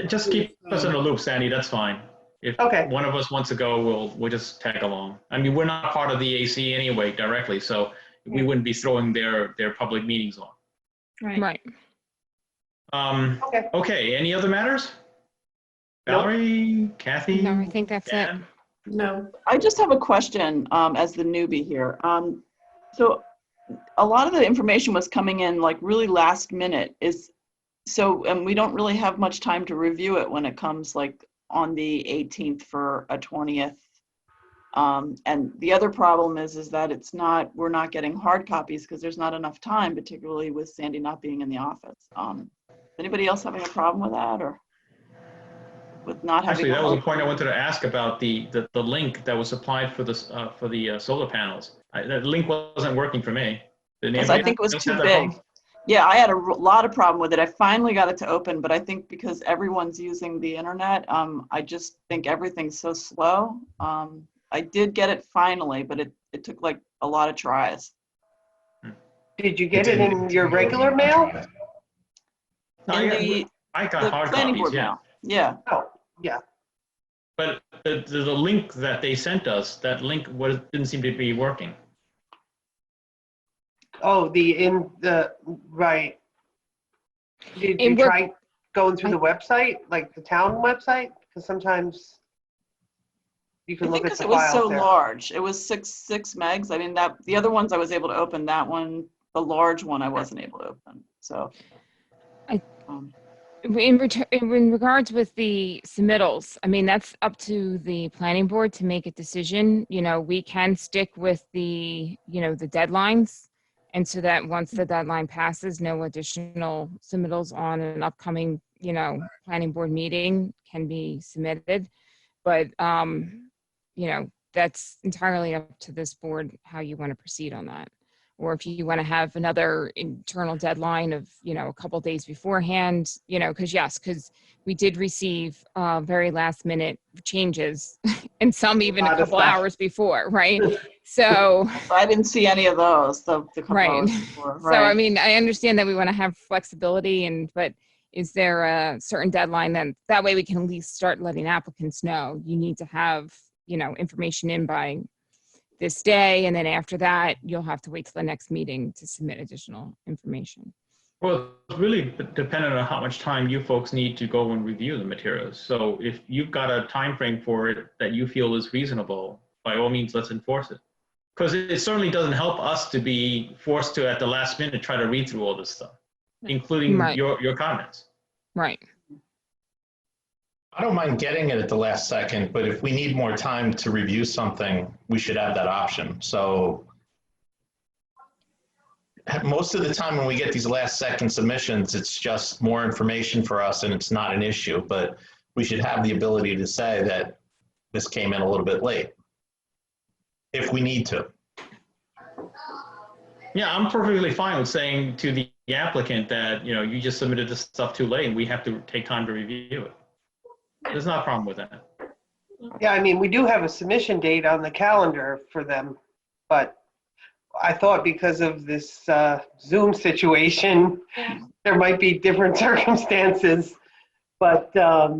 Just keep us in the loop, Sandy. That's fine. If one of us wants to go, we'll just tag along. I mean, we're not part of the AC anyway directly, so we wouldn't be throwing their public meetings on. Right. Okay. Any other matters? Valerie, Kathy? No, I think that's it. No. I just have a question as the newbie here. So a lot of the information was coming in like really last minute. And we don't really have much time to review it when it comes like on the 18th for a 20th. And the other problem is that we're not getting hard copies because there's not enough time, particularly with Sandy not being in the office. Anybody else having a problem with that, or with not having? Actually, that was a point I wanted to ask about the link that was supplied for the solar panels. That link wasn't working for me. Because I think it was too big. Yeah, I had a lot of problem with it. I finally got it to open, but I think because everyone's using the internet, I just think everything's so slow. I did get it finally, but it took like a lot of tries. Did you get it in your regular mail? In I got the hard planning copies, board yeah. mail. Yeah. Oh, yeah. But the link that they sent us, that link didn't seem to be working. Oh, right. Did you try going through the website, like the town website? Because sometimes you can look at the it was files so there. large. It was six megs. I mean, the other ones I was able to open. That one, the large one, I wasn't able to open. So. In regards with the submittals, I mean, that's up to the planning board to make a decision. You know, we can stick with the deadlines. And so that once the deadline passes, no additional submittals on an upcoming, planning board meeting can be submitted. But, that's entirely up to this board, how you want to proceed on that. Or if you want to have another internal deadline of, a couple days beforehand, because we did receive very last minute changes and some even a couple hours before, right? So I didn't see any of those. The couple hours before, right. So, I mean, I understand that we want to have flexibility but is there a certain deadline that way we can at least start letting applicants know you need to have, information in by this day, and then after that, you'll have to wait till the next meeting to submit additional information. Well, it's really dependent on how much time you folks need to go and review the materials. So if you've got a time frame for it that you feel is reasonable, by all means, let's enforce it. Because it certainly doesn't help us to be forced to, at the last minute, try to read through all this stuff, including your comments. Right. I don't mind getting it at the last second, but if we need more time to review something, we should have that option. So most of the time when we get these last second submissions, it's just more information for us and it's not an issue, but we should have the ability to say that this came in a little bit late if we need to. Yeah, I'm perfectly fine with saying to the applicant that, you just submitted this stuff too late and we have to take time to review it. There's not a problem with that. Yeah, I mean, we do have a submission date on the calendar for them, but I thought because of this Zoom situation, Yeah. there might be different circumstances. But, I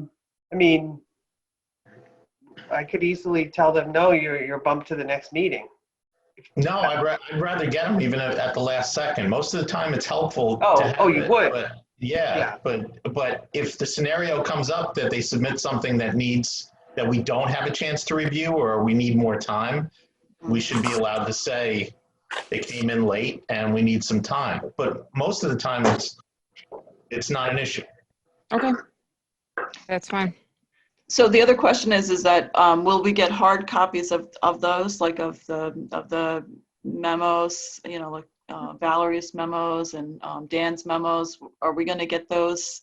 mean, I could easily tell them, no, you're bumped to the next meeting. No, I'd rather get them even at the last second. Most of the time, it's helpful to Oh, have you it, would? but yeah, but if the scenario comes up that they submit something that we don't have a chance to review or we need more time, we should be allowed to say they came in late and we need some time. But most of the time, it's not an issue. Okay, that's fine. So the other question is that will we get hard copies of those, like of the memos, you know, like Valerie's memos and Dan's memos? Are we going to get those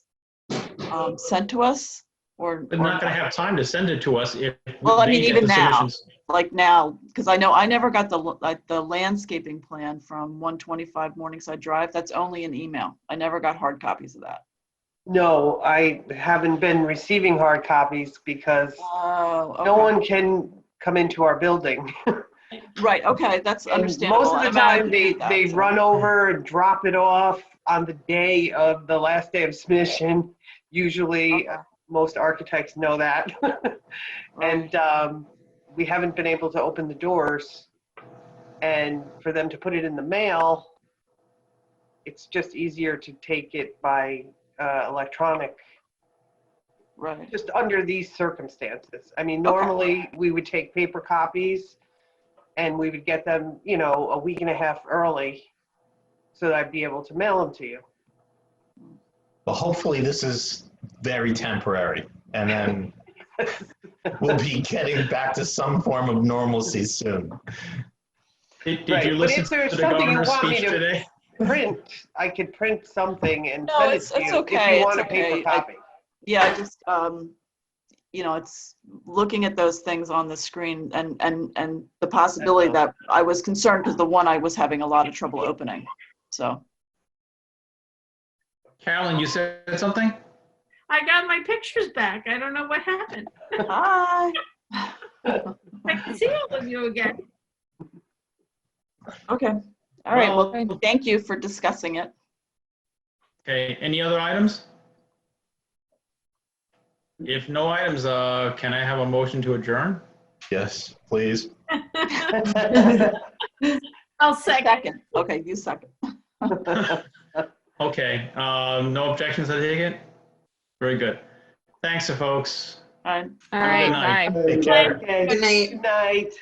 sent to us, or They're not going to have time to send it to us if well, I mean, they get even the now, submissions. like now, because I know I never got the landscaping plan from 125 Morningside Drive. That's only an email. I never got hard copies of that. No, I haven't been receiving hard copies because okay. no one can come into our building. Right, okay, that's understandable. Most of the I time, they run over and drop it off on the day of the last day of submission. Usually, most architects know that. And we haven't been able to open the doors. And for them to put it in the mail, it's just easier to take it by electronic. Right. Just under these circumstances. I mean, normally we would take paper copies and we would get them, you know, a week and a half early so that I'd be able to mail them to you. Well, hopefully this is very temporary, and then we'll be getting back to some form of normalcy soon. Did Right, you but listen if there's to the something you governor's want me speech to today? print, I could print something and No, send it it's to you okay. if you want It's a paper okay. copy. Yeah, I just, you know, it's looking at those things on the screen and the possibility that I was concerned because the one I was having a lot of trouble opening. So. Carolyn, you said something? I got my pictures back. I don't know what happened. Hi. I can see all of you again. Okay. All right. Well, thank you for discussing it. Okay, any other items? If no items, can I have a motion to adjourn? Yes, please. I'll second. Okay, you second. Okay, no objections, I take it? Very good. Thanks, folks. All right. All Have a right, good night. bye. Take care. Okay, Good night. Good night.